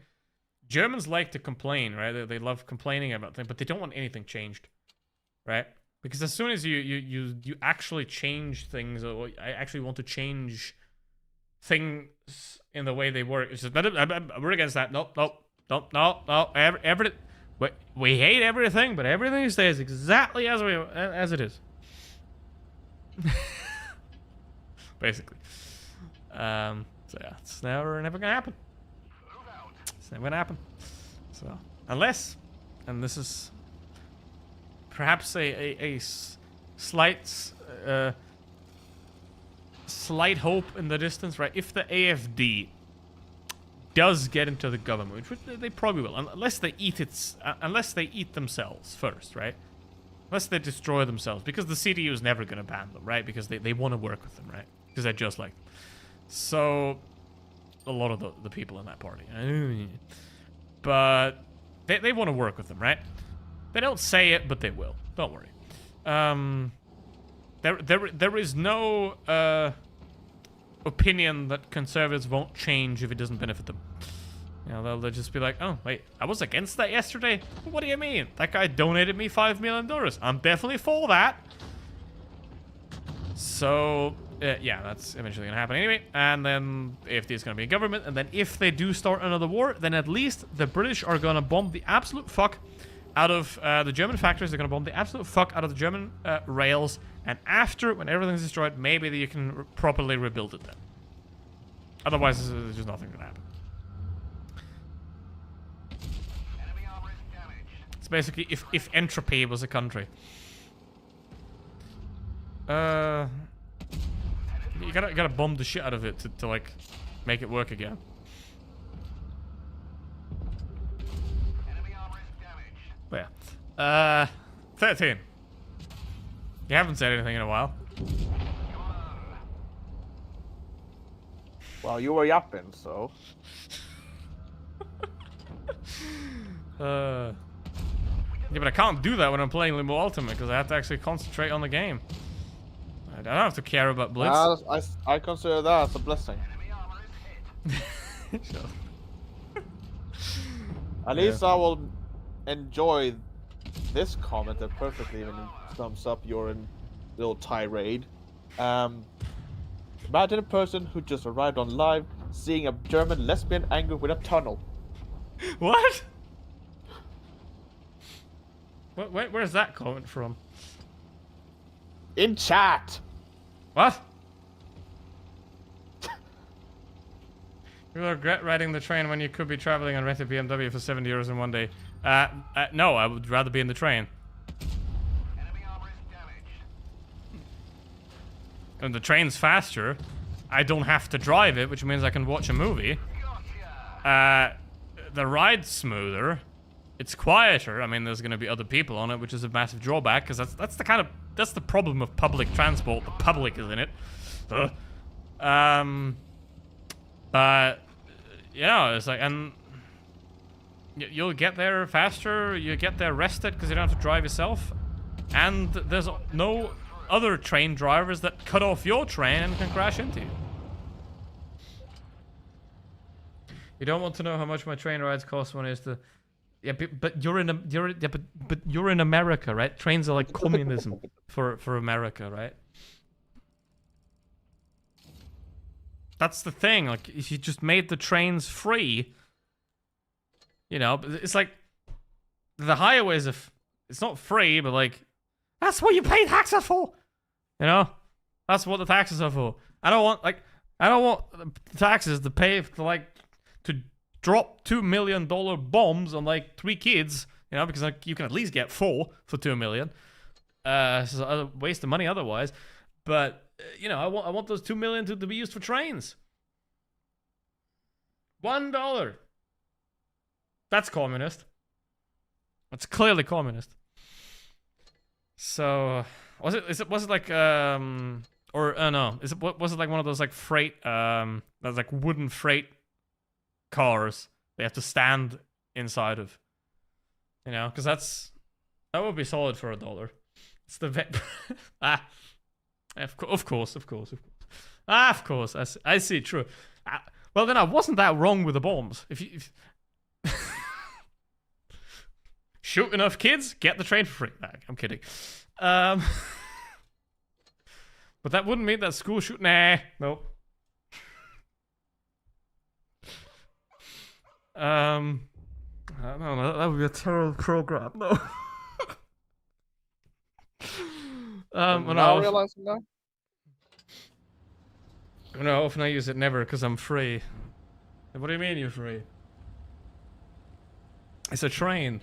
Germans like to complain, right? They love complaining about things, but they don't want anything changed, right? Because as soon as you actually change things, or I actually want to change things in the way they work, it's just we're against that. No. We hate everything, but everything stays exactly as it is. Basically. So yeah, it's never gonna happen. It's never gonna happen. So unless, and this is perhaps a slight hope in the distance, right? If the AFD does get into the government, which they probably will, unless they eat themselves first, right? Unless they destroy themselves, because the CDU is never going to ban them, right? Because they want to work with them, right? Because they're just like them. So a lot of the people in that party, but they want to work with them, right? They don't say it, but they will. Don't worry. There is no opinion that conservatives won't change if it doesn't benefit them. You know, they'll just be like, oh, wait, I was against that yesterday? What do you mean? That guy donated me $5 million. I'm definitely for that. So, yeah, that's eventually going to happen anyway. And then AFD is going to be in government. And then if they do start another war, then at least the British are going to bomb the absolute fuck out of the German factories. They're going to bomb the absolute fuck out of the German rails. And after, when everything's destroyed, maybe you can properly rebuild it then. Otherwise, there's just nothing going to happen. It's basically if entropy was a country. You gotta bomb the shit out of it to like make it work again. 13. You haven't said anything in a while. Well, you were yapping, so. Yeah, but I can't do that when I'm playing Limbo Ultimate because I have to actually concentrate on the game. I don't have to care about Blitz. I consider that as a blessing. Sure. At least I will enjoy this comment that perfectly even sums up your little tirade. Imagine a person who just arrived on live seeing a German lesbian angry with a tunnel. What? Where's that comment from? In chat! What? You will regret riding the train when you could be traveling on rented BMW for €70 in one day. No, I would rather be in the train. And the train's faster. I don't have to drive it, which means I can watch a movie. The ride's smoother. It's quieter. I mean, there's going to be other people on it, which is a massive drawback, because that's the problem of public transport. The public is in it. But yeah, it's like, and you'll get there faster. You get there rested because you don't have to drive yourself, and there's no other train drivers that cut off your train and can crash into you. You don't want to know how much my train rides cost when it's the. Yeah, but you're in America, right? Trains are like communism for America, right? That's the thing. Like, if you just made the trains free, you know, it's like the highways. It's not free, but like that's what you pay taxes for. You know, that's what the taxes are for. I don't want the taxes to pay to drop $2 million bombs on like 3 kids, you know, because like you can at least get 4 for $2 million. It's a waste of money otherwise. But you know, I want those $2 million to be used for trains. $1. That's communist. That's clearly communist. So was it like no? Was it like one of those like freight that's like wooden freight cars they have to stand inside of, you know, because that would be solid for $1. It's the of course. I see. True. Well, then I wasn't that wrong with the bombs. If shoot enough kids, get the train for free. I'm kidding. But that wouldn't mean that school shoot. Nah, nope. I don't know, that would be a terrible program. No. Now realizing that? No, often I use it never because I'm free. What do you mean you're free? It's a train.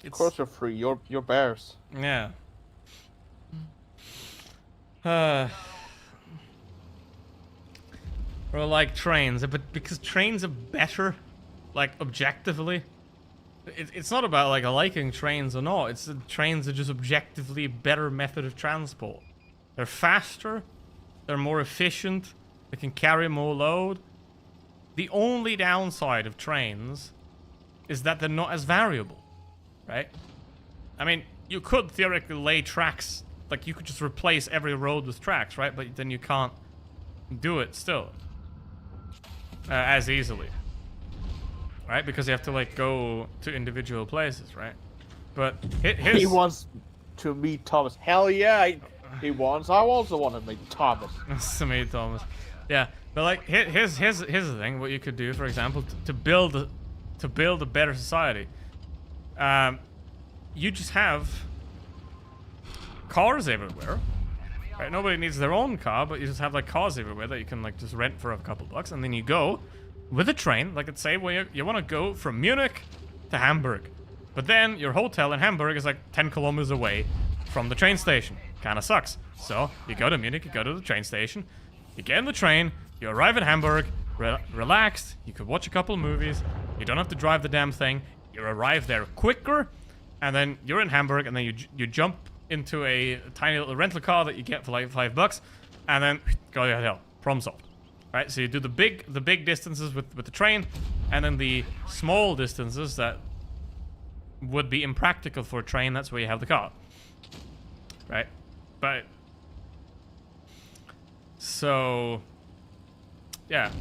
Of course you're free. You're bears. Yeah. Or like trains, but because trains are better, like objectively. It's not about like liking trains or not. It's that trains are just objectively a better method of transport. They're faster. They're more efficient. They can carry more load. The only downside of trains is that they're not as variable, right? I mean, you could theoretically lay tracks, like you could just replace every road with tracks, right? But then you can't do it still as easily, right? Because you have to like go to individual places, right? But he wants to meet Thomas. Hell yeah, he wants. I also want to meet Thomas. To meet Thomas, yeah. But like, here's the thing. What you could do, for example, to build a better society, you just have cars everywhere. Right? Nobody needs their own car, but you just have like cars everywhere that you can like just rent for a couple bucks, and then you go with a train. Like, let's say, well, you want to go from Munich to Hamburg. But then your hotel in Hamburg is like 10 kilometers away from the train station. Kinda sucks. So you go to Munich, you go to the train station, you get in the train, you arrive in Hamburg, relaxed, you could watch a couple of movies, you don't have to drive the damn thing, you arrive there quicker, and then you're in Hamburg, and then you jump into a tiny little rental car that you get for like $5, and then go to the hotel. Problem solved. Right? So you do the big distances with the train, and then the small distances that would be impractical for a train, that's where you have the car. Right? But so yeah.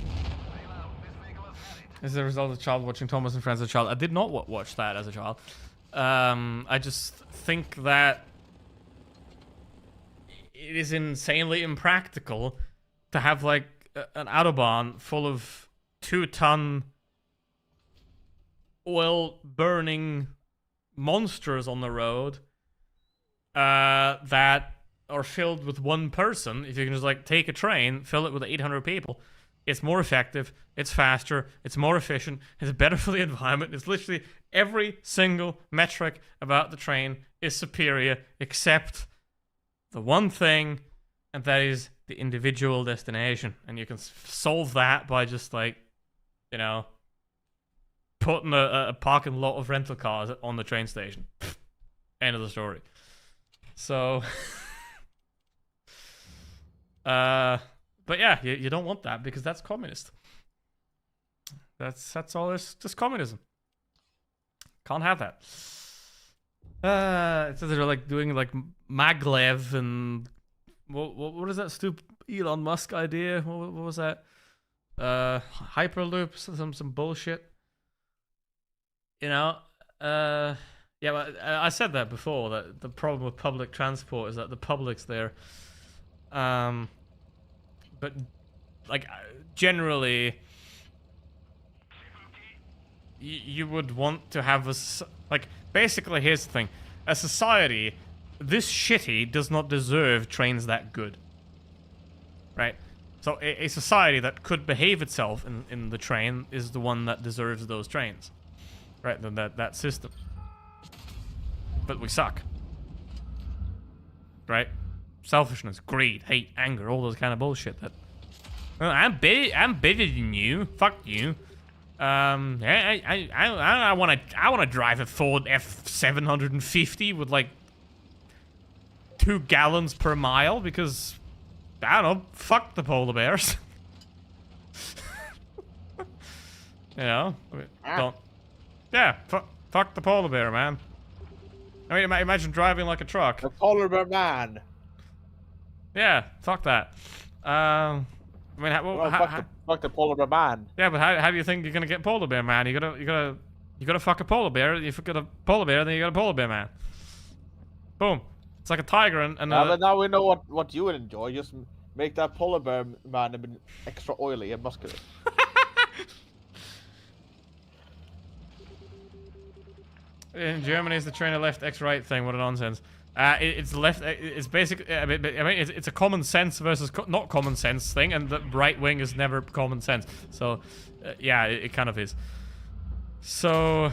As a result of the child watching Thomas and Friends as a child. I did not watch that as a child. I just think that it is insanely impractical to have like an Autobahn full of 2-ton oil-burning monsters on the road that are filled with one person. If you can just like take a train, fill it with 800 people, it's more effective, it's faster, it's more efficient, it's better for the environment. It's literally every single metric about the train is superior except the one thing, and that is the individual destination. And you can solve that by just like, you know, putting a parking lot of rental cars on the train station. End of the story. So but yeah, you don't want that because that's communist. That's all. It's just communism. Can't have that. So they're like doing like maglev and what is that stupid Elon Musk idea? What was that? Hyperloop, some bullshit. You know. Yeah, but I said that before. That the problem with public transport is that the public's there. But like generally, you would want to have like basically here's the thing: a society this shitty does not deserve trains that good, right? So a society that could behave itself in the train is the one that deserves those trains, right? That system. But we suck, right? Selfishness, greed, hate, anger, all those kind of bullshit. That I'm better than you. Fuck you. I want to drive a Ford F750 with like 2 gallons per mile because I don't know. Fuck the polar bears. You know, don't. Yeah, fuck the polar bear, man. I mean, imagine driving like a truck. The polar bear man. Yeah, fuck that. I mean, fuck the polar bear man. Yeah, but how do you think you're gonna get polar bear man? You gotta fuck a polar bear. If you got a polar bear, then you got a polar bear man. Boom. It's like a tiger and but now we know what you would enjoy. Just make that polar bear man a bit extra oily and muscular. In Germany, is the train a left X right thing? What a nonsense. It's left. It's basically. I mean, it's a common sense versus not common sense thing, and the right wing is never common sense. So, yeah, it kind of is. So.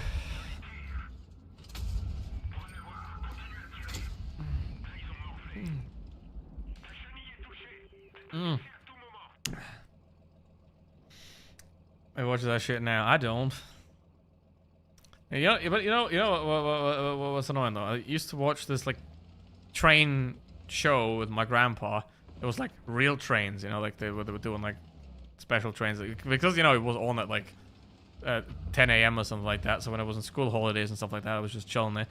I watch that shit now. I don't. You know what's annoying though? I used to watch this like train show with my grandpa. It was like real trains, you know, like they were doing like special trains because you know it was on at like 10 a.m. or something like that. So when I was in school holidays and stuff like that, I was just chilling there.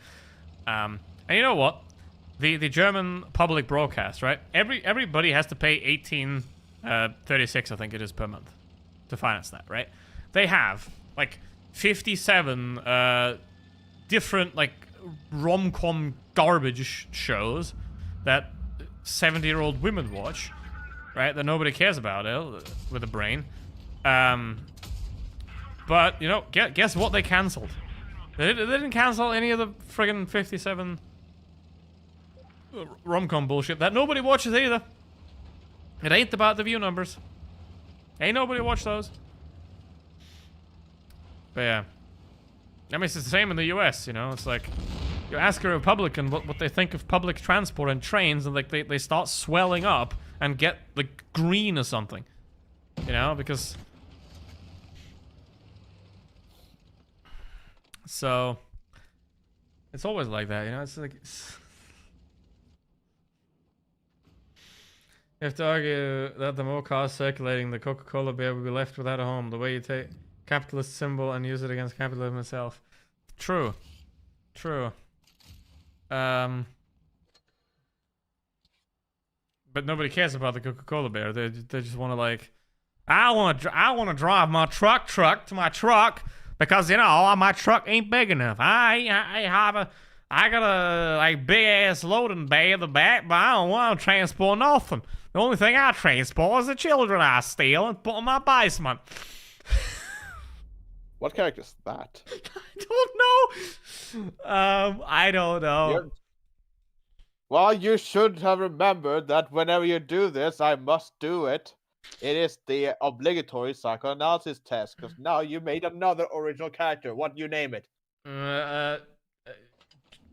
And you know what? The German public broadcast, right? Everybody has to pay 18.36, I think it is per month, to finance that, right? They have like 57 different like rom-com garbage shows that 70-year-old women watch, right? That nobody cares about with a brain. But you know, guess what? They cancelled. They didn't cancel any of the friggin' 57 rom-com bullshit that nobody watches either. It ain't about the view numbers. Ain't nobody watch those. But yeah. I mean, it's the same in the US, you know? It's like, you ask a Republican what they think of public transport and trains, and like they start swelling up and get like green or something. You know, because... So... It's always like that, you know? It's like... You have to argue that the more cars circulating, the Coca-Cola beer will be left without a home. The way you take capitalist symbol and use it against capitalism itself. True. True. But nobody cares about the Coca-Cola bear. They just want to like, I want to drive my truck to my truck because you know my truck ain't big enough. I got a like big ass loading bay in the back, but I don't want to transport nothing. The only thing I transport is the children I steal and put in my basement. What character is that? I don't know. I don't know. Well, you should have remembered that whenever you do this, I must do it. It is the obligatory psychoanalysis test, because now you made another original character. What do you name it?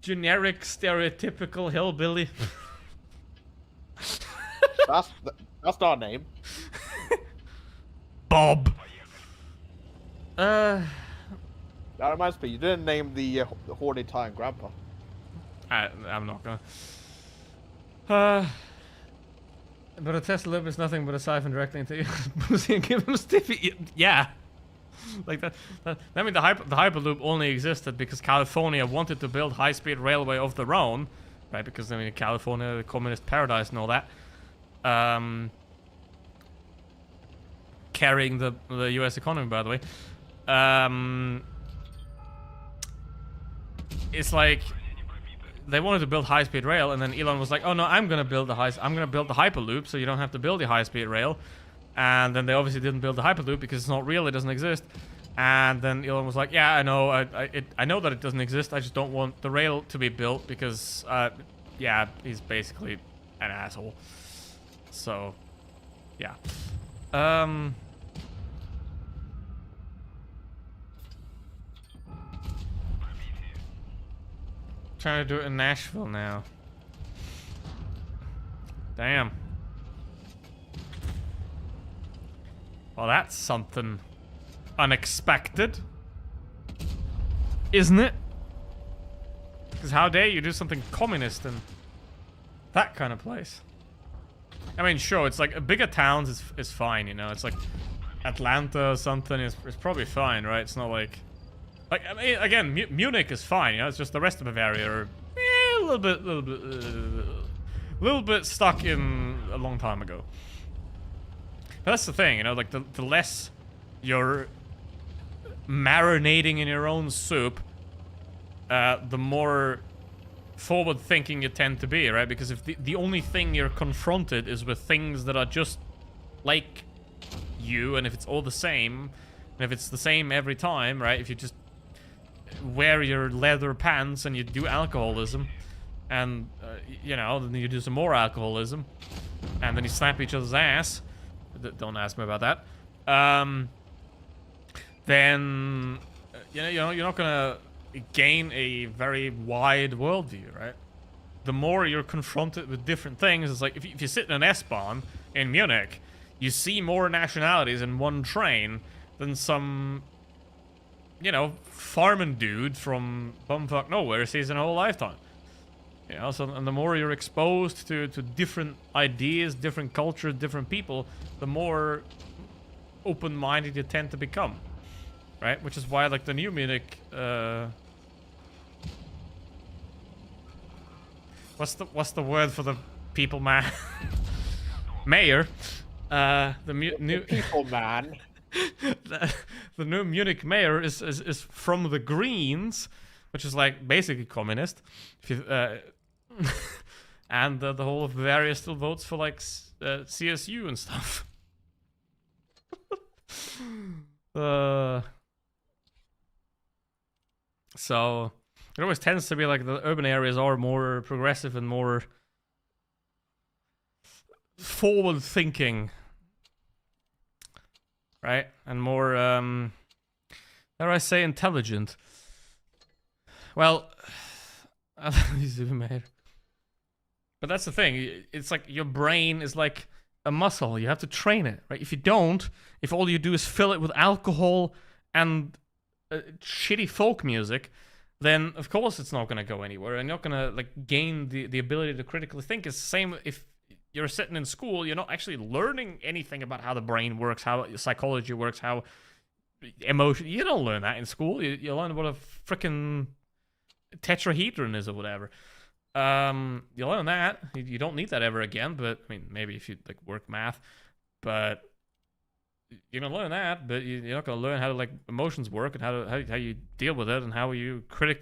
Generic, stereotypical hillbilly. That's not a name. Bob. That reminds me, you didn't name the horny Italian grandpa. I'm not gonna. But a Tesla loop is nothing but a siphon directly into your pussy and give him stiffy. Yeah. Like that. I mean, the Hyperloop only existed because California wanted to build high-speed railway of their own, right? Because I mean, California, the communist paradise and all that. Carrying the U.S. economy, by the way. It's like they wanted to build high-speed rail, and then Elon was like, "Oh no, I'm gonna build the Hyperloop, so you don't have to build the high-speed rail." And then they obviously didn't build the Hyperloop because it's not real, it doesn't exist. And then Elon was like, "Yeah, I know, I know that it doesn't exist. I just don't want the rail to be built because, yeah, he's basically an asshole." So, yeah. Trying to do it in Nashville now. Damn. Well, that's something unexpected. Isn't it? Because how dare you do something communist in that kind of place? I mean, sure, it's like bigger towns is fine, you know? It's like Atlanta or something is probably fine, right? It's not like... Like, I mean, again, Munich is fine, you know? It's just the rest of Bavaria are a little bit stuck in a long time ago. But that's the thing, you know? Like, the less you're marinating in your own soup, the more forward-thinking you tend to be, right? Because if the only thing you're confronted is with things that are just like you, and if it's all the same, and if it's the same every time, right? If you just wear your leather pants and you do alcoholism, and you know, then you do some more alcoholism, and then you slap each other's ass. Don't ask me about that. Then you know you're not gonna gain a very wide worldview, right? The more you're confronted with different things, it's like if you sit in an S-Bahn in Munich, you see more nationalities in one train than some, you know, farming dude from bumfuck nowhere sees in a whole lifetime. You know, so and the more you're exposed to different ideas, different cultures, different people, the more open-minded you tend to become, right? Which is why, like, the new Munich, what's the word for the people man? Mayor. The new people man. the new Munich mayor is from the Greens, which is like basically communist. If you, and the whole of Bavaria still votes for like CSU and stuff. So it always tends to be like the urban areas are more progressive and more forward thinking, right? And more dare I say intelligent. Well, but that's the thing. It's like your brain is like a muscle. You have to train it, right? If you don't, if all you do is fill it with alcohol and shitty folk music, then of course it's not going to go anywhere, and you're not going to like gain the ability to critically think. It's the same if you're sitting in school, you're not actually learning anything about how the brain works, how psychology works, how emotion. You don't learn that in school. You learn what a freaking tetrahedron is or whatever. You learn that. You don't need that ever again, but I mean, maybe if you like work math, but you're gonna learn that, but you're not gonna learn how to like emotions work and how you deal with it and how you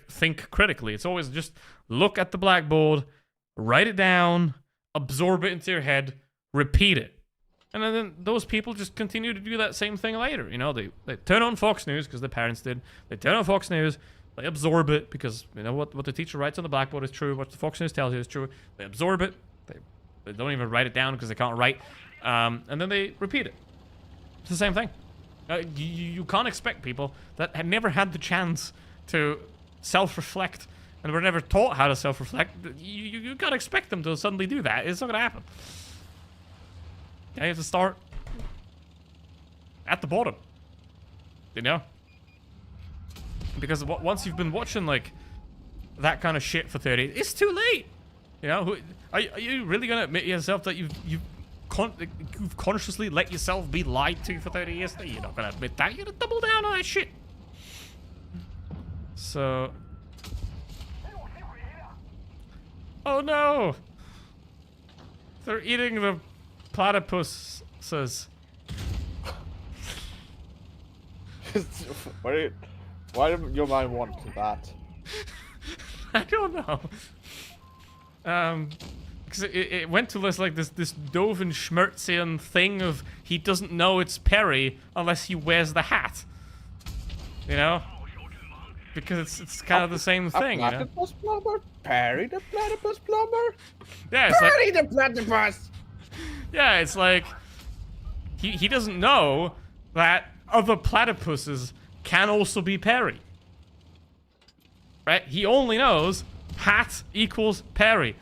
think critically. It's always just look at the blackboard, write it down, absorb it into your head, repeat it. And then those people just continue to do that same thing later. You know, they turn on Fox News because their parents did. They turn on Fox News. They absorb it because, you know, what the teacher writes on the blackboard is true. What the Fox News tells you is true. They absorb it. They don't even write it down because they can't write. And then they repeat it. It's the same thing. You can't expect people that have never had the chance to self-reflect and were never taught how to self-reflect. You can't expect them to suddenly do that. It's not going to happen. You have to start at the bottom. You know? Because once you've been watching, like, that kind of shit for 30 years, it's too late. You know? Are you really going to admit yourself that you've consciously let yourself be lied to for 30 years? You're not going to admit that. You're going to double down on that shit. So... Oh no! They're eating the platypuses. Why did your mind want that? I don't know. Because it went to this like this Doofenshmirtzian thing of he doesn't know it's Perry unless he wears the hat. You know? Because it's kind of the same thing, you know? Platypus plumber? Perry the platypus plumber? Yeah, it's Perry like, the platypus! yeah, it's like he doesn't know that other platypuses can also be Perry. Right? He only knows hat equals Perry.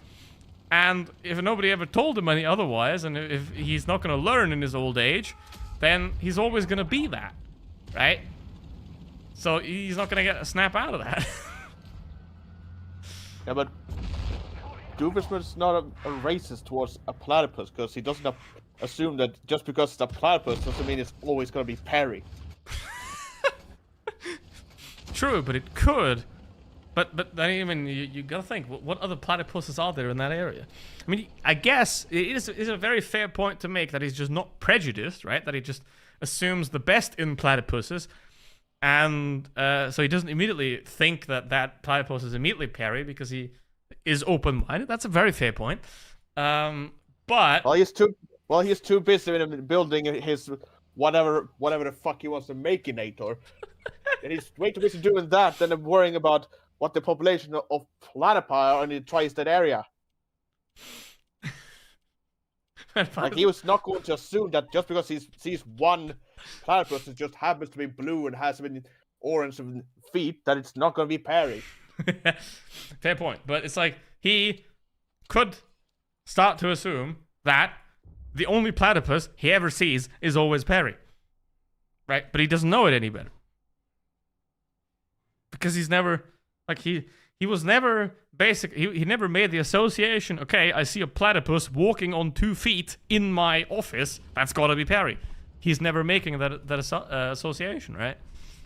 And if nobody ever told him any otherwise, and if he's not going to learn in his old age, then he's always going to be that. Right? So he's not going to get a snap out of that. Yeah, but Doofenshmirtz not a racist towards a platypus, because he doesn't assume that just because it's a platypus doesn't mean it's always going to be Perry. True, but it could. But I mean, you gotta think, what other platypuses are there in that area? I mean, I guess it is a very fair point to make that he's just not prejudiced, right? That he just assumes the best in platypuses, and so he doesn't immediately think that platypus is immediately Perry because he is open-minded. That's a very fair point. But he's too busy in building his whatever the fuck he wants to make in Nator, and he's way too busy doing that than worrying about what the population of platypi are in the tri-state area. Like, he was not going to assume that just because he sees one platypus that just happens to be blue and has orange feet, that it's not going to be Perry. Fair point. But it's like, he could start to assume that the only platypus he ever sees is always Perry. Right? But he doesn't know it any better. Because he's never... Like, he was never he never made the association, okay, I see a platypus walking on 2 feet in my office, that's gotta be Perry. He's never making that association, right?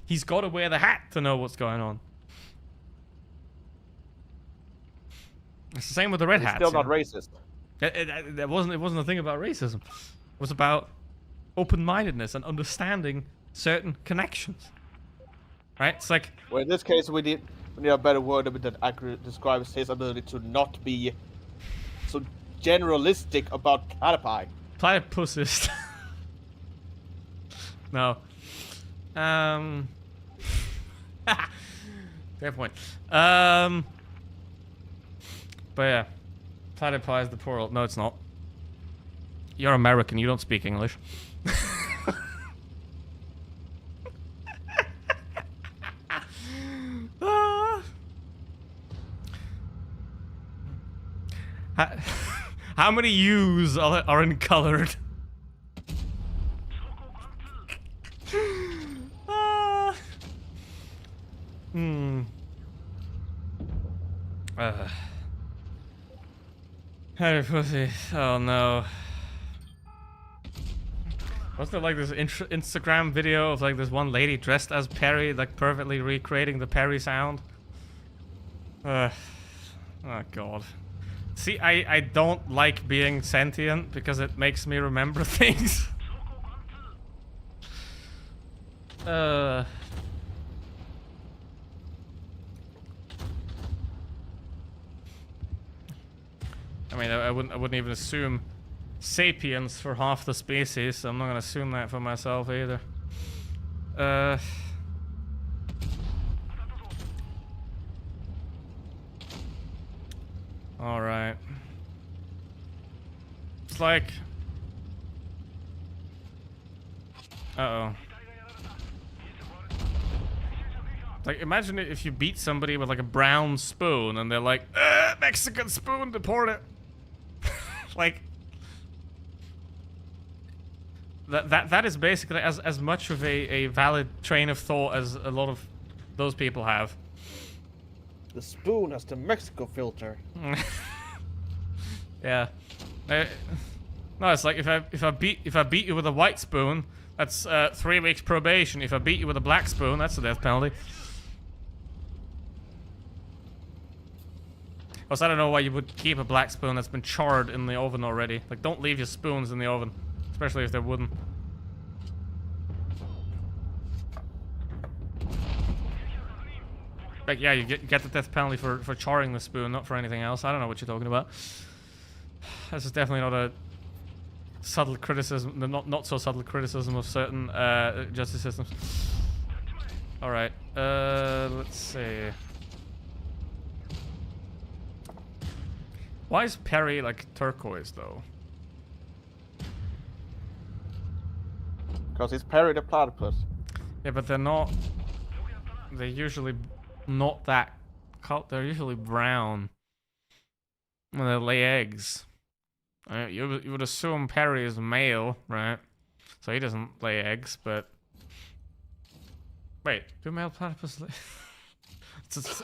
He's gotta wear the hat to know what's going on. It's the same with the red hats. Still not racist. It wasn't a thing about racism. It was about open-mindedness and understanding certain connections. Right? It's like... Well, in this case, we need a better word that accurately describes his ability to not be so generalistic about platypi. Platypusist. No. Fair point. But yeah. Platypi is the plural. No, it's not. You're American, you don't speak English. How many U's are in colored? Hey, pussy. Oh no. Wasn't there like this Instagram video of like this one lady dressed as Perry, like perfectly recreating the Perry sound? Oh god. See, I don't like being sentient because it makes me remember things. I mean, I wouldn't even assume sapiens for half the species, so I'm not gonna assume that for myself either. All right. It's like, uh-oh. Like, imagine if you beat somebody with like a brown spoon and they're like, Mexican spoon, deport it. Like, that is basically as much of a valid train of thought as a lot of those people have. The spoon has the Mexico filter. Yeah. No, it's like if I beat you with a white spoon, that's 3 weeks probation. If I beat you with a black spoon, that's a death penalty. Also, I don't know why you would keep a black spoon that's been charred in the oven already. Like, don't leave your spoons in the oven, especially if they're wooden. Like, yeah, you get the death penalty for charring the spoon, not for anything else. I don't know what you're talking about. This is definitely not a subtle criticism, not so subtle criticism of certain justice systems. All right, let's see. Why is Perry like turquoise though? Because he's Perry the platypus. Yeah, but they're not. They're usually not that. They're usually brown when they lay eggs. You would assume Perry is male, right? So he doesn't lay eggs, but wait, do male platypus lay? It's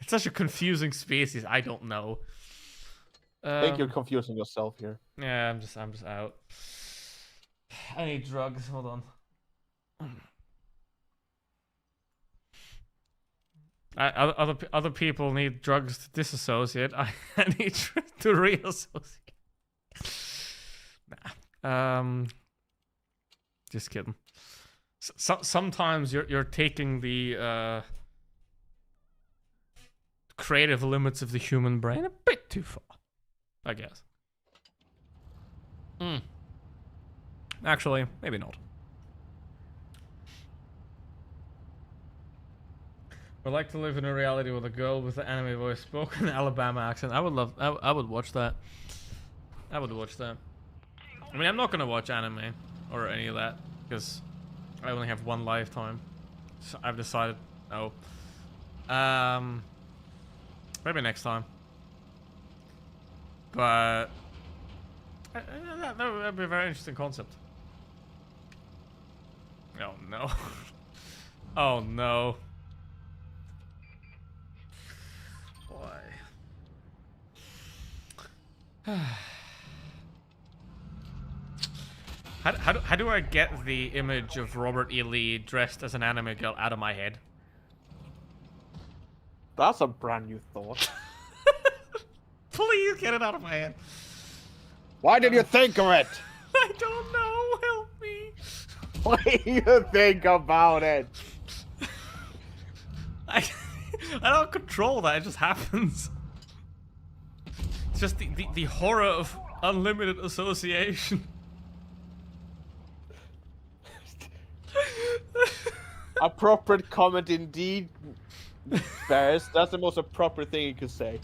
such a confusing species. I don't know. I think you're confusing yourself here. Yeah, I'm just out. I need drugs. Hold on. Other people need drugs to disassociate. I need to reassociate. Nah. Just kidding. Sometimes you're taking the creative limits of the human brain a bit too far, I guess. Actually, maybe not. I'd like to live in a reality with a girl with an anime voice spoken Alabama accent. I would watch that. I would watch that. I mean, I'm not gonna watch anime or any of that because I only have one lifetime. So I've decided no. Maybe next time. But that would be a very interesting concept. Oh no. Oh no. Why? How do I get the image of Robert E. Lee dressed as an anime girl out of my head? That's a brand new thought. Please get it out of my head. Why did you think of it? I don't know. Help me. What do you think about it? I don't control that. It just happens. It's just the horror of unlimited association. Appropriate comment indeed, Bears. That's the most appropriate thing you could say.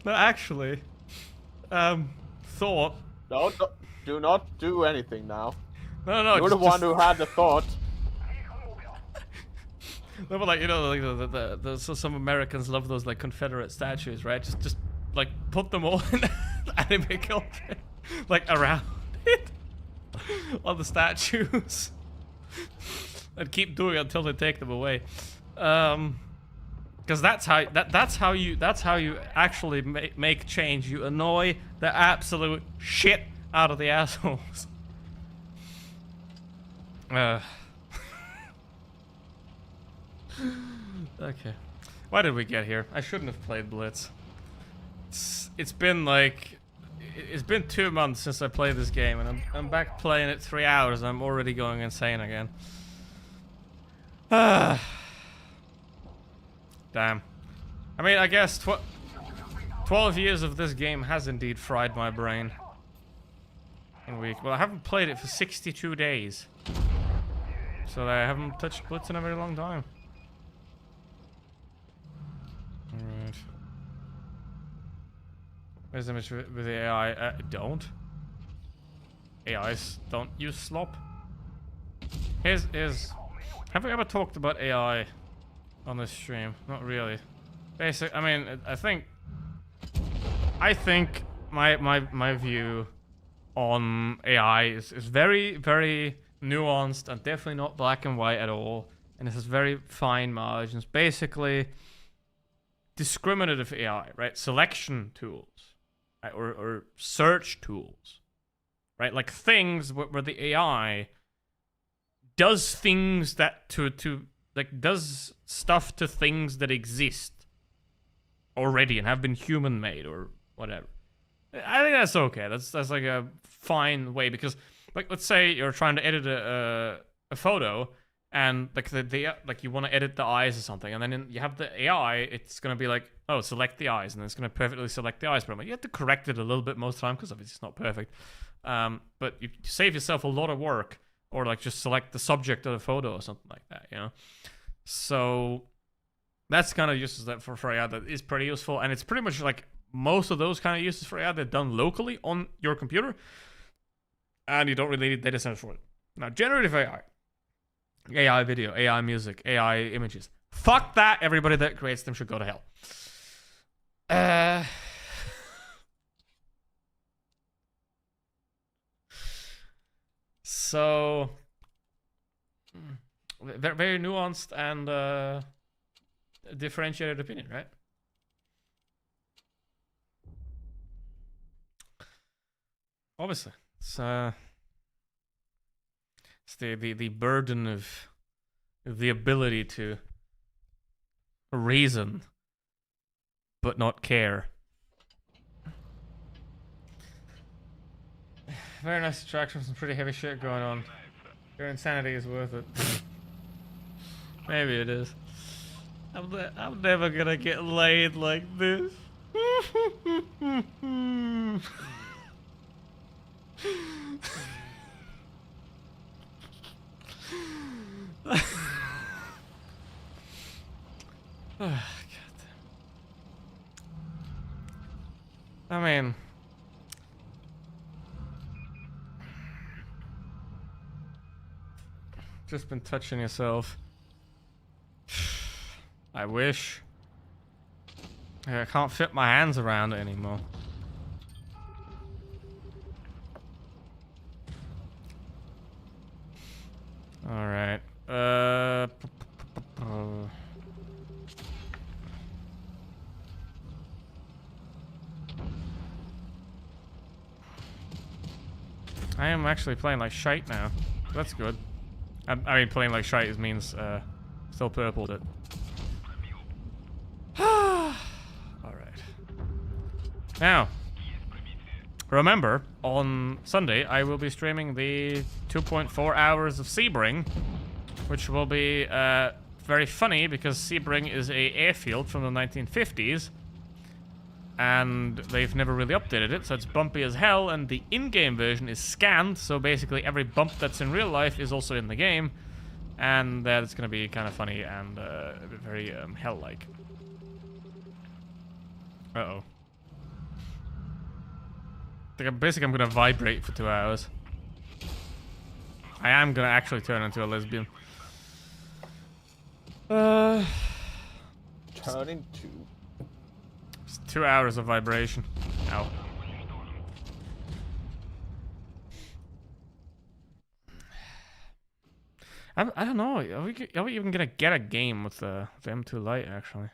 No, actually, thought. No, do not do anything now. No, you're the one who had the thought. No, but like, you know, like so some Americans love those like Confederate statues, right? Just like put them all in anime content, like around it on the statues, and keep doing it until they take them away. Because that's how you actually make change. You annoy the absolute shit out of the assholes. Okay. Why did we get here? I shouldn't have played Blitz. It's been like... It's been 2 months since I played this game, and I'm back playing it 3 hours, and I'm already going insane again. Damn. I mean, I guess 12 years of this game has indeed fried my brain. In a week. Well, I haven't played it for 62 days. So I haven't touched Blitz in a very long time. Alright. Where's the image with the AI? Don't. AIs don't use slop. Have we ever talked about AI on this stream? Not really. Basic. I mean, I think my view on AI is very, very nuanced and definitely not black and white at all. And it has very fine margins. Basically, discriminative AI, right? Selection tools, right? Or search tools, right? Like things where the AI does things that does stuff to things that exist already and have been human made or whatever. I think that's okay. That's like a fine way, because like let's say you're trying to edit a photo and like like you want to edit the eyes or something, and then you have the AI. It's gonna be like, oh, select the eyes, and it's gonna perfectly select the eyes. But you have to correct it a little bit most of the time because obviously it's not perfect. But you save yourself a lot of work, or like just select the subject of the photo or something like that, you know. So that's kind of uses that for AI that is pretty useful, and it's pretty much like most of those kind of uses for AI they're done locally on your computer, and you don't really need data centers for it. Now, generative AI, AI video, AI music, AI images. Fuck that! Everybody that creates them should go to hell. So very, very nuanced and differentiated opinion, right? Obviously, it's the burden of the ability to reason but not care. Very nice attraction, some pretty heavy shit going on. Your insanity is worth it. Maybe it is. I'm never gonna get laid like this. Oh, I mean, just been touching yourself. I wish. I can't fit my hands around it anymore. All right. I am actually playing like shite now. That's good. I mean, playing like shite means still purpled it. Alright. Now, remember, on Sunday, I will be streaming the 2.4 hours of Sebring, which will be very funny because Sebring is a airfield from the 1950s. And they've never really updated it, so it's bumpy as hell, and the in-game version is scanned, so basically every bump that's in real life is also in the game, and that's gonna be kind of funny and very hell-like. Uh-oh. Basically, I'm gonna vibrate for 2 hours. I am gonna actually turn into a lesbian. Turn into... 2 hours of vibration. Ow. I don't know. Are we even gonna get a game with the M2 Lite actually?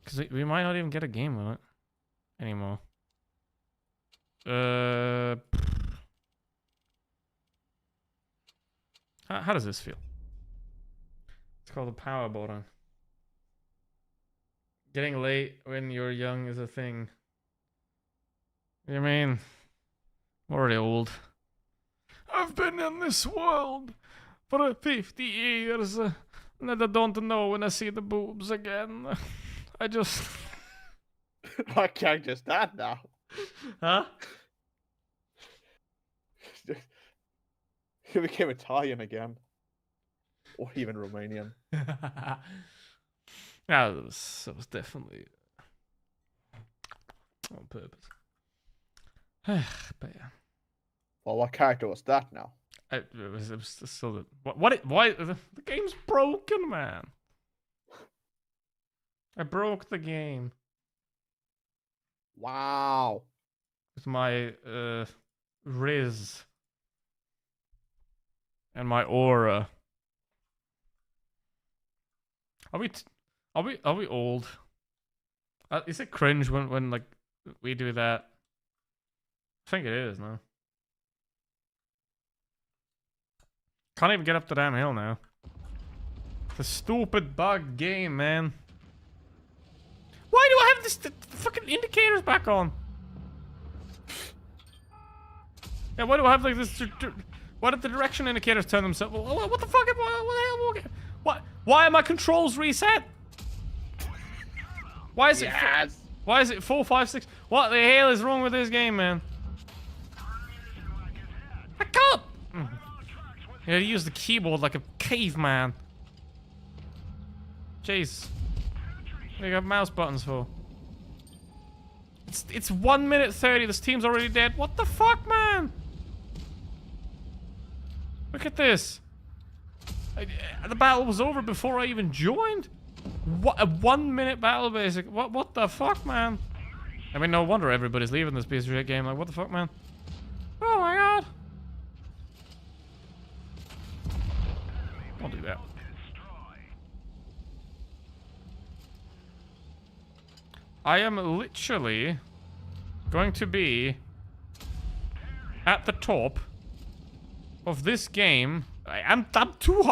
Because we might not even get a game with it anymore. How does this feel? It's called the power button. Getting late when you're young is a thing. You mean? I'm already old. I've been in this world for 50 years. And I don't know when I see the boobs again. I just... My character's that now. Huh? He became Italian again. Or even Romanian. Yeah, that was definitely on purpose. But yeah. Well, what character was that now? It was still why the game's broken, man. I broke the game Wow. with my Riz and my aura. Are we old? Is it cringe when like we do that? I think it is, no? Can't even get up the damn hill now. It's a stupid bug game, man. Why do I have the fucking indicators back on? Yeah, why do I have like this? Why did the direction indicators turn themselves? What the fuck? What the hell? What? Why are my controls reset? Why is it? Yes. Why is it 4, 5, 6? What the hell is wrong with this game, man? I can't. You gotta use the keyboard like a caveman. Jeez. What do you got mouse buttons for? It's 1 minute 30. This team's already dead. What the fuck, man? Look at this. The battle was over before I even joined. What a 1 minute battle, basic. What the fuck, man? I mean, no wonder everybody's leaving this piece of shit game. Like, what the fuck, man? Oh my god. I'll do that. I am literally going to be at the top of this game. I'm too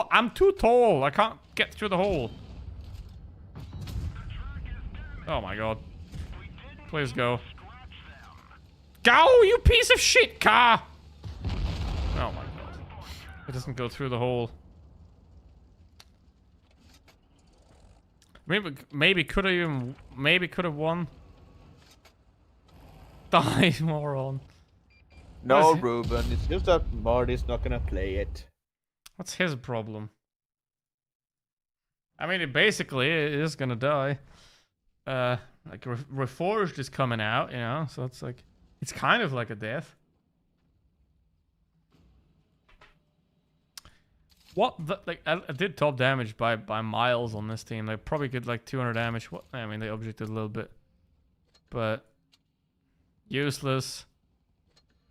tall. I can't get through the hole. Oh my god. Please go. Go, you piece of shit car! Oh my god. It doesn't go through the hole. Maybe could have won. Die, moron. No, Ruben, it's just that Marty's not gonna play it. What's his problem? I mean, it basically is gonna die. Like Reforged is coming out, you know, so it's like, it's kind of like a death. What the, like, I did top damage by miles on this team. They probably did like 200 damage. What? I mean, they objected a little bit, but useless.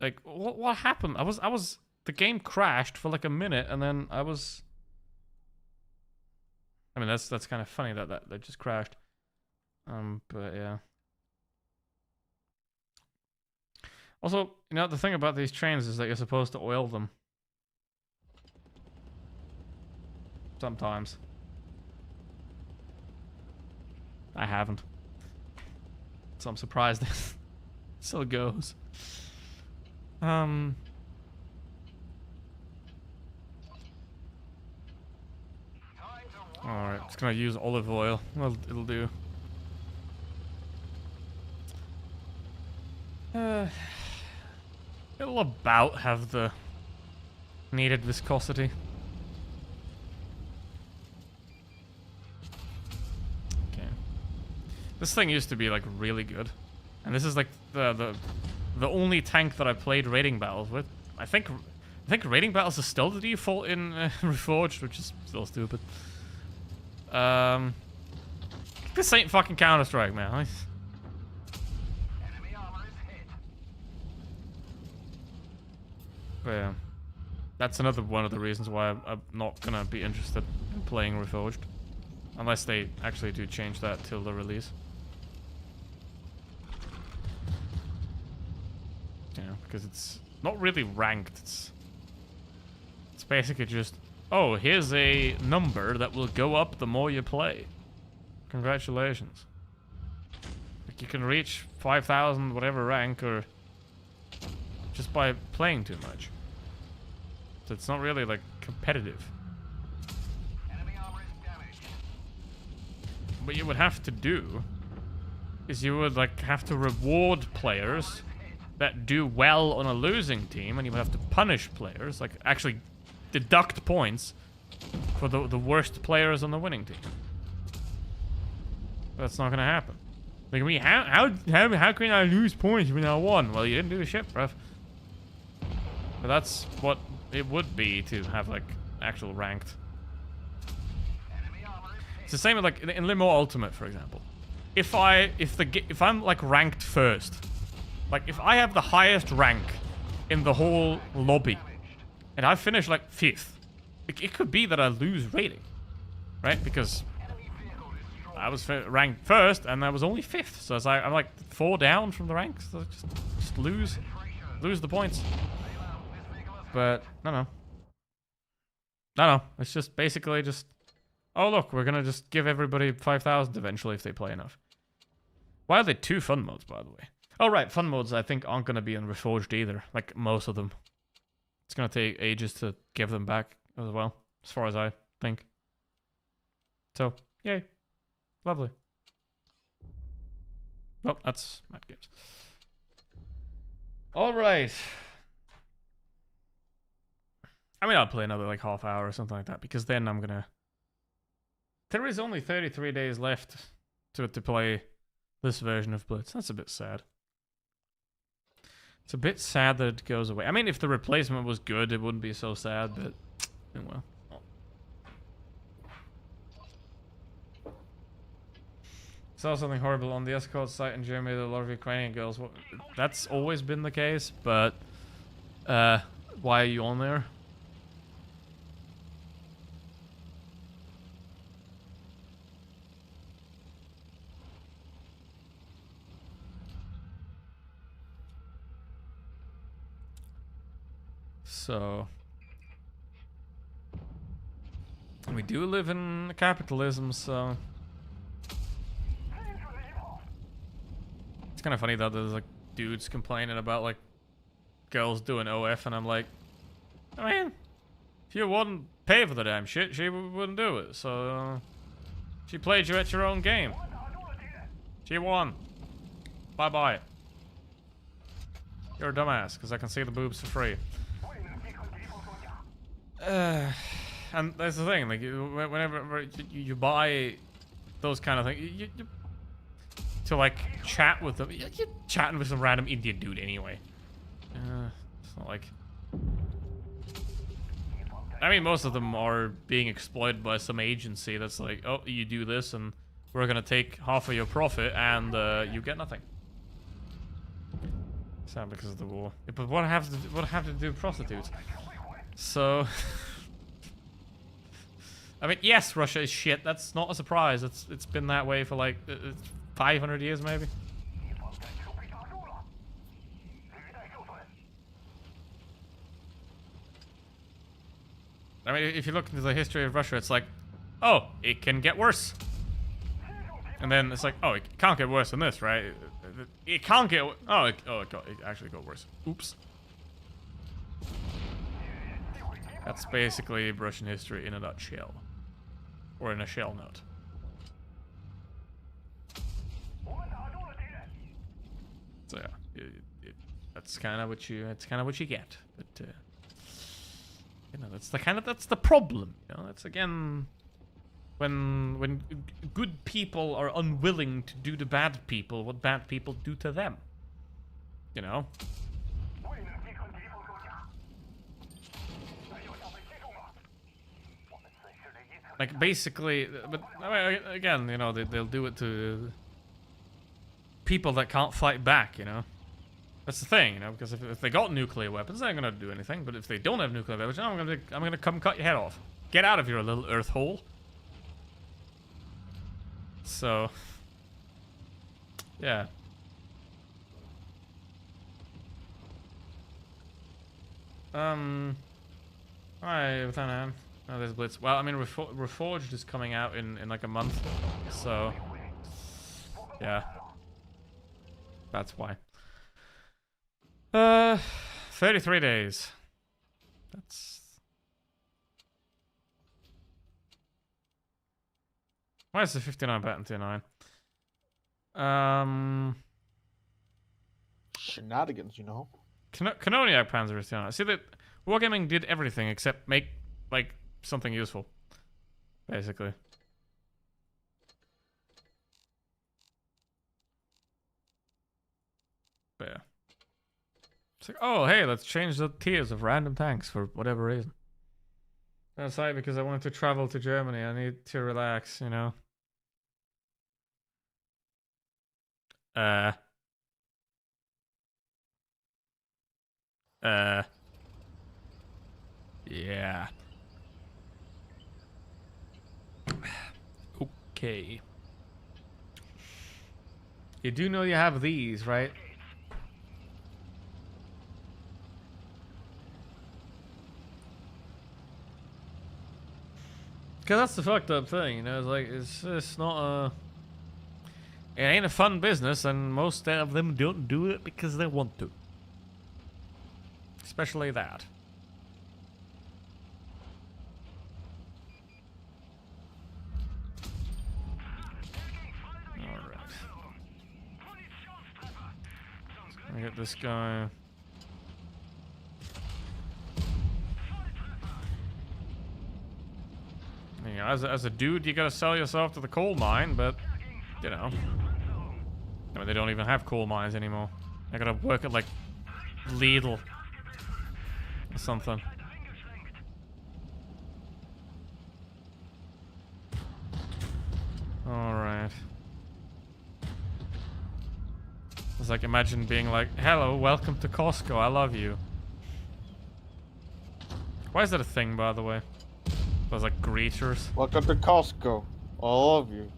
Like, what happened? The game crashed for like a minute, and then I mean, that's kind of funny that just crashed. But yeah. Also, you know, the thing about these trains is that you're supposed to oil them. Sometimes. I haven't. So I'm surprised this still goes. Alright, just gonna use olive oil. Well, it'll do. It'll about have the needed viscosity. Okay. This thing used to be like really good, and this is like the only tank that I played raiding battles with. I think raiding battles is still the default in Reforged, which is still stupid. This ain't fucking Counter-Strike, man. But yeah, that's another one of the reasons why I'm not gonna be interested in playing Reforged. Unless they actually do change that till the release. Yeah, because it's not really ranked. It's basically just, oh, here's a number that will go up the more you play. Congratulations. Like you can reach 5,000 whatever rank or just by playing too much. So it's not really like competitive. What you would have to do is you would like have to reward players that do well on a losing team, and you would have to punish players, like actually deduct points for the worst players on the winning team. That's not gonna happen. Like, I mean, how can I lose points when I won? Well, you didn't do shit, bruv. But that's what it would be to have like actual ranked. It's the same with like in Limo Ultimate, for example. If I'm like ranked first, like if I have the highest rank in the whole lobby, and I finish like 5th, it could be that I lose rating, right? Because I was ranked first and I was only 5th, so it's like I'm like 4 down from the ranks. So just lose the points. But no. It's just basically just, oh look, we're gonna just give everybody 5,000 eventually if they play enough. Why are there 2 fun modes, by the way? Oh right, fun modes I think aren't gonna be in Reforged either. Like most of them. It's gonna take ages to give them back as well, as far as I think. So, yay. Lovely. Well, that's Mad Games. Alright. I mean, I'll play another like half hour or something like that, because then I'm gonna... There is only 33 days left to play this version of Blitz. That's a bit sad. It's a bit sad that it goes away. I mean, if the replacement was good, it wouldn't be so sad, but... Oh well. Saw something horrible on the escort site in Germany. A lot of Ukrainian girls. Well, that's always been the case, but... why are you on there? So, we do live in capitalism, so it's kind of funny that there's like dudes complaining about like girls doing OF, and I'm like, I mean, if you wouldn't pay for the damn shit, she wouldn't do it. So, she played you at your own game. She won. Bye bye. You're a dumbass because I can see the boobs for free. And that's the thing, like, whenever you buy those kind of things, you to like chat with them, you're chatting with some random Indian dude anyway. It's not like... I mean, most of them are being exploited by some agency that's like, oh, you do this and we're gonna take half of your profit and you get nothing. Sad because of the war. Yeah, but what have to do with prostitutes? So, I mean, yes, Russia is shit. That's not a surprise. It's been that way for like 500 years, maybe. I mean, if you look into the history of Russia, it's like, oh, it can get worse, and then it's like, oh, it can't get worse than this, right? It can't get. It actually got worse. Oops. That's basically Russian history in a nutshell. Or in a shell note. So yeah, that's kind of what you get. But you know, that's the problem. You know, that's again when good people are unwilling to do to bad people what bad people do to them. You know. Like, basically, but I mean, again, you know, they'll do it to people that can't fight back, you know? That's the thing, you know, because if they got nuclear weapons, they're gonna do anything. But if they don't have nuclear weapons, I'm gonna come cut your head off. Get out of here, little earth hole. So, yeah. Hi, Lieutenant. Oh, there's Blitz. Well, I mean, Reforged is coming out in like a month, so yeah, that's why. 33 days. That's... Why is the 59 patent 9? Shenanigans, you know. Canoniac Panzer is 9. See that Wargaming did everything except make like something useful, basically. But yeah. It's like, oh, hey, let's change the tiers of random tanks for whatever reason. That's right, because I wanted to travel to Germany. I need to relax, you know. Yeah. Okay. You do know you have these, right? Because that's the fucked up thing, you know, it's like, it's just not a... It ain't a fun business, and most of them don't do it because they want to. Especially that. Alright. I get this guy... You know, as a dude, you gotta sell yourself to the coal mine, but, you know. I mean, they don't even have coal mines anymore. I gotta work at, like, Lidl. Or something. Alright. It's like, imagine being like, hello, welcome to Costco, I love you. Why is that a thing, by the way? Those like greeters. Welcome to Costco. I love you.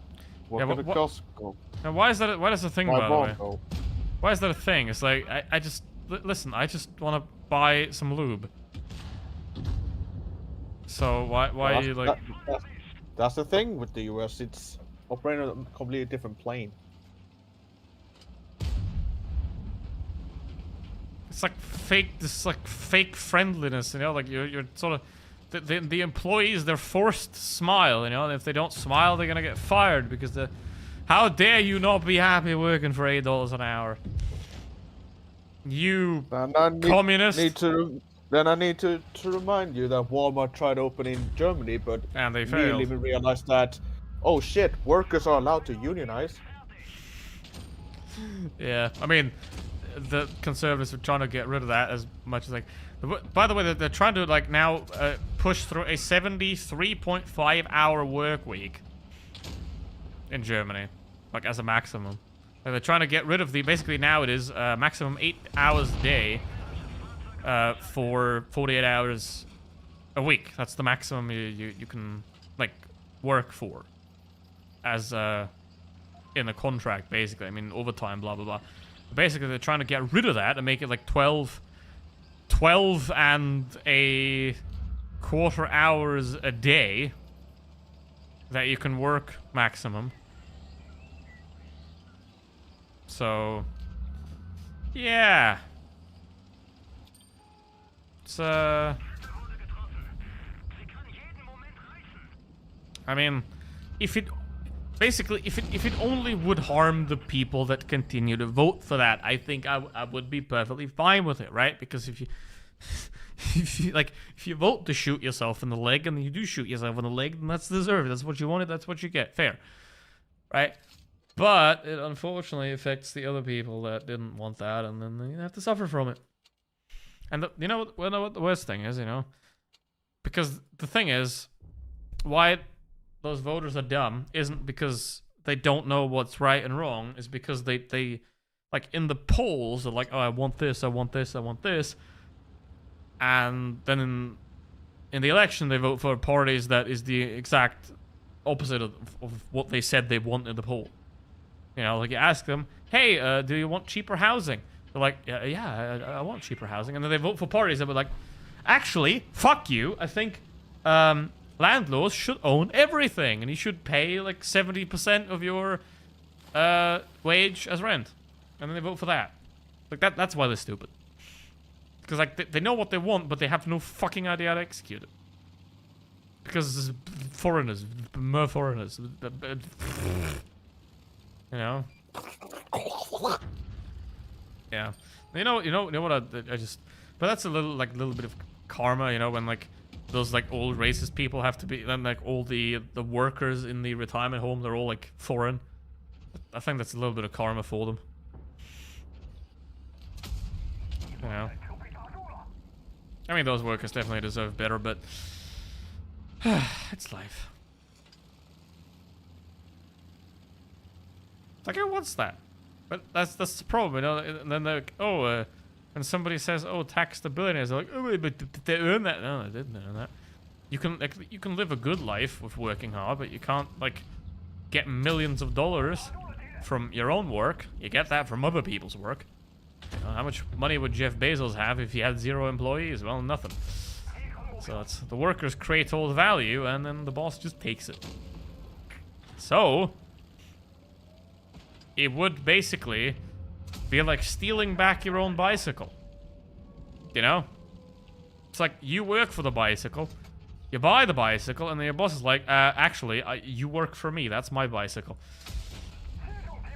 Welcome to Costco. And why is that? Why is a thing, by the way? Why is that a thing? It's like I just listen. I just want to buy some lube. So why are you like? That's the thing with the US. It's operating on a completely different plane. It's like fake. This like fake friendliness. You know, like you're sort of. The employees, they're forced to smile, you know, and if they don't smile, they're gonna get fired because the... How dare you not be happy working for $8 an hour? You communist. Then I need to remind you that Walmart tried opening in Germany, but and they failed. Immediately realized that, oh shit, workers are allowed to unionize. Yeah, I mean, the conservatives are trying to get rid of that as much as like... By the way, they're trying to like now push through a 73.5-hour work week in Germany, like as a maximum. And they're trying to get rid of the basically now it is maximum 8 hours a day for 48 hours a week. That's the maximum you can like work for as in a contract basically. I mean overtime, blah blah blah. But basically, they're trying to get rid of that and make it like 12 and a quarter hours a day that you can work maximum. So, yeah. It's, I mean, if it only would harm the people that continue to vote for that, I think I would be perfectly fine with it, right? Because if you if you vote to shoot yourself in the leg and you do shoot yourself in the leg, then that's deserved. That's what you wanted. That's what you get. Fair, right? But it unfortunately affects the other people that didn't want that, and then they have to suffer from it. And you know what the worst thing is, you know, because the thing is, why those voters are dumb isn't because they don't know what's right and wrong. Is because they like in the polls, they're like, oh, I want this, I want this, I want this, and then in the election they vote for parties that is the exact opposite of what they said they want in the poll. You know, like you ask them, hey, do you want cheaper housing? They're like, yeah, I want cheaper housing, and then they vote for parties that were like, actually, fuck you. I think landlords should own everything, and you should pay like 70% of your wage as rent, and then they vote for that. Like that's why they're stupid. Because like they know what they want, but they have no fucking idea how to execute it. Because foreigners, more foreigners, you know. Yeah, you know what I just. But that's a little bit of karma, you know, when like those like old racist people have to be, then like all the workers in the retirement home, they're all like foreign. I think that's a little bit of karma for them. You know. I mean, those workers definitely deserve better, but it's life. It's like, oh, what's that? But that's the problem, you know. And then they're like, oh, and somebody says, oh, tax the billionaires. They're like, oh, but did they earn that? No, they didn't earn that. You can live a good life with working hard, but you can't like get millions of dollars from your own work. You get that from other people's work. You know, how much money would Jeff Bezos have if he had 0 employees? Well, nothing. So it's the workers create all the value, and then the boss just takes it. So it would basically be like stealing back your own bicycle. You know? It's like you work for the bicycle, you buy the bicycle, and then your boss is like, actually, you work for me, that's my bicycle.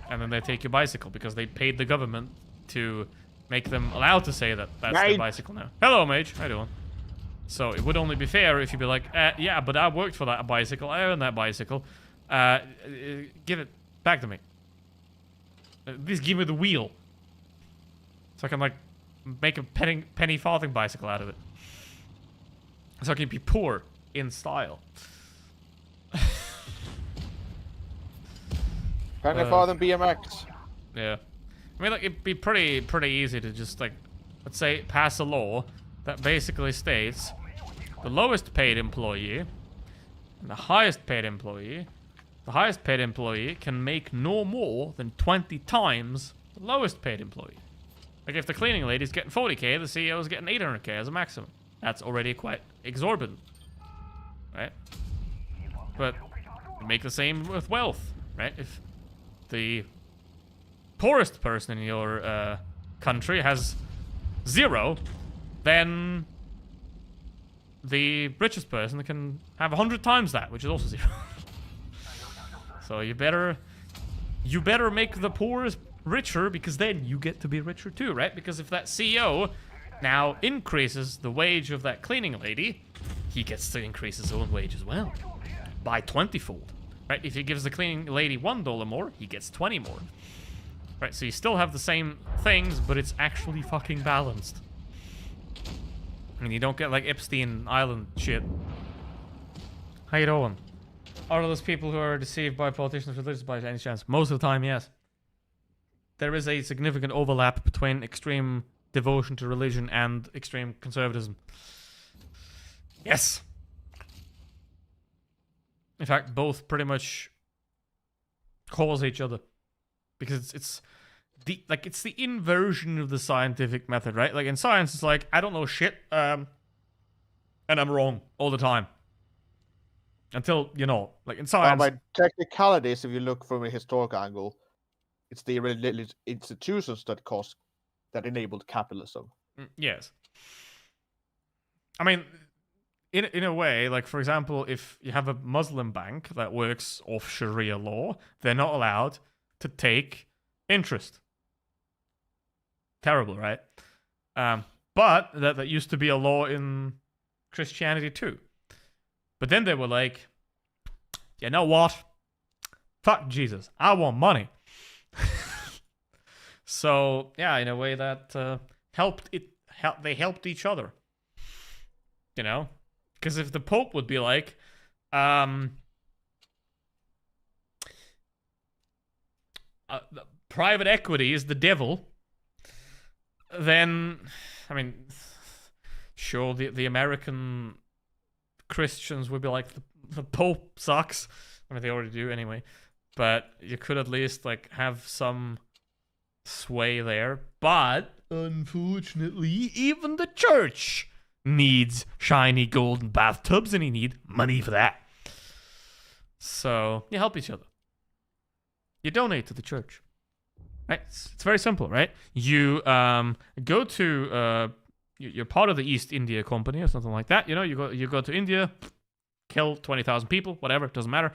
And then they take your bicycle because they paid the government to make them allowed to say that that's their bicycle now. Hello, Mage. How you doing? So it would only be fair if you'd be like, yeah, but I worked for that bicycle, I own that bicycle. Give it back to me. Please give me the wheel. So I can, like, make a penny farthing bicycle out of it. So I can be poor in style. Penny farthing BMX. Yeah. I mean, like, it'd be pretty easy to just, like, let's say, pass a law that basically states the lowest paid employee and the highest paid employee can make no more than 20 times the lowest paid employee. Like, if the cleaning lady's getting 40k, the CEO's getting 800k as a maximum. That's already quite exorbitant, right? But make the same with wealth, right? If the poorest person in your country has 0, then the richest person can have 100 times that, which is also 0. So you better make the poorest richer, because then you get to be richer too, right? Because if that CEO now increases the wage of that cleaning lady, he gets to increase his own wage as well by 20-fold, right? If he gives the cleaning lady $1 more, he gets 20 more, right? So you still have the same things, but it's actually fucking balanced. And you don't get like Epstein Island shit. How you doing? Are those people who are deceived by politicians religious by any chance? Most of the time, yes. There is a significant overlap between extreme devotion to religion and extreme conservatism. Yes. In fact, both pretty much cause each other, because it's the inversion of the scientific method, right? Like in science, it's like, I don't know shit, and I'm wrong all the time. Until, you know, like in science... by technicalities, if you look from a historical angle, it's the religious institutions that enabled capitalism. Yes. I mean, in a way, like, for example, if you have a Muslim bank that works off Sharia law, they're not allowed to take interest. Terrible, right? But that used to be a law in Christianity too. But then they were like, you know what? Fuck Jesus. I want money. So, yeah, in a way that they helped each other. You know? Because if the Pope would be like, private equity is the devil, then, I mean, sure, the American Christians would be like, the Pope sucks. I mean, they already do anyway. But you could at least, like, have some sway there. But, unfortunately, even the church needs shiny golden bathtubs, and you need money for that. So, you help each other. You donate to the church. Right? It's very simple, right? You go to you're part of the East India Company or something like that. You know, you go to India, kill 20,000 people, whatever, it doesn't matter.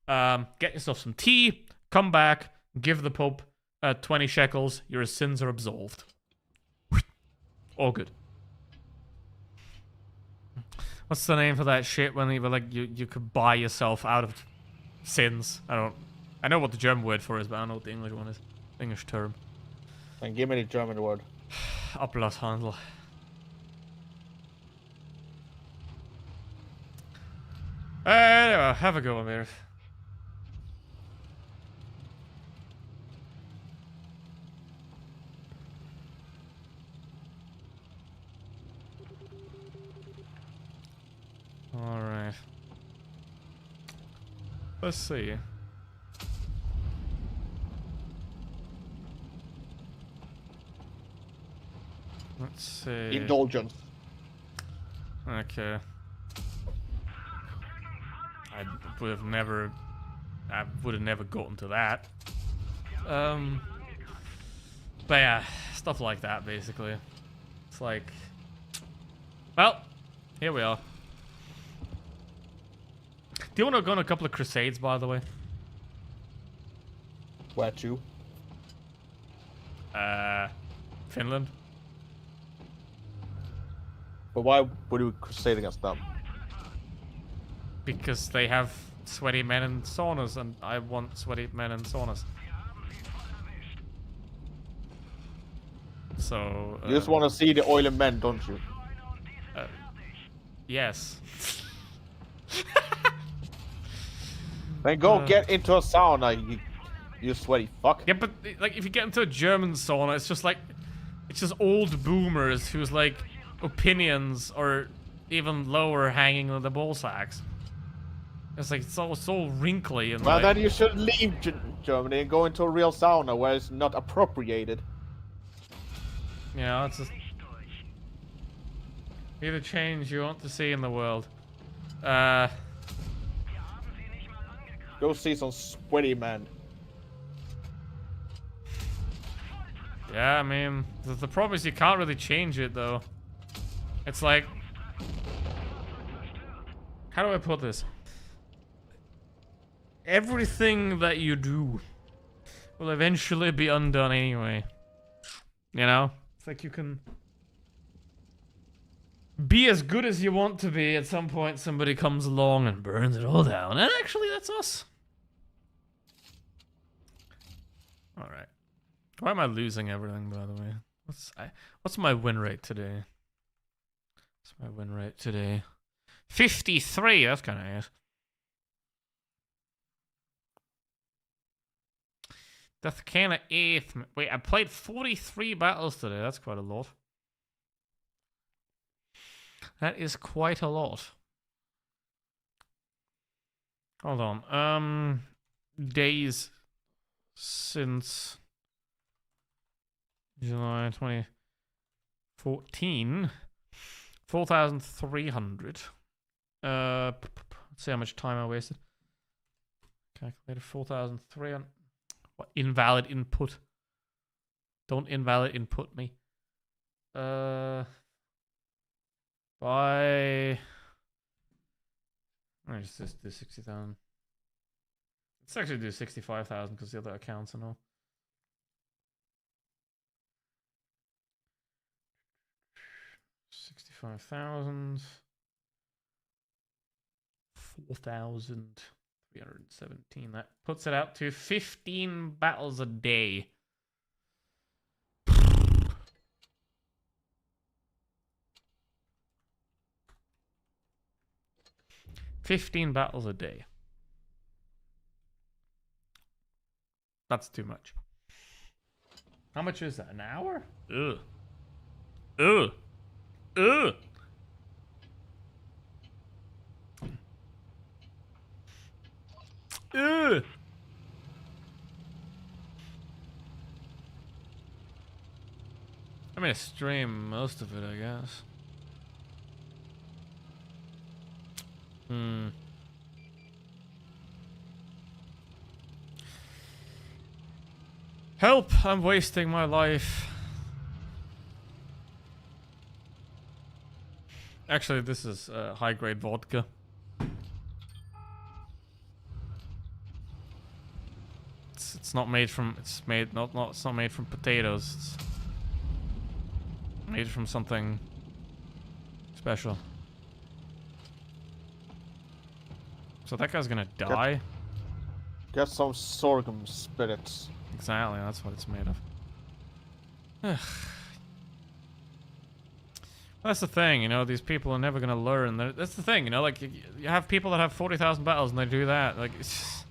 Get yourself some tea, come back, give the Pope 20 shekels. Your sins are absolved. All good. What's the name for that shit when you could buy yourself out of sins? I know what the German word for is, but I don't know what the English one is. English term. And give me the German word. Ablasshandel. Anyway, have a go, Amir. Alright. Let's see. Let's see. Indulgence. Okay. I would have never gotten to that. But yeah, stuff like that basically. It's like, well, here we are. Do you want to go on a couple of crusades, by the way? Where to? Finland. But why would we crusade against them? Because they have sweaty men in saunas, and I want sweaty men in saunas. So... you just want to see the oily men, don't you? Yes. Then go get into a sauna, you sweaty fuck. Yeah, but like if you get into a German sauna, it's just old boomers whose like opinions are even lower hanging on the ball sacks. It's like it's all so wrinkly and well, like, then you should leave Germany and go into a real sauna where it's not appropriated. you know, it's just be the change you want to see in the world. Go see some sweaty men. Yeah, I mean, the problem is you can't really change it though. It's like, how do I put this? Everything that you do will eventually be undone anyway. You know? It's like you can be as good as you want to be. At some point, somebody comes along and burns it all down. And actually, that's us. Alright. Why am I losing everything, by the way? What's my win rate today? What's my win rate today? 53, that's kind of nice. That's kind of 8th. Wait, I played 43 battles today. That's quite a lot. That is quite a lot. Hold on. Days since July 2014. 4,300. Let's see how much time I wasted. Calculated 4,300. What invalid input? Don't invalid input me. By let's just do 60,000. Let's actually do 65,000 because the other accounts and all. $65,000. 4,317. That puts it out to 15 battles a day. $15 battles a day. That's too much. How much is that? An hour? Ugh. Ugh. Ugh. Ugh. I'm gonna stream most of it, I guess. Help! I'm wasting my life. Actually, this is high-grade vodka. It's not made from. It's not made from potatoes. It's made from something special. So that guy's gonna die. Get some sorghum spirits. Exactly, that's what it's made of. Ugh. That's the thing, you know, these people are never gonna learn. That's the thing, you know, like, you have people that have 40,000 battles and they do that. Like, it's just,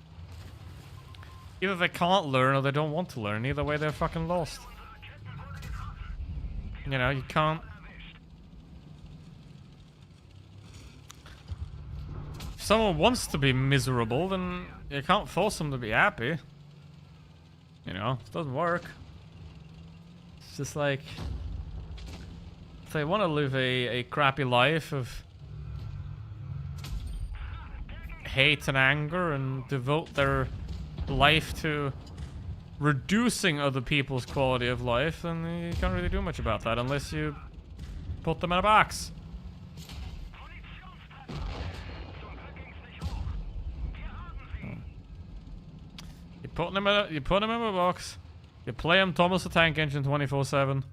either they can't learn or they don't want to learn. Either way, they're fucking lost. You know, you can't... If someone wants to be miserable, then you can't force them to be happy. You know, it doesn't work. It's just like... If they want to live a crappy life of hate and anger and devote their life to reducing other people's quality of life, then you can't really do much about that unless you put them in a box. You put them in a box. You play them Thomas the Tank Engine 24/7.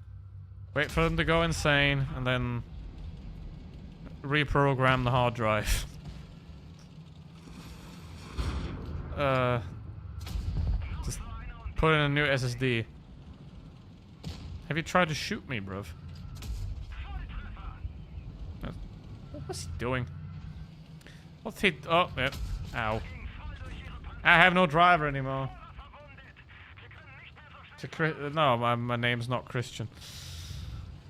Wait for them to go insane, and then reprogram the hard drive. Just put in a new SSD. Have you tried to shoot me, bruv? What's he doing? What's he... Oh, yeah. Ow. I have no driver anymore. No, my name's not Christian.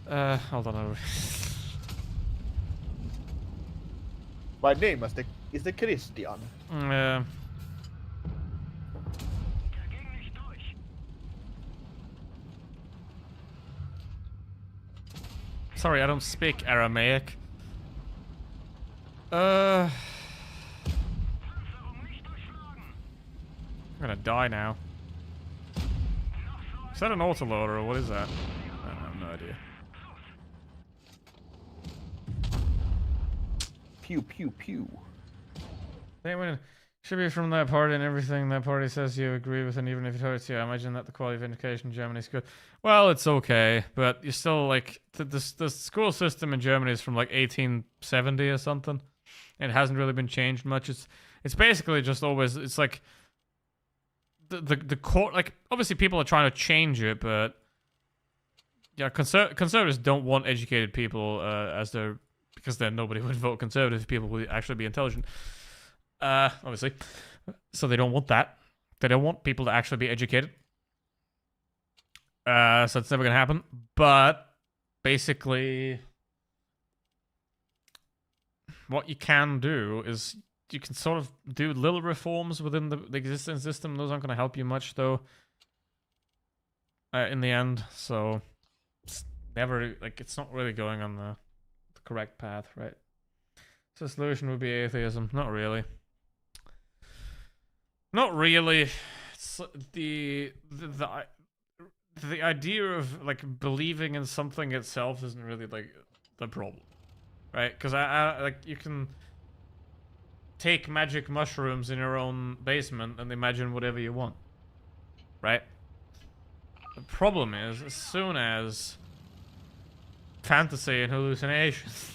Hold on. My name is the Christian. Sorry, I don't speak Aramaic. I'm gonna die now. Is that an autoloader or what is that? I have no idea. Pew pew pew. They should be from that party and everything that party says you agree with, and even if it hurts you, I imagine that the quality of education in Germany is good. Well, it's okay, but you're still like the school system in Germany is from like 1870 or something. It hasn't really been changed much. It's basically just always it's like the core, like obviously people are trying to change it, but yeah, conservatives don't want educated people as their, because then nobody would vote conservative. People would actually be intelligent, obviously. So they don't want that. They don't want people to actually be educated. So it's never gonna happen. But basically, what you can do is you can sort of do little reforms within the existing system. Those aren't going to help you much, though, in the end. So it's never, like, it's not really going on the correct path, right? So the solution would be atheism. Not really. Not really. It's the idea of, like, believing in something itself isn't really, like, the problem. Right? Because I like, you can take magic mushrooms in your own basement and imagine whatever you want. Right? The problem is, as soon as fantasy and hallucinations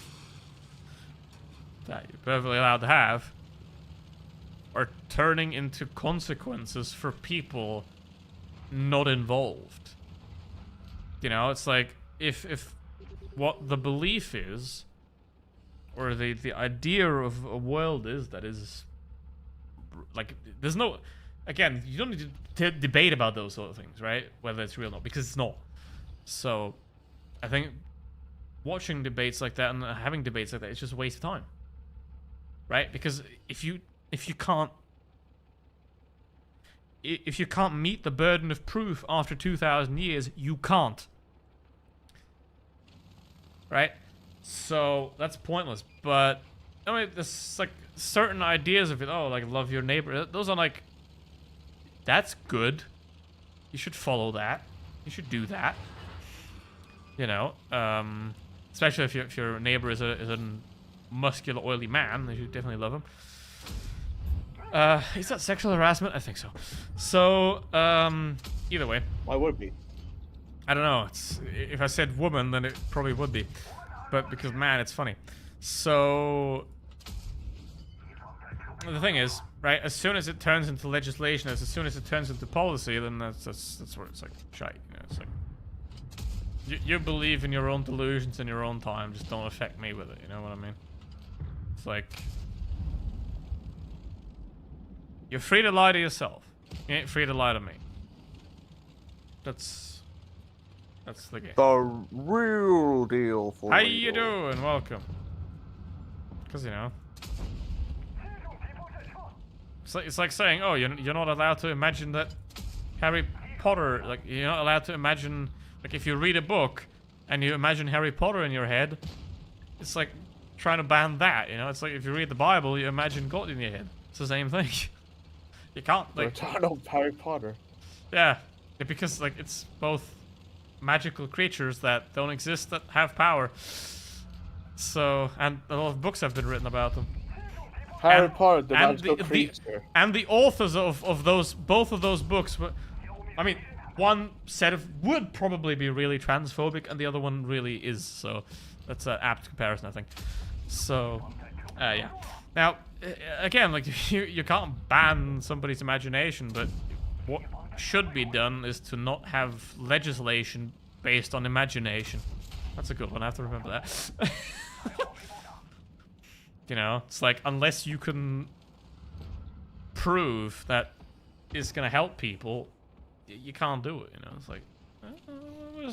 that you're perfectly allowed to have are turning into consequences for people not involved. You know, it's like, if what the belief is, or the idea of a world is, that is, like, there's no... again, you don't need to debate about those sort of things, right? Whether it's real or not, because it's not. So, I think watching debates like that and having debates like that is just a waste of time, right? Because if you can't meet the burden of proof after 2,000 years, you can't, right? So that's pointless. But I mean, there's like certain ideas of it. Oh, like love your neighbor. Those are like, that's good. You should follow that. You should do that. You know, especially if your neighbor is a muscular, oily man, you should definitely love him. Is that sexual harassment? I think so. So, either way. Why would it be? I don't know. If I said woman, then it probably would be. But because man, it's funny. So, the thing is, right? As soon as it turns into legislation, as soon as it turns into policy, then that's where it's like shite. You know, it's like you believe in your own delusions in your own time. Just don't affect me with it. You know what I mean? It's like you're free to lie to yourself. You ain't free to lie to me. That's the game. The real deal for How you doing? Welcome. Because you know, it's like saying, oh, you're not allowed to imagine that Harry Potter, like you're not allowed to imagine, like if you read a book and you imagine Harry Potter in your head, it's like trying to ban that. You know, it's like if you read the Bible, you imagine God in your head. It's the same thing. You can't like. Return of Harry Potter. Yeah, because like it's both magical creatures that don't exist that have power. So, and a lot of books have been written about them. Harry Potter, the magical creature. And the authors of both of those books were, I mean, one set of would probably be really transphobic, and the other one really is. So, that's an apt comparison, I think. So, yeah. Now, again, like you can't ban somebody's imagination, but what should be done is to not have legislation based on imagination. That's a good one. I have to remember that. You know, it's like unless you can prove that it's gonna help people, you can't do it. You know, it's like,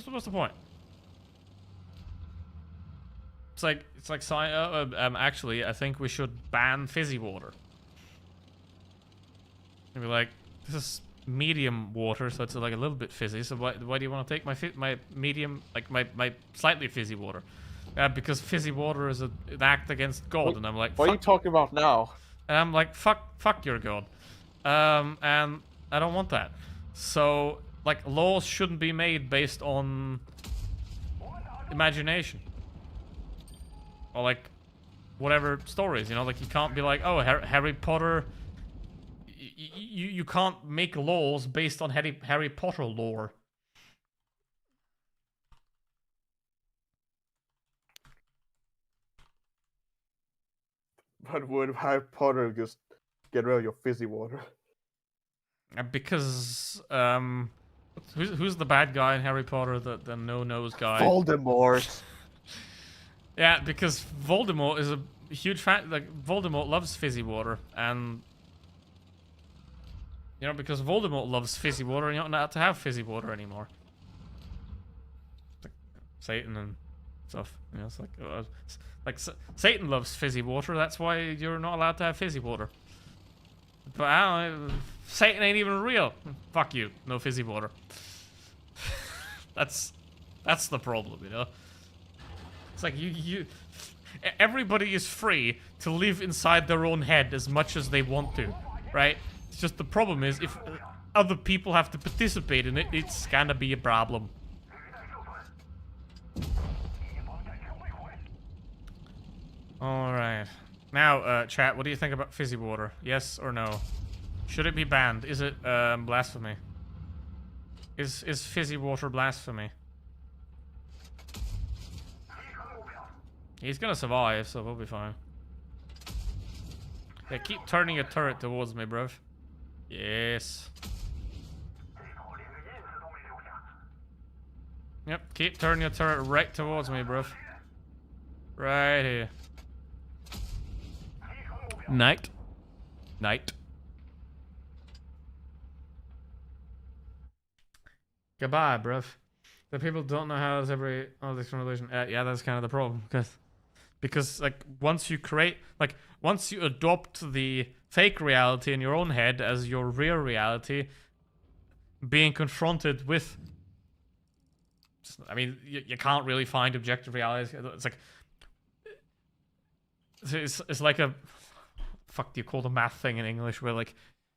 what's the point? It's like actually, I think we should ban fizzy water. And be like, this is medium water, so it's like a little bit fizzy. So why do you want to take my medium, like my slightly fizzy water? Because fizzy water is an act against God, and I'm like, what are you talking about now? And I'm like, fuck your God, and I don't want that. So like, laws shouldn't be made based on imagination or like whatever stories, you know, like you can't be like, oh, Harry Potter. You can't make laws based on Harry Potter lore. But would Harry Potter just get rid of your fizzy water? Because who's the bad guy in Harry Potter? The no-nose guy. Voldemort. Yeah, because Voldemort is a huge fan. Like Voldemort loves fizzy water, and you know, because Voldemort loves fizzy water, and you're not allowed to have fizzy water anymore. Like Satan and stuff. You know, it's like Satan loves fizzy water. That's why you're not allowed to have fizzy water. But I don't know, Satan ain't even real. Fuck you. No fizzy water. That's the problem, you know. It's like everybody is free to live inside their own head as much as they want to, right? It's just the problem is if other people have to participate in it, it's gonna be a problem. Alright. Now, chat, what do you think about fizzy water? Yes or no? Should it be banned? Is it blasphemy? Is fizzy water blasphemy? He's gonna survive, so we'll be fine. Yeah, keep turning your turret towards me, bruv. Yes. Yep, keep turning your turret right towards me, bruv. Right here. Night. Night. Goodbye, bruv. The people don't know how this all this religion. Yeah, that's kind of the problem because like once you adopt the fake reality in your own head as your real reality, being confronted with, I mean, you can't really find objective reality. It's like it's like a fuck. Do you call the math thing in English where like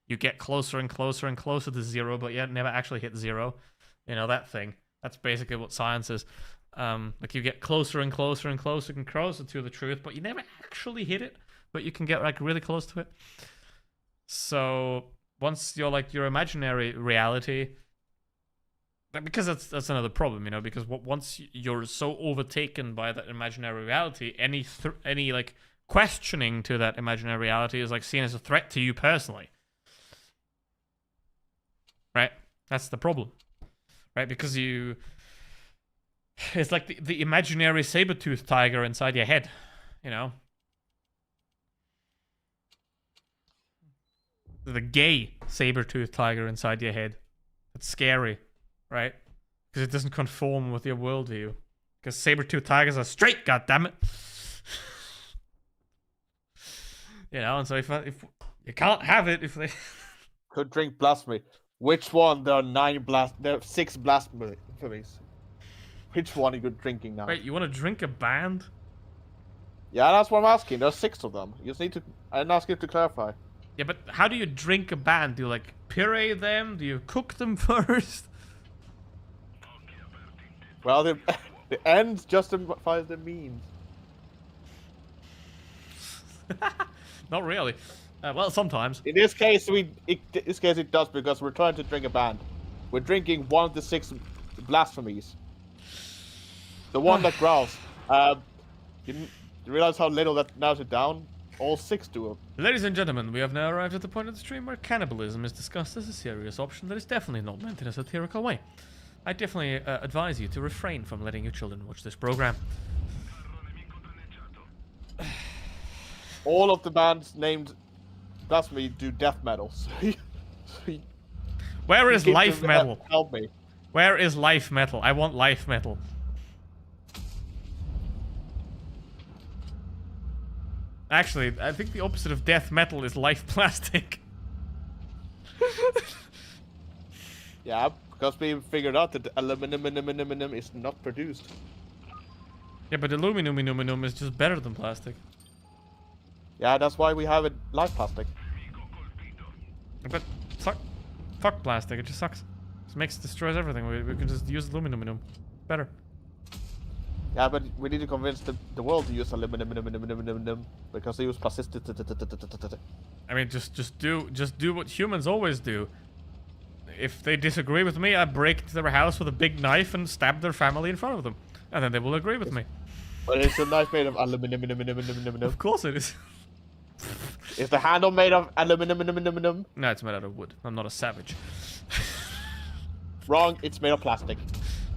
you get closer and closer and closer to zero, but yet never actually hit zero? You know that thing. That's basically what science is. Like you get closer and closer and closer and closer to the truth, but you never actually hit it, but you can get like really close to it. So once you're like your imaginary reality, because that's another problem, you know, because once you're so overtaken by that imaginary reality, any like questioning to that imaginary reality is like seen as a threat to you personally. Right? That's the problem. Right? Because it's like the imaginary saber-toothed tiger inside your head, you know? The gay saber-toothed tiger inside your head. It's scary, right? Because it doesn't conform with your worldview. Because saber-toothed tigers are straight, goddammit. You know, and so if you can't have it if they could drink blasphemy. Which one? There are 6 blasphemies. Which one are you drinking now? Wait, you want to drink a band? Yeah, that's what I'm asking. There's 6 of them. You just need to. I'm asking you to clarify. Yeah, but how do you drink a band? Do you like puree them? Do you cook them first? Well, the ends justifies the means. Not really. Well, sometimes. In this case, it does because we're trying to drink a band. We're drinking one of the 6 blasphemies. The one that growls. You realize how little that narrows it down? All 6 do it. Ladies and gentlemen, we have now arrived at the point of the stream where cannibalism is discussed as a serious option that is definitely not meant in a satirical way. I definitely advise you to refrain from letting your children watch this program. All of the bands named blasphemy do death metal. Where is life metal? Help me. Where is life metal? I want life metal. Actually, I think the opposite of death metal is life plastic. Yeah, because we figured out that aluminum is not produced. Yeah, but aluminum is just better than plastic. Yeah, that's why we have it like plastic. But fuck plastic, it just sucks. It destroys everything. We can just use aluminum. Better. Yeah, but we need to convince the world to use aluminum because they use plastic. I mean, just do what humans always do. If they disagree with me, I break into their house with a big knife and stab their family in front of them, and then they will agree with me. But it's a knife made of aluminum. Of course it is. Is the handle made of aluminum? No, it's made out of wood. I'm not a savage. Wrong. It's made of plastic.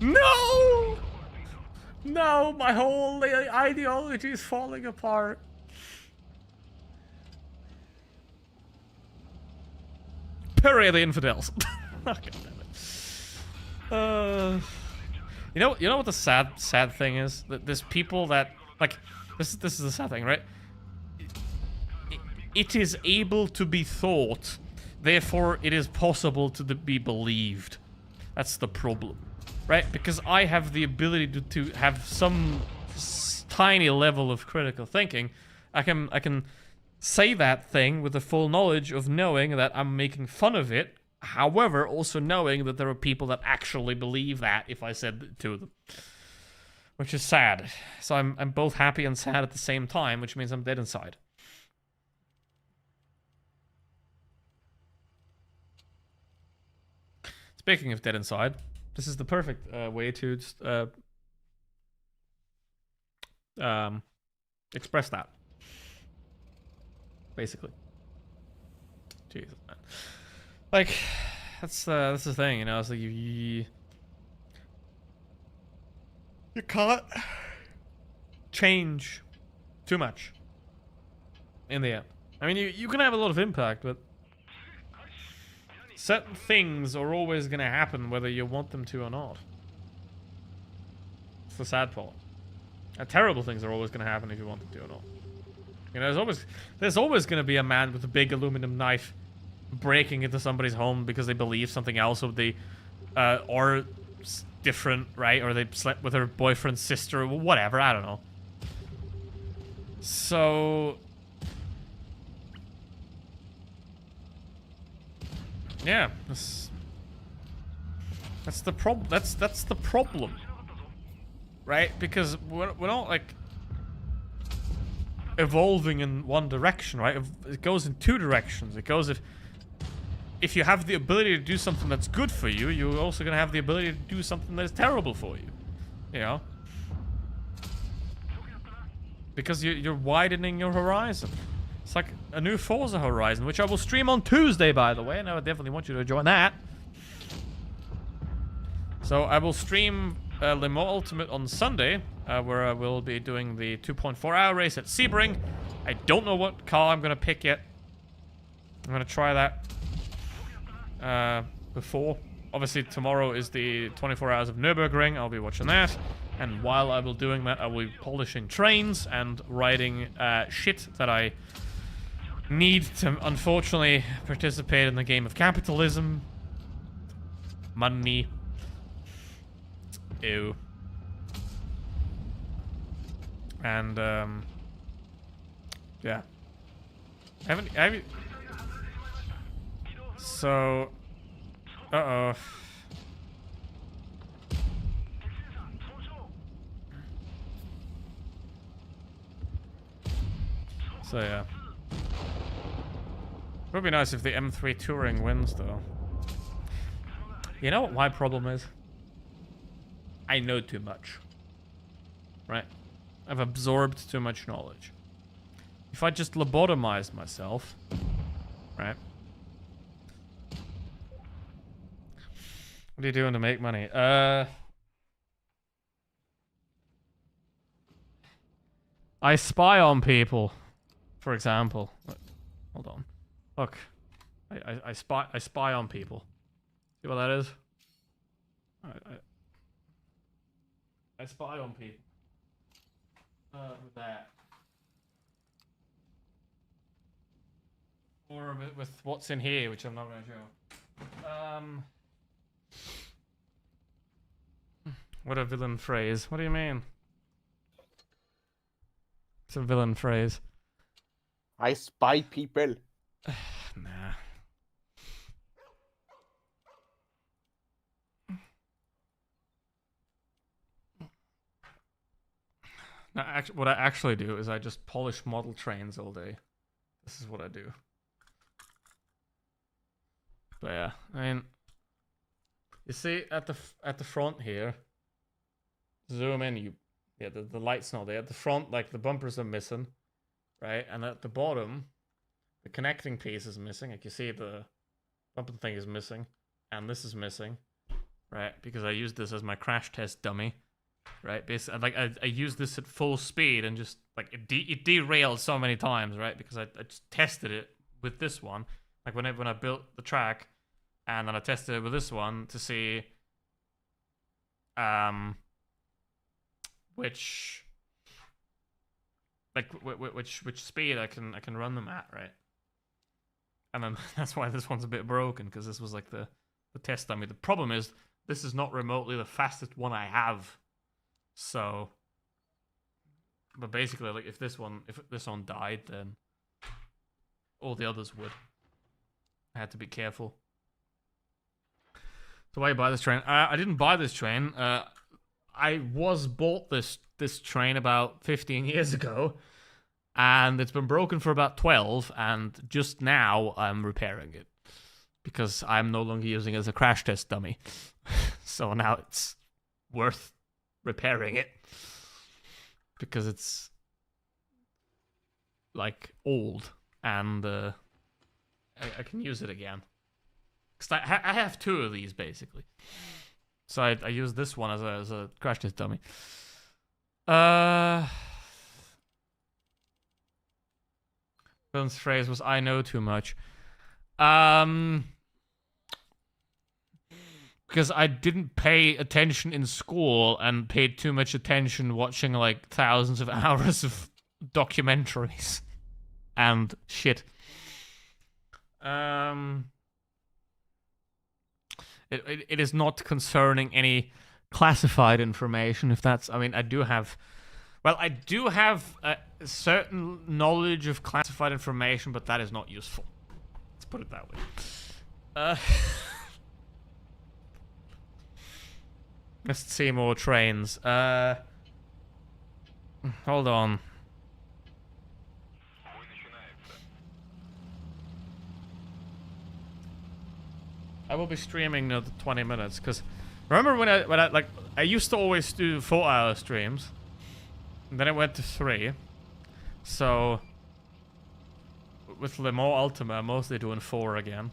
No! No, my whole ideology is falling apart. Puree the infidels. Oh, God damn it. You know what the sad thing is? That there's people that like this is the sad thing, right? It is able to be thought, therefore it is possible to be believed. That's the problem. Right? Because I have the ability to have some tiny level of critical thinking. I can say that thing with the full knowledge of knowing that I'm making fun of it. However, also knowing that there are people that actually believe that if I said it to them. Which is sad. So I'm both happy and sad at the same time, which means I'm dead inside. Speaking of dead inside, this is the perfect way to just express that. Basically. Jesus, man. Like, that's the thing, you know. It's like you can't change too much in the end. I mean, you can have a lot of impact, but certain things are always going to happen whether you want them to or not. It's the sad part. Terrible things are always going to happen if you want them to or not. You know, there's always going to be a man with a big aluminum knife breaking into somebody's home because they believe something else, or different, right? Or they slept with her boyfriend's sister, or whatever. I don't know. So, yeah, that's the problem. That's the problem, right? Because we're not like evolving in one direction, right? It goes in two directions. It goes if you have the ability to do something that's good for you, you're also gonna have the ability to do something that is terrible for you. You know, because you're widening your horizon. It's like a new Forza Horizon, which I will stream on Tuesday, by the way, and I would definitely want you to join that. So I will stream Le Mans Ultimate on Sunday, where I will be doing the 2.4-hour race at Sebring. I don't know what car I'm going to pick yet. I'm going to try that before. Obviously, tomorrow is the 24 hours of Nürburgring. I'll be watching that. And while I will be doing that, I will be polishing trains and writing shit that I need to, unfortunately, participate in the game of capitalism. Money. Ew. And, yeah. Haven't... So... Uh-oh. So, yeah. It would be nice if the M3 Touring wins, though. You know what my problem is? I know too much. Right? I've absorbed too much knowledge. If I just lobotomized myself, right? What are you doing to make money? I spy on people, for example. Hold on. Look. I spy on people. See what that is? I spy on people. With that. Or with what's in here, which I'm not going to show. What a villain phrase. What do you mean? It's a villain phrase. I spy people. Nah. No, what I actually do is I just polish model trains all day. This is what I do. But yeah, I mean, you see at the front here. Zoom in, the light's not there. At the front, like the bumpers are missing, right? And at the bottom, the connecting piece is missing. Like you see, the bumper thing is missing, and this is missing, right? Because I used this as my crash test dummy. Right, basically, like I used this at full speed and just like it derailed so many times, right? Because I just tested it with this one, like when I built the track, and then I tested it with this one to see, which speed I can run them at, right? And then that's why this one's a bit broken, because this was like the test dummy. The problem is this is not remotely the fastest one I have. So, but basically, like if this one died, then all the others would. I had to be careful. So why you buy this train? I didn't buy this train. I bought this train about 15 years ago, and it's been broken for about 12, and just now I'm repairing it because I'm no longer using it as a crash test dummy. So now it's worth repairing it because it's like old, and I can use it again. Cause I have two of these basically, so I use this one as a crash test dummy. Villain's phrase was "I know too much." because I didn't pay attention in school and paid too much attention watching like thousands of hours of documentaries and shit. It is not concerning any classified information, if that's... I mean, I do have a certain knowledge of classified information, but that is not useful. Let's put it that way. Let's see more trains. Hold on. I will be streaming another 20 minutes, because remember when I used to always do 4-hour streams, and then it went to 3. So with Le Mans Ultima, I'm mostly doing 4 again,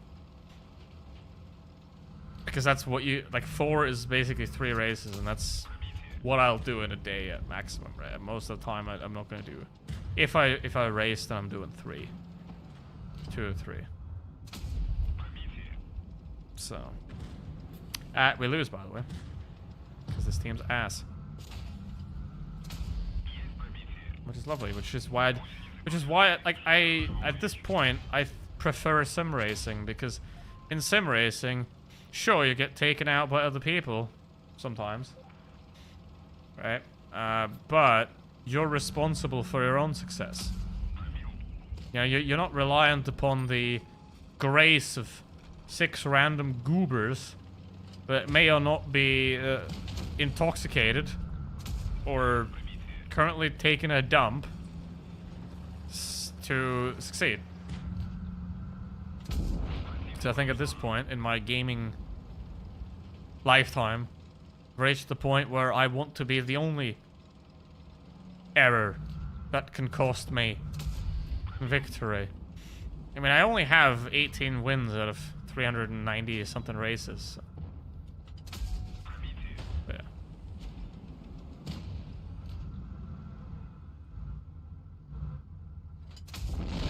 because that's what you like. 4 is basically 3 races, and that's what I'll do in a day at maximum. Right? Most of the time, I'm not gonna do. If I race, then I'm doing 3, 2 or 3. So, we lose, by the way, because this team's ass, which is lovely. Which is why like at this point I prefer sim racing, because in sim racing, sure, you get taken out by other people sometimes, right? But you're responsible for your own success. You know, you're not reliant upon the grace of 6 random goobers that may or not be intoxicated or currently taking a dump to succeed. So I think at this point in my gaming lifetime, I've reached the point where I want to be the only error that can cost me victory. I mean, I only have 18 wins out of 390 something races. Yeah.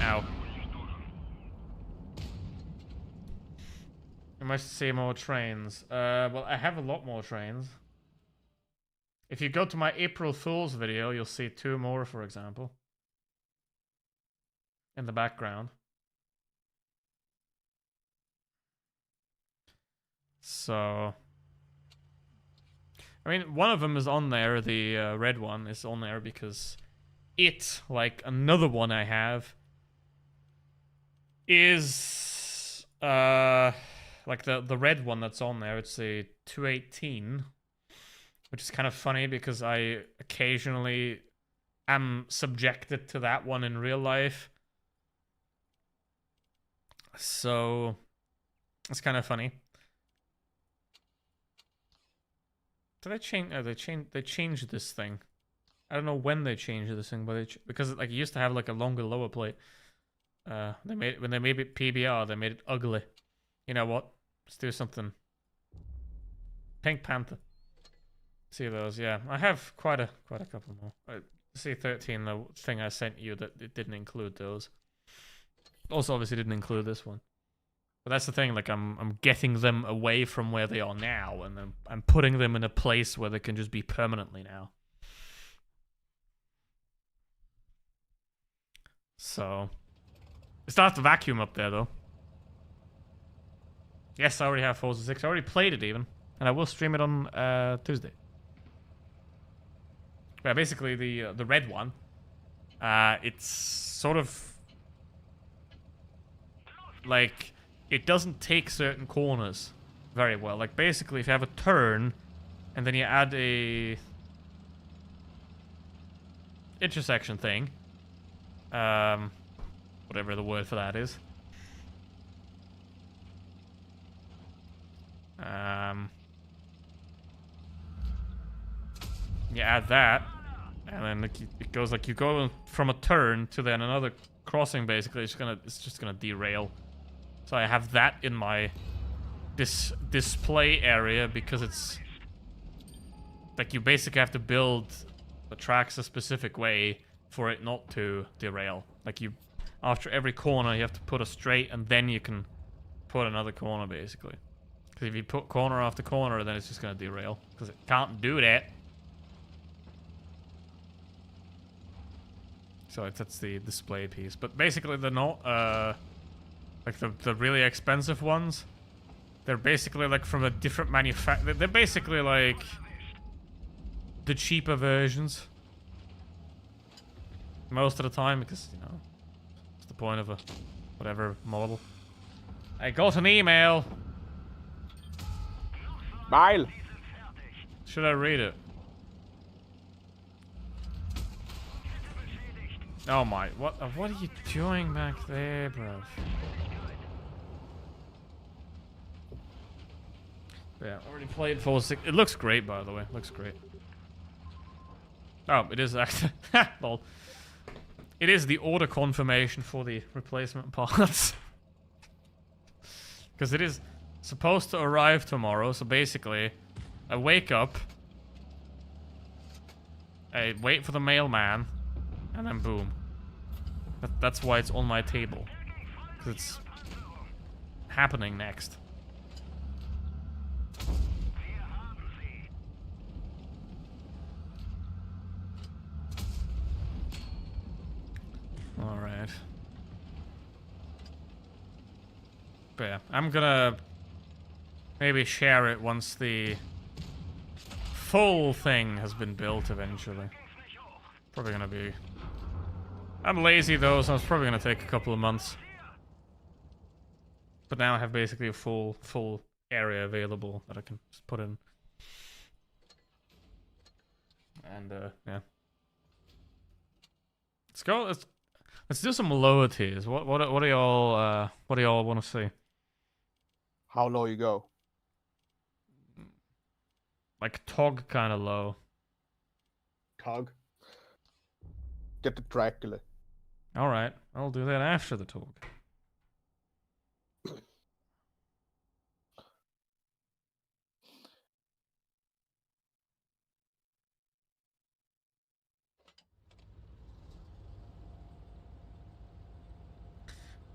Ow. I must see more trains. Well, I have a lot more trains. If you go to my April Fool's video, you'll see 2 more, for example, in the background. So, I mean, one of them is on there, the red one is on there because it, like another one I have, is, like the red one that's on there, it's a 218, which is kind of funny because I occasionally am subjected to that one in real life. So, it's kind of funny. Did they change? Oh, they changed this thing. I don't know when they changed this thing, but because like it used to have like a longer lower plate. When they made it PBR, they made it ugly. You know what? Let's do something. Pink Panther. See those? Yeah, I have quite a couple more. C13, the thing I sent you, that it didn't include those. Also, obviously, didn't include this one. But that's the thing, like, I'm getting them away from where they are now, and then I'm putting them in a place where they can just be permanently now. So, it starts to vacuum up there, though. Yes, I already have Forza 6. I already played it, even. And I will stream it on Tuesday. Yeah, basically, the red one, it's sort of like... It doesn't take certain corners very well. Like, basically, if you have a turn, and then you add a intersection thing, whatever the word for that is, you add that, and then it goes like you go from a turn to then another crossing. Basically, it's just gonna derail. So I have that in my display area because it's like you basically have to build the tracks a specific way for it not to derail. Like you, after every corner, you have to put a straight, and then you can put another corner, basically. Because if you put corner after corner, then it's just gonna derail. Because it can't do that. So that's the display piece. But basically, they're not like the really expensive ones. They're basically like from a different manufacturer. They're basically like the cheaper versions. Most of the time, because, you know, what's the point of a whatever model? I got an email. Mile. Should I read it? Oh my, what are you doing back there, bro? Yeah, already played Fallout 6. It looks great, by the way. Looks great. Oh, it is actually. Lol. It is the order confirmation for the replacement parts. Because it is supposed to arrive tomorrow, so basically, I wake up, I wait for the mailman, and then boom. That's why it's on my table. Because it's happening next. Alright. But yeah, I'm gonna maybe share it once the full thing has been built eventually. Probably gonna be... I'm lazy though, so it's probably gonna take a couple of months. But now I have basically a full area available that I can just put in. And yeah. Let's go. Let's do some lower tiers. What do y'all want to see? How low you go? Like Tog kind of low. Tog. Get the Dracula. All right, I'll do that after the Tog.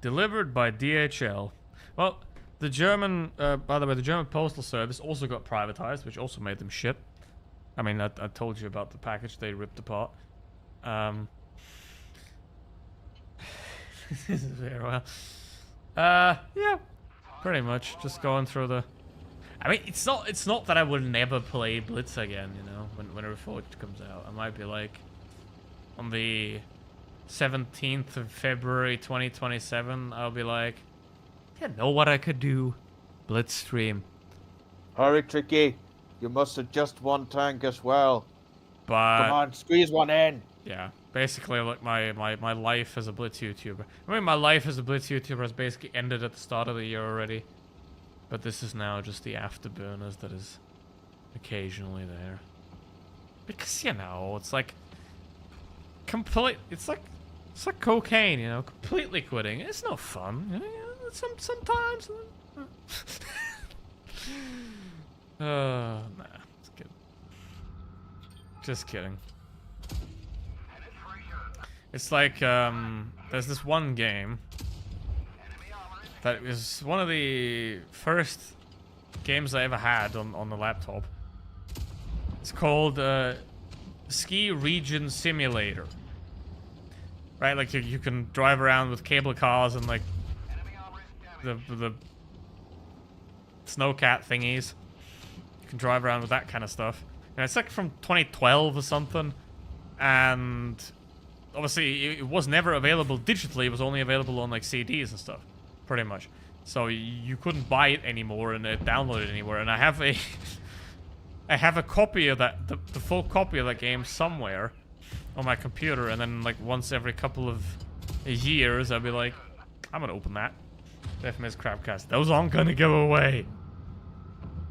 Delivered by DHL. Well, the German, by the way, the German Postal Service also got privatized, which also made them shit. I mean, I told you about the package they ripped apart. This is very well. Yeah, pretty much. Just going through the... I mean, it's not that I would never play Blitz again, you know, whenever Forged comes out. I might be like, on the 17th of February 2027, I'll be like, you know what I could do? Blitz stream. Hurry, Tricky. You must adjust one tank as well. But come on, squeeze one in. Yeah, basically, like my life as a Blitz YouTuber. I mean, my life as a Blitz YouTuber has basically ended at the start of the year already. But this is now just the afterburners that is occasionally there. Because, you know, it's like it's like cocaine, you know, completely quitting. It's no fun. You know, sometimes. Nah, just kidding. Just kidding. It's like, there's this one game that was one of the first games I ever had on the laptop. It's called Ski Region Simulator. Right, like you can drive around with cable cars and like the snowcat thingies. You can drive around with that kind of stuff. And it's like from 2012 or something. And obviously it was never available digitally. It was only available on like CDs and stuff, pretty much. So you couldn't buy it anymore and download it anywhere. And I have a copy of that, the full copy of that game somewhere on my computer, and then like once every couple of years I'll be like, I'm gonna open that. FMS Crapcast. Those aren't gonna go away.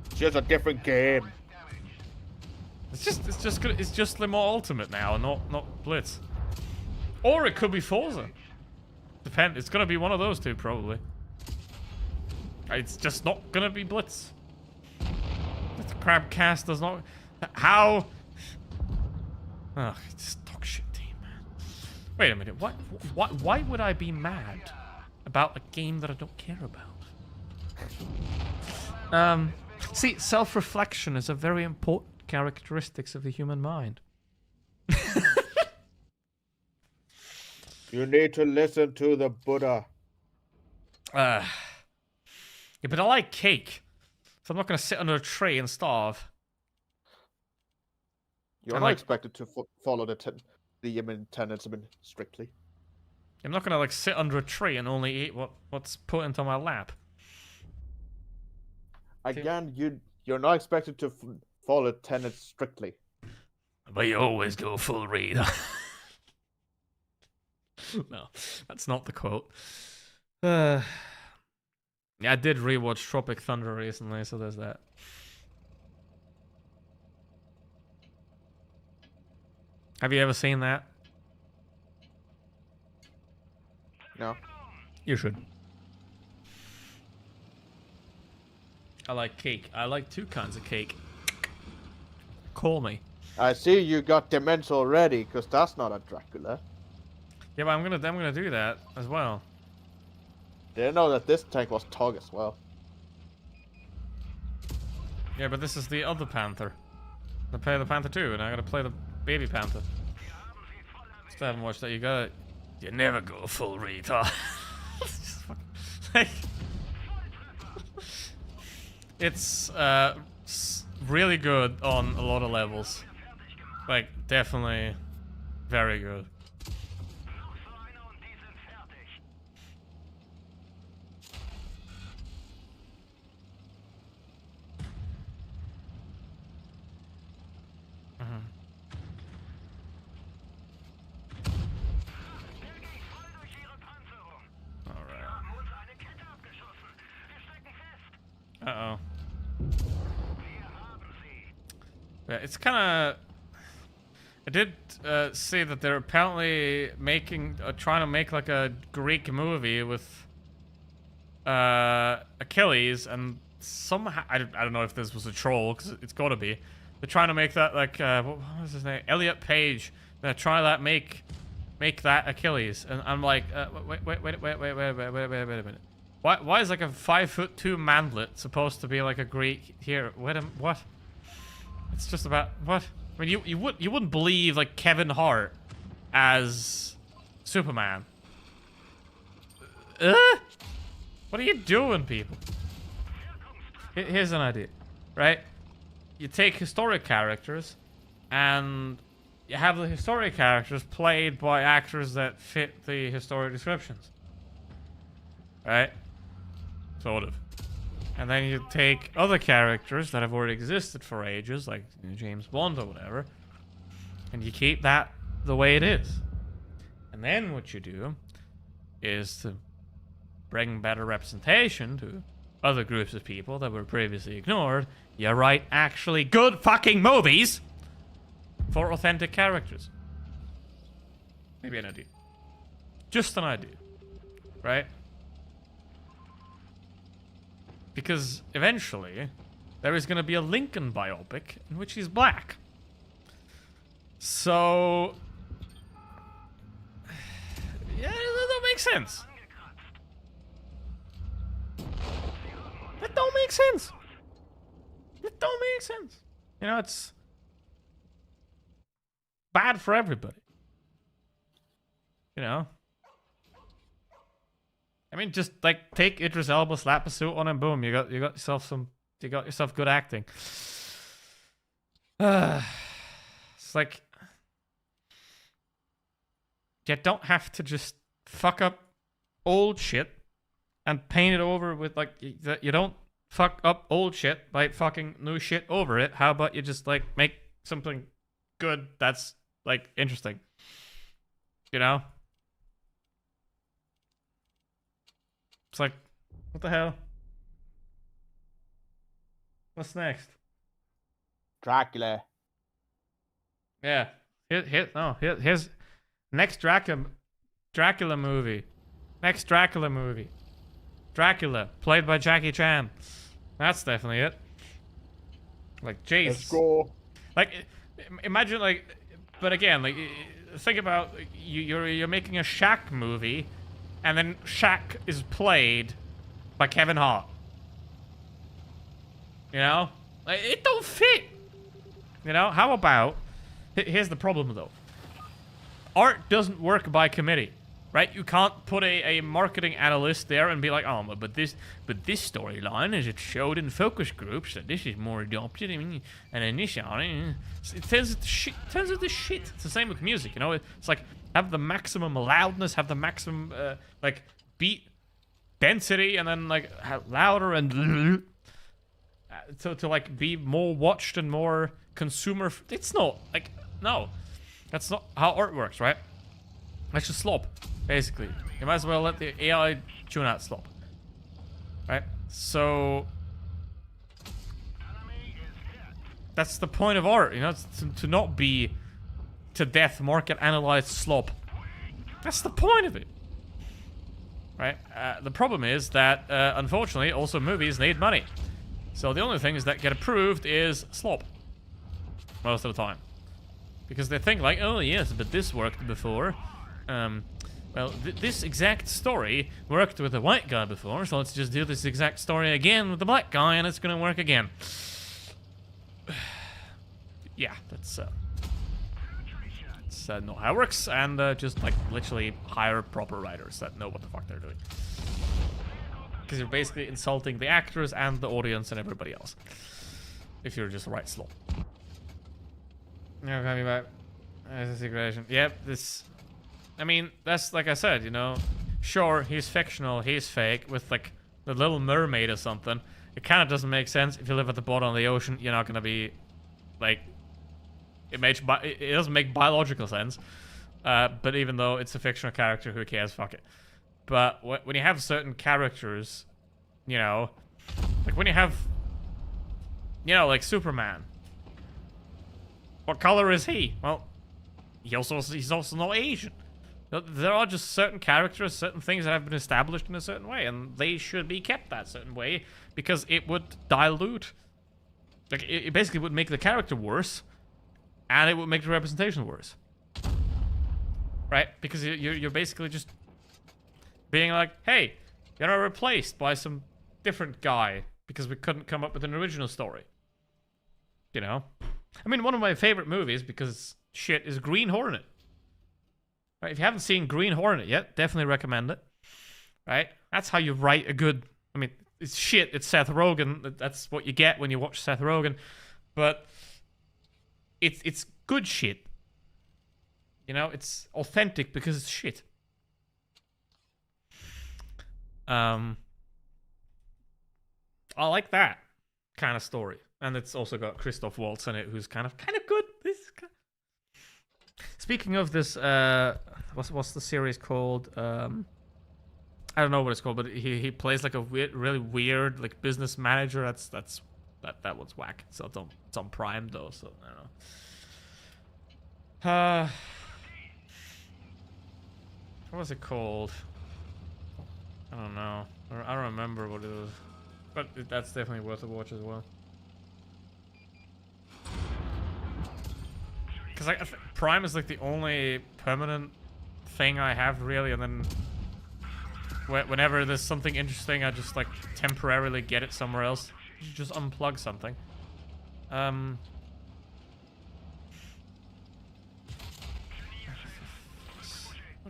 It's just a different game. It's just Le Mans Ultimate now, not Blitz. Or it could be Forza. It's gonna be one of those two probably. It's just not gonna be Blitz. The Crabcast does not. How? Ugh, just talk shit team, man. Wait a minute. Why would I be mad about a game that I don't care about? See, self-reflection is a very important characteristics of the human mind. You need to listen to the Buddha. Yeah, but I like cake, so I'm not gonna sit under a tree and starve. You're And, not like- expected to follow the tenets strictly. I'm not gonna like sit under a tree and only eat what's put into my lap. Again, you're not expected to follow tenets strictly. But you always go full read. No, that's not the quote. Yeah, I did rewatch Tropic Thunder recently, so there's that. Have you ever seen that? No. You should. I like cake. I like two kinds of cake. Call me. I see you got demence already, because that's not a Dracula. Yeah, but I'm gonna do that as well. Didn't know that this tank was Tog as well. Yeah, but this is the other Panther. I play the Panther too, and I gotta play the baby Panther. Still haven't watched that. You never go full retard. Like, it's really good on a lot of levels. Like, definitely very good. Uh-oh. Yeah, it's kind of... I did see that they're apparently making... trying to make like a Greek movie with Achilles, and somehow... I don't know if this was a troll, because it's gotta be. They're trying to make that like... what was his name? Elliot Page. They're trying to make that Achilles. And I'm like... wait a minute. Why is like a 5'2" manlet supposed to be like a Greek here? What? It's just about what? I mean, you wouldn't believe like Kevin Hart as Superman. What are you doing, people? Here's an idea, right? You take historic characters, and you have the historic characters played by actors that fit the historic descriptions, right? Sort of. And then you take other characters that have already existed for ages, like James Bond or whatever, and you keep that the way it is. And then what you do is to bring better representation to other groups of people that were previously ignored. You write actually good fucking movies for authentic characters. Maybe an idea. Just an idea. Right? Because eventually, there is going to be a Lincoln biopic in which he's black. So... yeah, that makes sense. That don't make sense. It don't make sense. You know, it's bad for everybody. You know? I mean, just like take Idris Elba, slap a suit on, and boom, you got yourself good acting. It's like you don't have to just fuck up old shit and paint it over with like you don't fuck up old shit by fucking new shit over it. How about you just like make something good that's like interesting, you know? It's like, what the hell? What's next? Dracula. Yeah. Here's next Dracula movie. Next Dracula movie. Dracula, played by Jackie Chan. That's definitely it. Like, jeez. Let's go. Like, imagine like, but again, like, think about you're making a Shaq movie. And then Shaq is played by Kevin Hart. You know? Like, it don't fit. You know? How about... Here's the problem, though. Art doesn't work by committee. Right? You can't put a marketing analyst there and be like, oh, but this storyline, as it showed in focus groups, that this is more adopted. I mean, and initially, it turns into shit. It's the same with music, you know? It's like, have the maximum loudness, have the maximum, like, beat density, and then, like, louder and... to, like, be more watched and more consumer... It's not, like, no. That's not how art works, right? That's just slop. Basically, you might as well let the AI tune out slop. Right? So... That's the point of art, you know? To not be to death market analyzed slop. That's the point of it. Right? The problem is that, unfortunately, also movies need money. So the only things that get approved is slop. Most of the time. Because they think like, oh yes, but this worked before. Well, this exact story worked with a white guy before, so let's just do this exact story again with the black guy, and it's gonna work again. Yeah, that's not how it works, and just like literally hire proper writers that know what the fuck they're doing. Because you're basically insulting the actors and the audience and everybody else. If you're just right slot. No, coming back. As a situation. Yep, this... I mean, that's like I said, you know. Sure, he's fictional, he's fake, with like the Little Mermaid or something. It kind of doesn't make sense. If you live at the bottom of the ocean, you're not gonna be, like... It doesn't make biological sense. But even though it's a fictional character, who cares? Fuck it. But when you have certain characters, you know... Like when you have... You know, like Superman. What color is he? Well, he's also not Asian. There are just certain characters, certain things that have been established in a certain way, and they should be kept that certain way, because it would dilute... Like, it basically would make the character worse, and it would make the representation worse. Right? Because you're basically just being like, hey, you're not replaced by some different guy, because we couldn't come up with an original story. You know? I mean, one of my favorite movies, because shit, is Green Hornet. Right? If you haven't seen Green Hornet yet, definitely recommend it. Right? That's how you write a good... I mean, it's shit, it's Seth Rogen. That's what you get when you watch Seth Rogen. But it's good shit. You know, it's authentic because it's shit. I like that kind of story. And it's also got Christoph Waltz in it, who's kind of good. Speaking of this, what's the series called? I don't know what it's called, but he plays like a really weird like business manager. That one's whack. So it's on Prime though, so I don't know. What was it called? I don't know. I don't remember what it was, but that's definitely worth a watch as well. Because like, Prime is like the only permanent thing I have really, and then whenever there's something interesting, I just like temporarily get it somewhere else. Just unplug something. What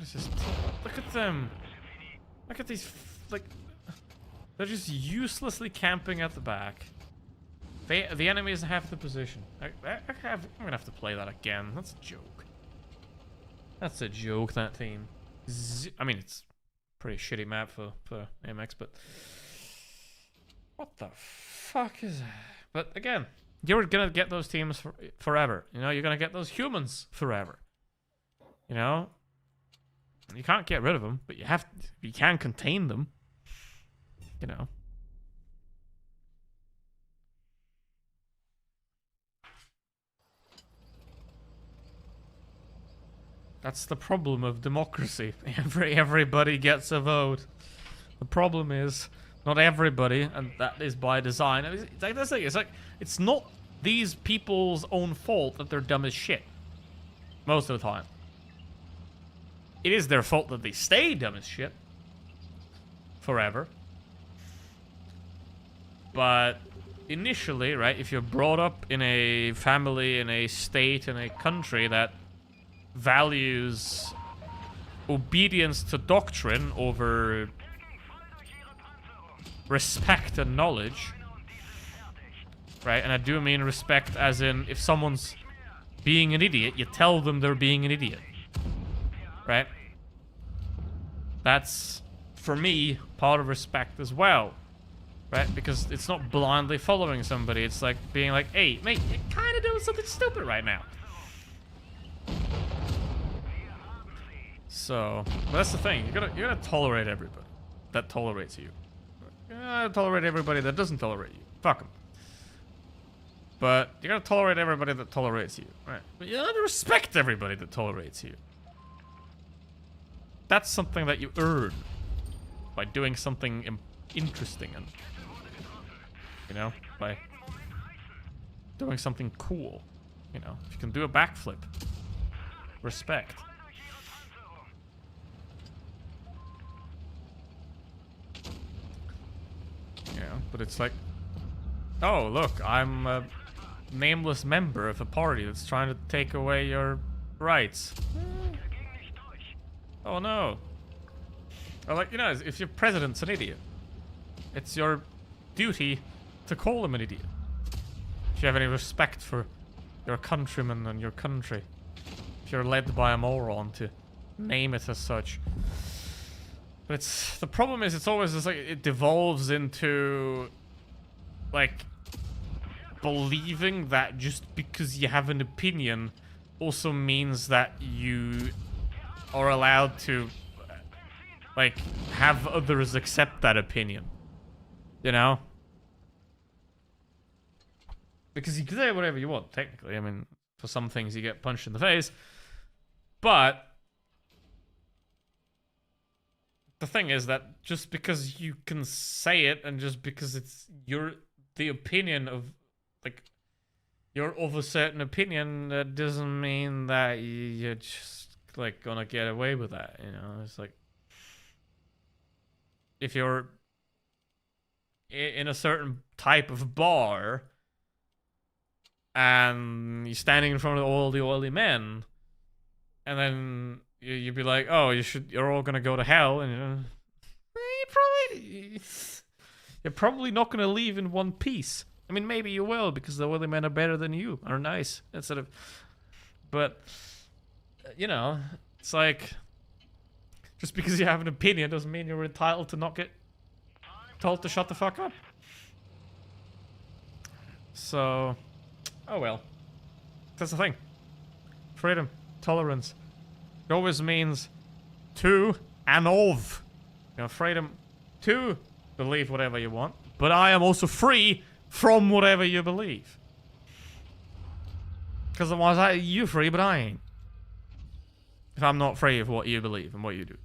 is this? Look at them. Look at these, like, they're just uselessly camping at the back. The enemy is half the position. I'm gonna have to play that again. That's a joke. That's a joke, that team. I mean, it's a pretty shitty map for AMX, but... What the fuck is that? But again, you're gonna get those teams forever. You know, you're gonna get those humans forever. You know? You can't get rid of them, but you can contain them. You know? That's the problem of democracy. Everybody gets a vote. The problem is not everybody, and that is by design. It's like this thing. It's like it's not these people's own fault that they're dumb as shit. Most of the time, it is their fault that they stay dumb as shit forever. But initially, right, if you're brought up in a family, in a state, in a country that values obedience to doctrine over respect and knowledge, right, and I do mean respect as in if someone's being an idiot, you tell them they're being an idiot, right? That's, for me, part of respect as well. Right? Because it's not blindly following somebody. It's like being like, hey, mate, you're kind of doing something stupid right now. So, that's the thing. You're gonna tolerate everybody that tolerates you. You're gonna tolerate everybody that doesn't tolerate you. Fuck them. But you're gonna tolerate everybody that tolerates you. Right? But you gotta respect everybody that tolerates you. That's something that you earn by doing something interesting and, you know, by doing something cool. You know, if you can do a backflip, respect. Yeah, but it's like, oh, look, I'm a nameless member of a party that's trying to take away your rights. Oh no. Or like, you know, if your president's an idiot, it's your duty to call him an idiot. If you have any respect for your countrymen and your country. If you're led by a moron, to name it as such. But it's, the problem is it's always just like, it devolves into, like, believing that just because you have an opinion also means that you are allowed to, like, have others accept that opinion. You know? Because you can say whatever you want, technically. I mean, for some things you get punched in the face. But the thing is that just because you can say it and just because it's the opinion of, like, you're of a certain opinion, that doesn't mean that you're just, like, gonna get away with that, you know? It's like, if you're in a certain type of bar and you're standing in front of all the oily men, and then you'd be like, oh, you're all gonna go to hell, and you're probably not gonna leave in one piece. I mean, maybe you will, because the oily men are better than you, are nice, instead of, but, you know, it's like, just because you have an opinion doesn't mean you're entitled to not get told to shut the fuck up. So, oh well. That's the thing. Freedom, tolerance. It always means to and of. You know, freedom to believe whatever you want, but I am also free from whatever you believe. Because otherwise, you're free, but I ain't. If I'm not free of what you believe and what you do.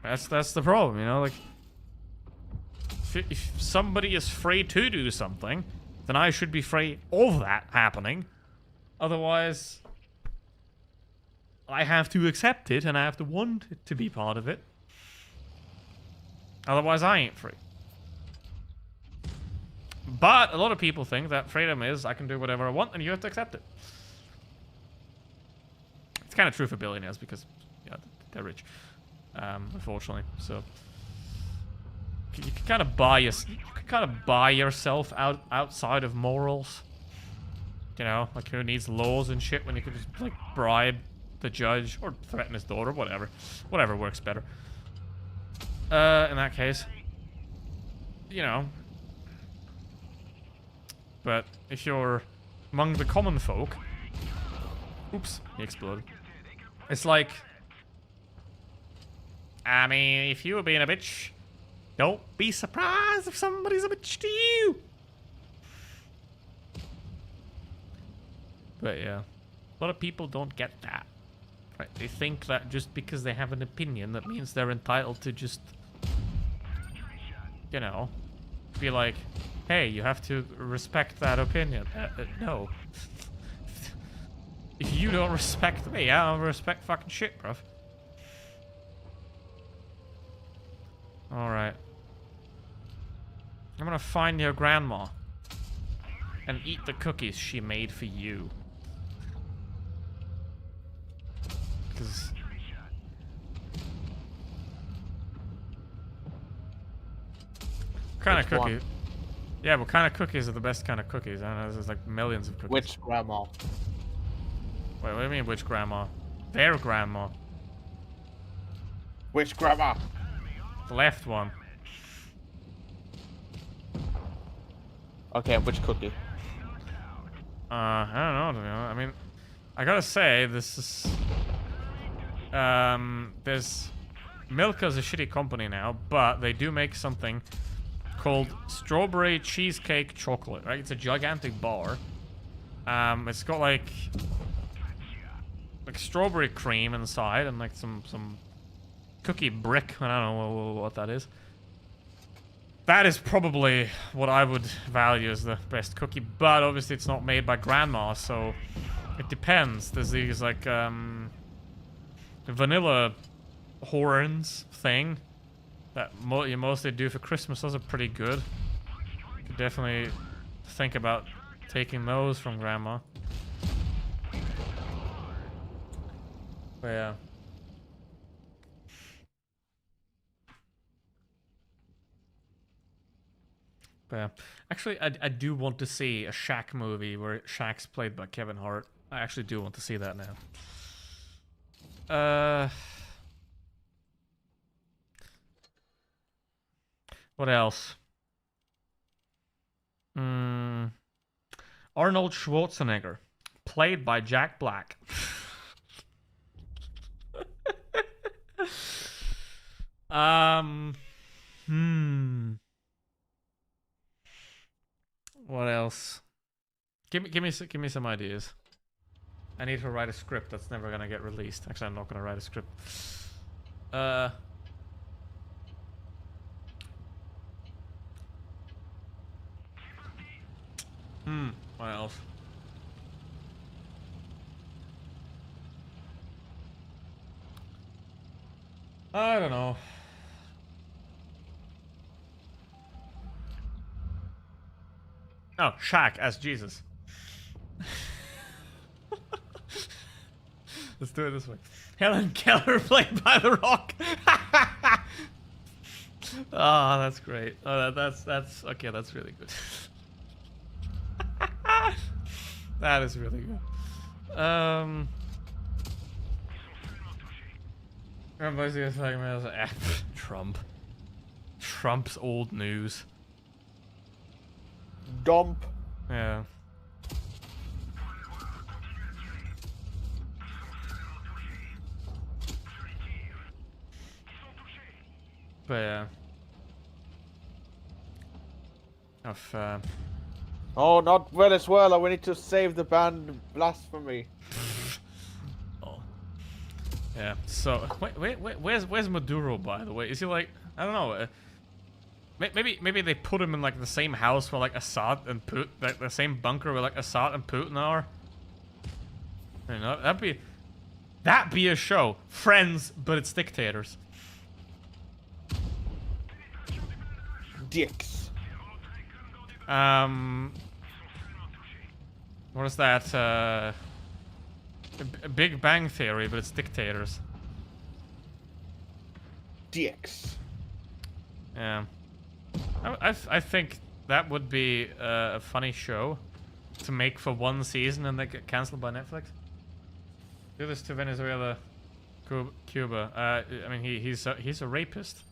That's the problem, you know, like, if somebody is free to do something, then I should be free of that happening. Otherwise, I have to accept it and I have to want it to be part of it. Otherwise, I ain't free. But a lot of people think that freedom is, I can do whatever I want and you have to accept it. It's kind of true for billionaires because, yeah, they're rich. Unfortunately, so you can kind of buy yourself outside of morals. You know, like, who needs laws and shit when you could just, like, bribe the judge or threaten his daughter, whatever works better. In that case, you know. But if you're among the common folk, oops, he exploded. It's like, I mean, if you were being a bitch, don't be surprised if somebody's a bitch to you. But yeah, a lot of people don't get that. Right? They think that just because they have an opinion, that means they're entitled to just, you know, be like, hey, you have to respect that opinion. No. If you don't respect me, I don't respect fucking shit, bruv. Alright. I'm gonna find your grandma and eat the cookies she made for you. Because... What kind of cookies? Yeah, what kind of cookies are the best kind of cookies? I don't know, there's like millions of cookies. Which grandma? Wait, what do you mean which grandma? Their grandma. Which grandma? The left one. Okay, which cookie? I don't know, to be honest. I mean, I gotta say, this is... there's... Milka's a shitty company now, but they do make something called Strawberry Cheesecake Chocolate, right? It's a gigantic bar. It's got like strawberry cream inside and like some cookie brick. I don't know what that is. That is probably what I would value as the best cookie, but obviously it's not made by grandma, so it depends. There's these like vanilla horns thing that you mostly do for Christmas. Those are pretty good. You could definitely think about taking those from grandma. But yeah. But yeah. Actually, I do want to see a Shaq movie where Shaq's played by Kevin Hart. I actually do want to see that now. What else? Arnold Schwarzenegger, played by Jack Black. What else? Give me some ideas. I need to write a script that's never gonna get released. Actually, I'm not gonna write a script. What else? I don't know. Oh, Shaq as Jesus. Let's do it this way. Helen Keller played by The Rock. Oh, that's great. Oh, that's okay. That's really good. That is really good. Trump. Trump's old news. Dump. Yeah. But yeah. Oh, not Venezuela. We need to save the band Blasphemy. Oh. Yeah. So wait. Where's Maduro, by the way? Is he like, I don't know. Maybe they put him in like the same house where like Assad and Putin, like the same bunker where like Assad and Putin are. You know, that'd be a show. Friends, but it's dictators. Dicks. What is that? A Big Bang Theory, but it's dictators. Dicks. Yeah. I think that would be a funny show to make for one season and then get cancelled by Netflix. Do this to Venezuela, Cuba. I mean, he's a rapist,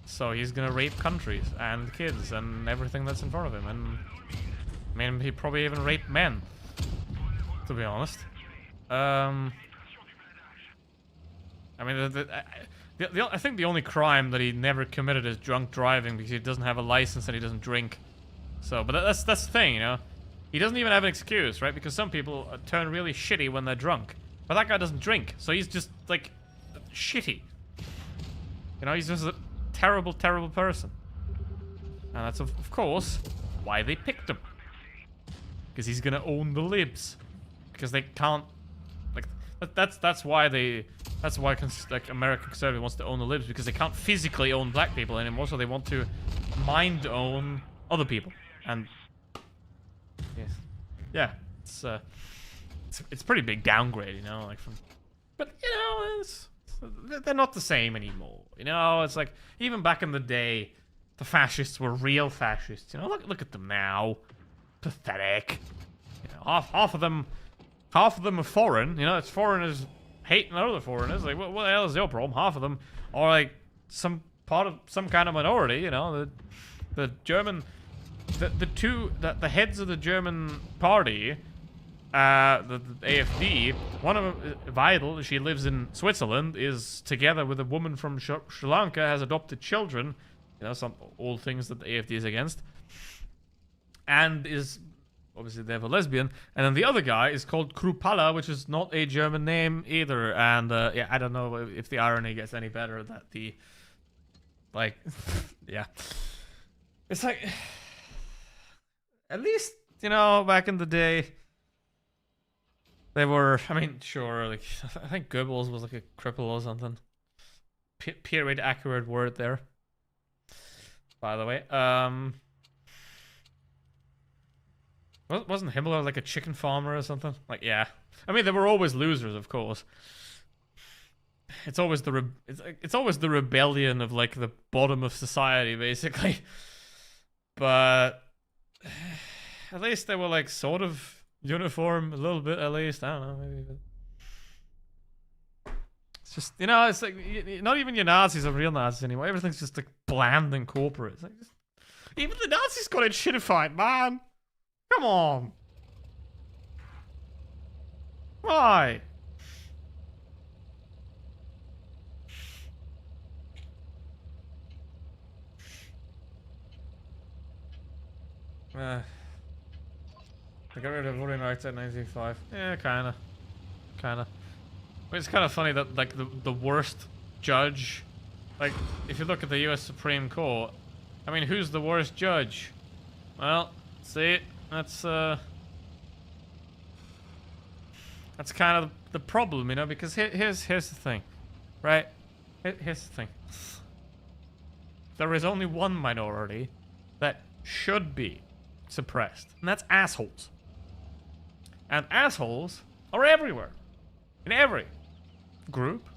so he's gonna rape countries and kids and everything that's in front of him. And I mean, he probably even raped men, to be honest. I mean, I think the only crime that he never committed is drunk driving because he doesn't have a license and he doesn't drink. So, but that's the thing, you know. He doesn't even have an excuse, right? Because some people turn really shitty when they're drunk, but that guy doesn't drink, so he's just like shitty. You know, he's just a terrible, terrible person, and that's of course why they picked him. Because he's gonna own the libs, because they can't. That's why like American conservative wants to own the libs, because they can't physically own black people anymore, so they want to mind own other people. And yes, yeah, it's pretty big downgrade, you know, like from. But you know, they're not the same anymore. You know, it's like even back in the day, the fascists were real fascists. You know, look at them now, pathetic. You know, half of them are foreign. You know, it's foreigners hating other foreigners. Like, what the hell is your problem? Half of them are like some part of some kind of minority. You know, the German, the heads of the German party. The AFD, one of them, Vidal, she lives in Switzerland, is together with a woman from Sri Lanka, has adopted children, you know, some old things that the AFD is against, and is, obviously they have a lesbian, and then the other guy is called Krupala, which is not a German name either, and yeah, I don't know if the irony gets any better that the, like, yeah. It's like, at least, you know, back in the day, they were, I mean, sure, like, I think Goebbels was like a cripple or something. Period accurate word there. By the way. Wasn't Himmler like a chicken farmer or something? Like, yeah. I mean, they were always losers, of course. It's always it's always the rebellion of like the bottom of society, basically. But at least they were like sort of uniform a little bit, at least. I don't know, maybe. But it's just, you know, it's like not even your Nazis are real Nazis anymore. Everything's just like bland and corporate. It's like even the Nazis got it shitified, man. Come on. Why? They got rid of voting rights at 1985. Yeah, kinda. But it's kind of funny that, like, the worst judge, like, if you look at the US Supreme Court, I mean, who's the worst judge? Well, see, that's kind of the problem, you know, because here's the thing, right? Here's the thing. There is only one minority that should be suppressed, and that's assholes. And assholes are everywhere. In every group,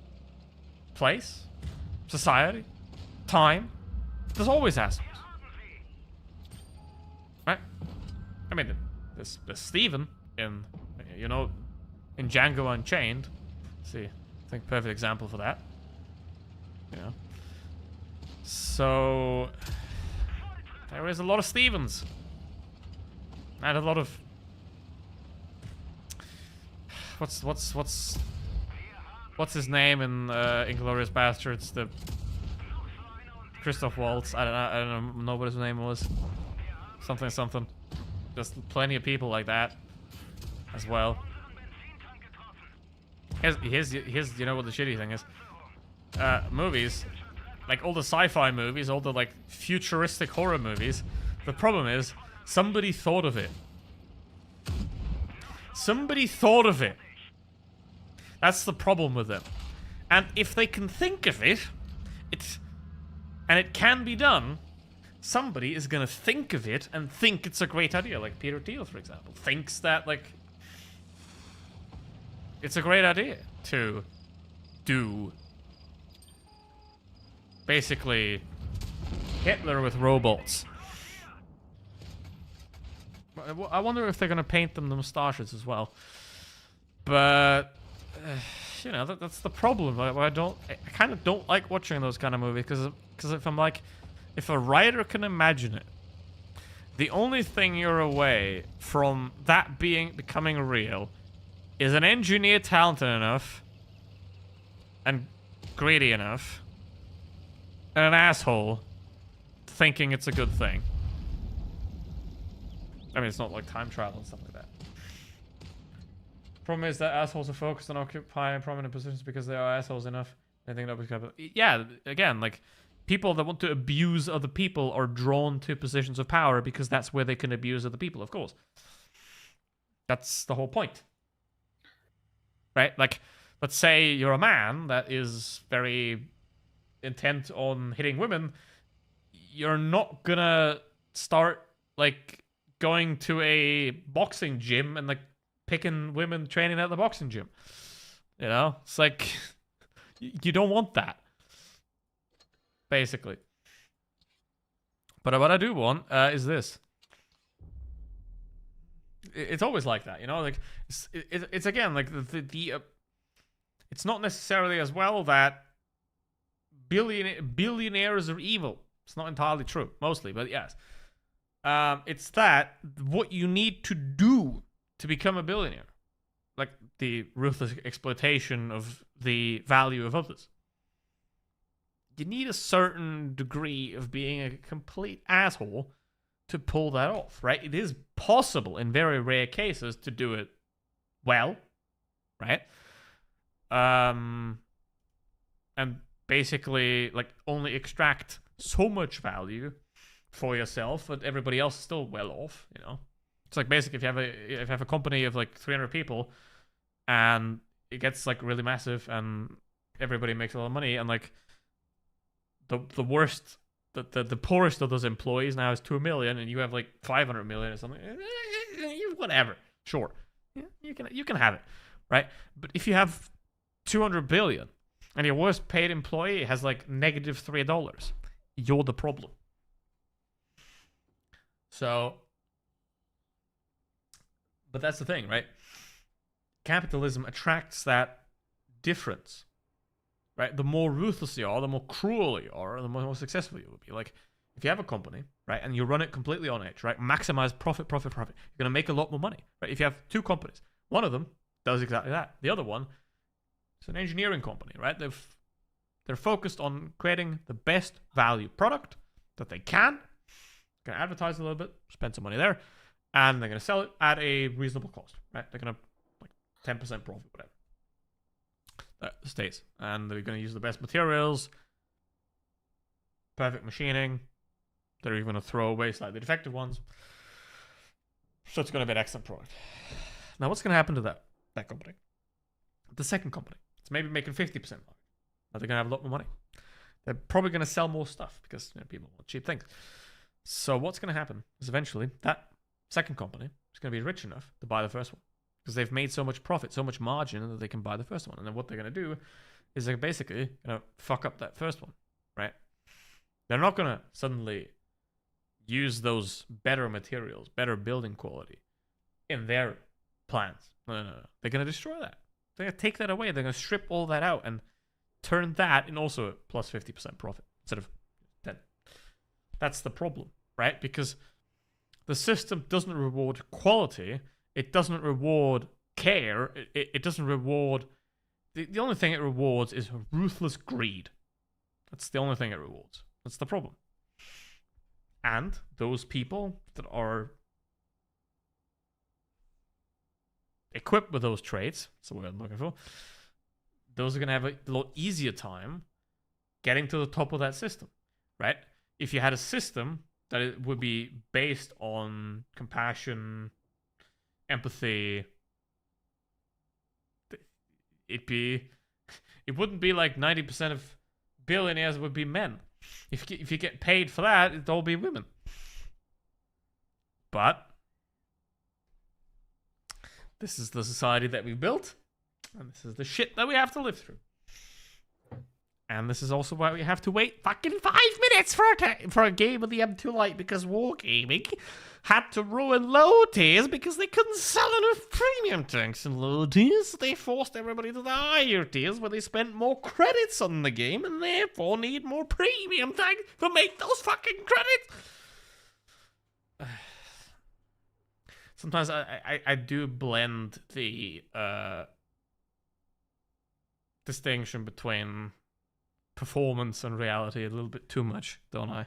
place, society, time. There's always assholes. Right? I mean, there's Steven in, you know, in Django Unchained. See, I think perfect example for that. You know. So there is a lot of Stevens. And a lot of what's his name in Inglourious Bastards? The Christoph Waltz. I don't know what his name was. Something. Just plenty of people like that as well. Here's you know what the shitty thing is? Movies, like all the sci-fi movies, all the like futuristic horror movies. The problem is somebody thought of it. Somebody thought of it. That's the problem with them. And if they can think of it, and it can be done, somebody is gonna think of it and think it's a great idea. Like Peter Thiel, for example, thinks that like it's a great idea to do basically Hitler with robots. I wonder if they're gonna paint them the mustaches as well. But you know, that's the problem. I kind of don't like watching those kind of movies because if a writer can imagine it, the only thing you're away from that becoming real is an engineer talented enough and greedy enough and an asshole thinking it's a good thing. I mean, it's not like time travel and stuff like that. Problem is that assholes are focused on occupying prominent positions because they are assholes enough. I think that was kind of, yeah, again, like people that want to abuse other people are drawn to positions of power because that's where they can abuse other people, of course. That's the whole point. Right? Like, let's say you're a man that is very intent on hitting women. You're not gonna start like going to a boxing gym and like picking women training at the boxing gym. You know, it's like you don't want that, basically. But what I do want is this. It's always like that, you know. Like it's again like the it's not necessarily as well that billionaires are evil. It's not entirely true, mostly, but yes. It's that what you need to do to become a billionaire, like the ruthless exploitation of the value of others. You need a certain degree of being a complete asshole to pull that off, right? It is possible in very rare cases to do it well, right? And basically, like, only extract so much value for yourself, but everybody else is still well off, you know? It's like basically if you have a company of like 300 people and it gets like really massive and everybody makes a lot of money and like the worst the poorest of those employees now is 2 million and you have like 500 million or something, whatever, sure, yeah, you can have it, right? But if you have 200 billion and your worst paid employee has like negative $3, you're the problem. So, but that's the thing, right? Capitalism attracts that difference, right? The more ruthless you are, the more cruel you are, the more successful you will be. Like, if you have a company, right, and you run it completely on edge, right, maximize profit, you're going to make a lot more money, right? If you have two companies, one of them does exactly that. The other one is an engineering company, right? They're focused on creating the best value product that they can. Going to advertise a little bit, spend some money there, and they're going to sell it at a reasonable cost, right? They're going to like 10% profit, whatever. That stays, and they're going to use the best materials, perfect machining. They're even going to throw away slightly defective ones, so it's going to be an excellent product. Now, what's going to happen to that company? The second company, it's maybe making 50% margin. Now they're going to have a lot more money. They're probably going to sell more stuff because people want cheap things. So what's going to happen is eventually that second company is going to be rich enough to buy the first one because they've made so much profit, so much margin that they can buy the first one. And then what they're going to do is they're basically going to fuck up that first one, right? They're not going to suddenly use those better materials, better building quality in their plans. No. They're going to destroy that. They're going to take that away. They're going to strip all that out and turn that in also a plus 50% profit instead of 10. That's the problem, right? Because the system doesn't reward quality. It doesn't reward care. It doesn't reward... The only thing it rewards is ruthless greed. That's the only thing it rewards. That's the problem. And those people that are equipped with those traits, that's the word I'm looking for, those are going to have a lot easier time getting to the top of that system, right? If you had a system that it would be based on compassion, empathy, it wouldn't be like 90% of billionaires would be men. If you get paid for that, it'd all be women. But this is the society that we built, and this is the shit that we have to live through. And this is also why we have to wait fucking 5 minutes for a game of the M2 Lite because Wargaming had to ruin low tiers because they couldn't sell enough premium tanks in low tiers. They forced everybody to the higher tiers where they spent more credits on the game and therefore need more premium tanks to make those fucking credits. Sometimes I do blend the distinction between performance and reality a little bit too much, don't I?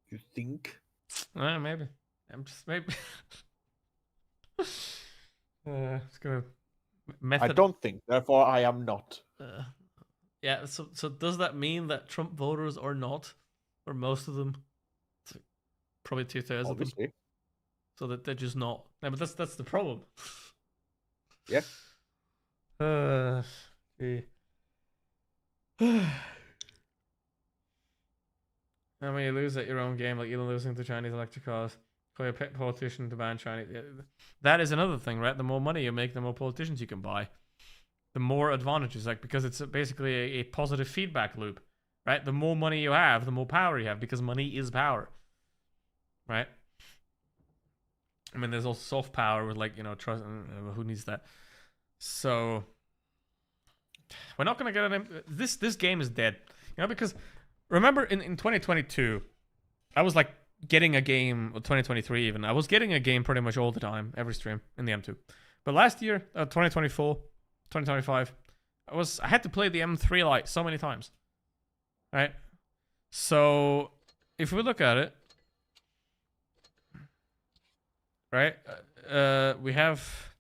You think? Maybe. I'm just maybe. It's gonna method. I don't think, therefore I am not. Yeah. So does that mean that Trump voters are not, or most of them, probably 2/3 of them, so that they're just not? No, but that's the problem. Yeah. Yeah. I mean, you lose at your own game, like you're losing to Chinese electric cars. For a politician to ban Chinese. That is another thing, right? The more money you make, the more politicians you can buy. The more advantages, like, because it's basically a positive feedback loop, right? The more money you have, the more power you have, because money is power, right? I mean, there's also soft power with, like, you know, trust. Who needs that? So we're not gonna get an. This game is dead, you know, because remember in 2022, I was like getting a game, or 2023 even. I was getting a game pretty much all the time, every stream in the M2. But last year, 2024, 2025, I had to play the M3 Lite so many times, right? So if we look at it, right, we have.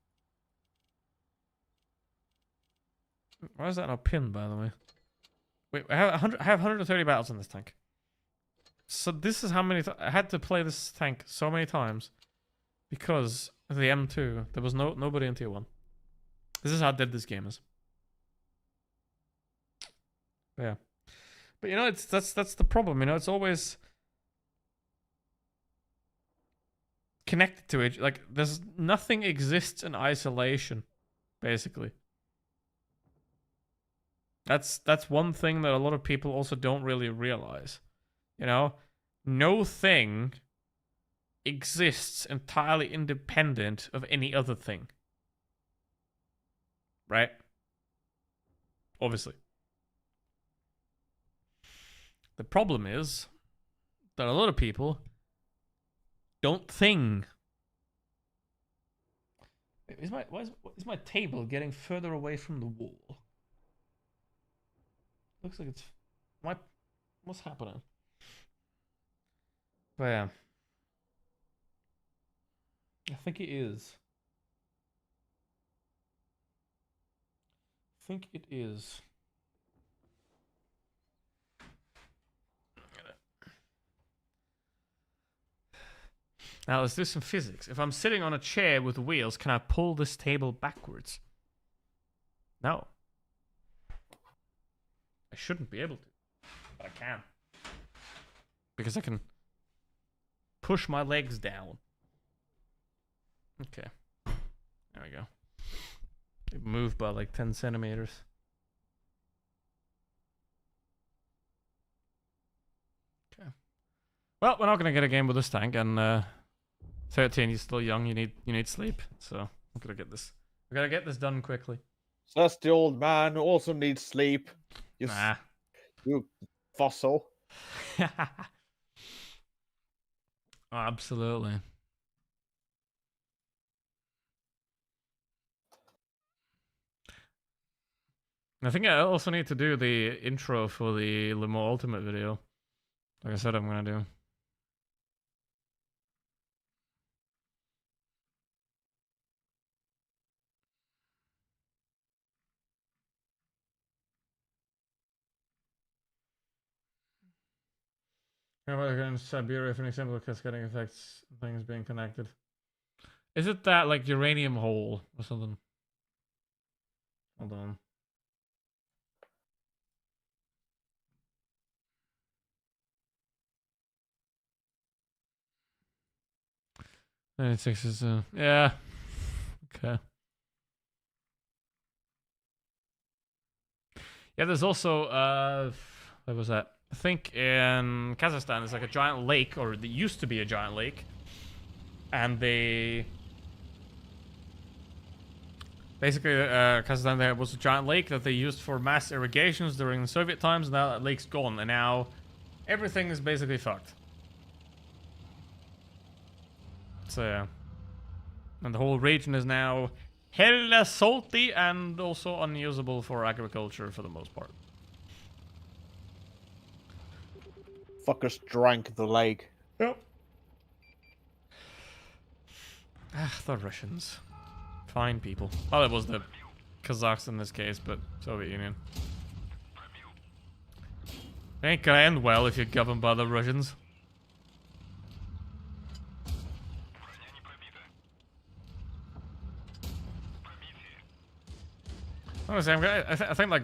Why is that not pinned, by the way? Wait, I have 130 battles in this tank. So this is how many I had to play this tank so many times because of the M2. There was nobody in tier 1. This is how dead this game is. Yeah. But you know, that's the problem, you know, it's always connected to it. Like, there's nothing exists in isolation, basically. That's one thing that a lot of people also don't really realize. You know, no thing exists entirely independent of any other thing. Right? Obviously. The problem is that a lot of people don't think. Why is my table getting further away from the wall? Looks like it's... What's happening? But yeah. I think it is. Now let's do some physics. If I'm sitting on a chair with wheels, can I pull this table backwards? No. I shouldn't be able to. But I can. Because I can push my legs down. Okay. There we go. It moved by like 10 centimeters. Okay. Well, we're not gonna get a game with this tank, and 13, you're still young. You need sleep. So I'm gonna get this. We gotta get this done quickly. So that's the old man who also needs sleep. Nah. You fossil. Oh, absolutely. I think I also need to do the intro for the Limo Ultimate video. Like I said, I'm gonna do. How about against Siberia, for an example, cascading effects, things being connected? Is it that, like, uranium hole or something? Hold on. 96 is, yeah. Okay. Yeah, there's also, what was that? I think in Kazakhstan, there's like a giant lake, or there used to be a giant lake. And they... Basically, Kazakhstan, there was a giant lake that they used for mass irrigations during the Soviet times, and now that lake's gone, and now everything is basically fucked. So, yeah. And the whole region is now hella salty and also unusable for agriculture for the most part. Fuckers drank the lake. Yep. Ah, the Russians. Fine people. Well, it was the Kazakhs in this case, but Soviet Union. It ain't gonna end well if you're governed by the Russians. Honestly, I think like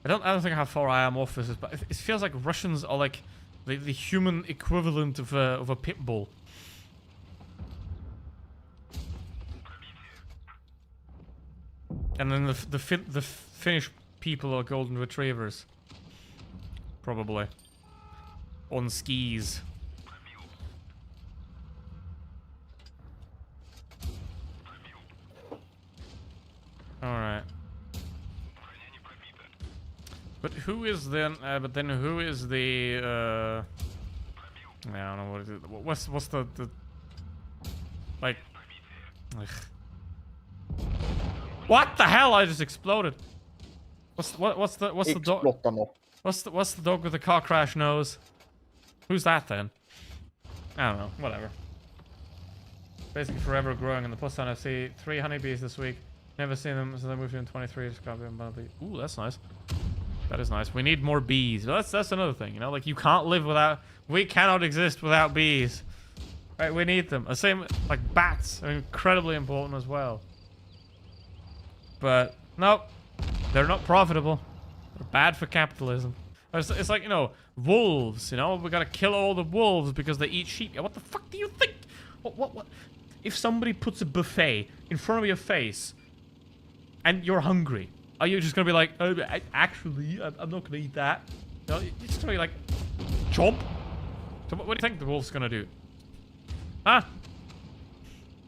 I don't think how far I am off this is, but it feels like Russians are like the human equivalent of a pit bull. And then the Finnish people are golden retrievers. Probably. On skis. Alright. But who is then? But then who is the? I don't know what is it. What's the like? Ugh. What the hell? I just exploded. What's the dog? What's the dog with the car crash nose? Who's that then? I don't know. Whatever. Basically forever growing in the plus sign. I see 3 honeybees this week. Never seen them since I moved in 23. Just got them. Ooh, that's nice. That is nice. We need more bees. Well, that's another thing, you know? Like, you can't live without... We cannot exist without bees. Right, we need them. The same, like, bats are incredibly important as well. But, nope. They're not profitable. They're bad for capitalism. It's like, you know, wolves, you know? We gotta kill all the wolves because they eat sheep. What the fuck do you think? What? If somebody puts a buffet in front of your face and you're hungry... Are you just gonna be like, oh, actually, I'm not gonna eat that? No, you're just gonna be like, chomp. So what do you think the wolf's gonna do? Huh?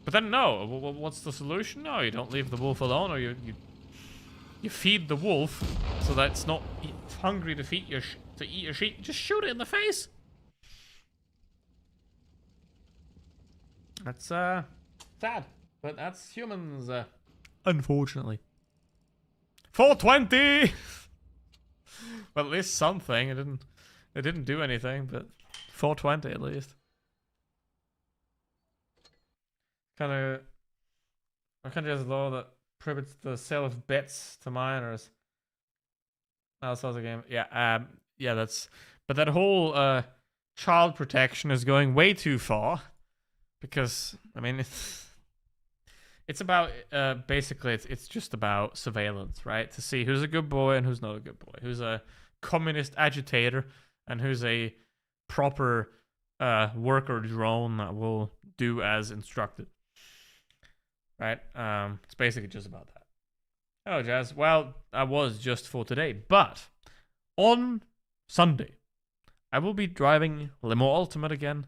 But then no. What's the solution? No, you don't leave the wolf alone, or you feed the wolf so that it's not hungry to eat your sheep. Just shoot it in the face. That's sad, but that's humans. Unfortunately. 420. Well, at least something. It didn't do anything, but 420 at least. I just law that prohibits the sale of bits to minors. Oh, so the game. Yeah, that's. But that whole child protection is going way too far, because I mean it's about basically it's just about surveillance, right? To see who's a good boy and who's not a good boy, who's a communist agitator and who's a proper worker drone that will do as instructed, right? It's basically just about that. Oh, Jazz. Well, I was just for today, but on Sunday I will be driving Limo Ultimate again,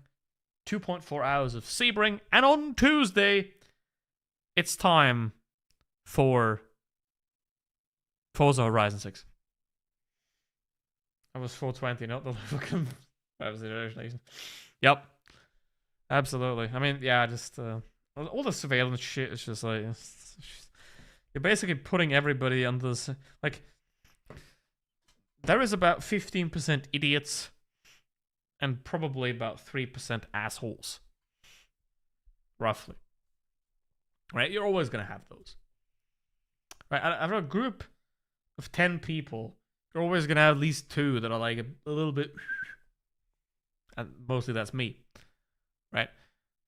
2.4 hours of Sebring, and on Tuesday it's time for Forza Horizon 6. I was 420, not the fucking... That was the origination. Yep. Absolutely. I mean, yeah, just... all the surveillance shit is just like... You're basically putting everybody under this... Like... There is about 15% idiots and probably about 3% assholes. Roughly. Right? You're always going to have those. Right? Out of a group of 10 people, you're always going to have at least 2 that are like a little bit... And mostly that's me. Right?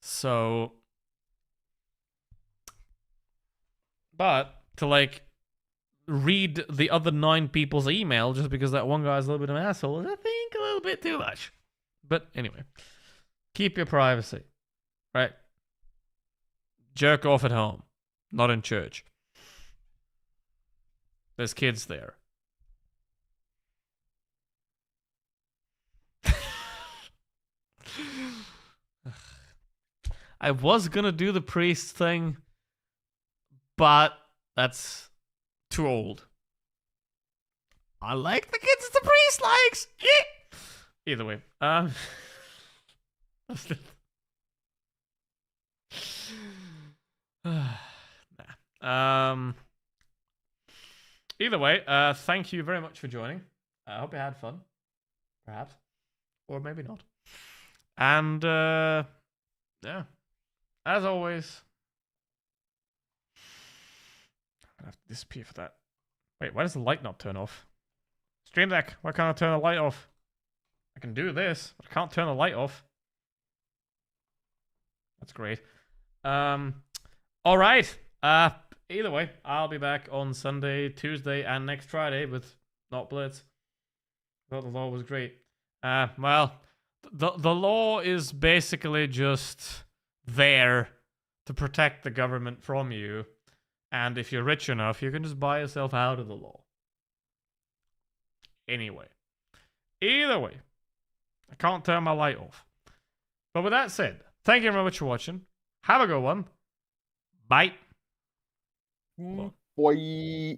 So... But to like read the other 9 people's email just because that one guy's a little bit of an asshole is, I think, a little bit too much. But anyway. Keep your privacy. Right? Jerk off at home, not in church. There's kids there. I was gonna do the priest thing, but that's too old. I like the kids the priest likes. Either way, either way, thank you very much for joining. I hope you had fun. Perhaps. Or maybe not. And, yeah. As always. I have to disappear for that. Wait, why does the light not turn off? Stream Deck, why can't I turn the light off? I can do this, but I can't turn the light off. That's great. Alright. Either way, I'll be back on Sunday, Tuesday, and next Friday with not Blitz. Thought the law was great. Well, the law is basically just there to protect the government from you, and if you're rich enough, you can just buy yourself out of the law. Anyway, either way, I can't turn my light off. But with that said, thank you very much for watching. Have a good one. Bye. Boy.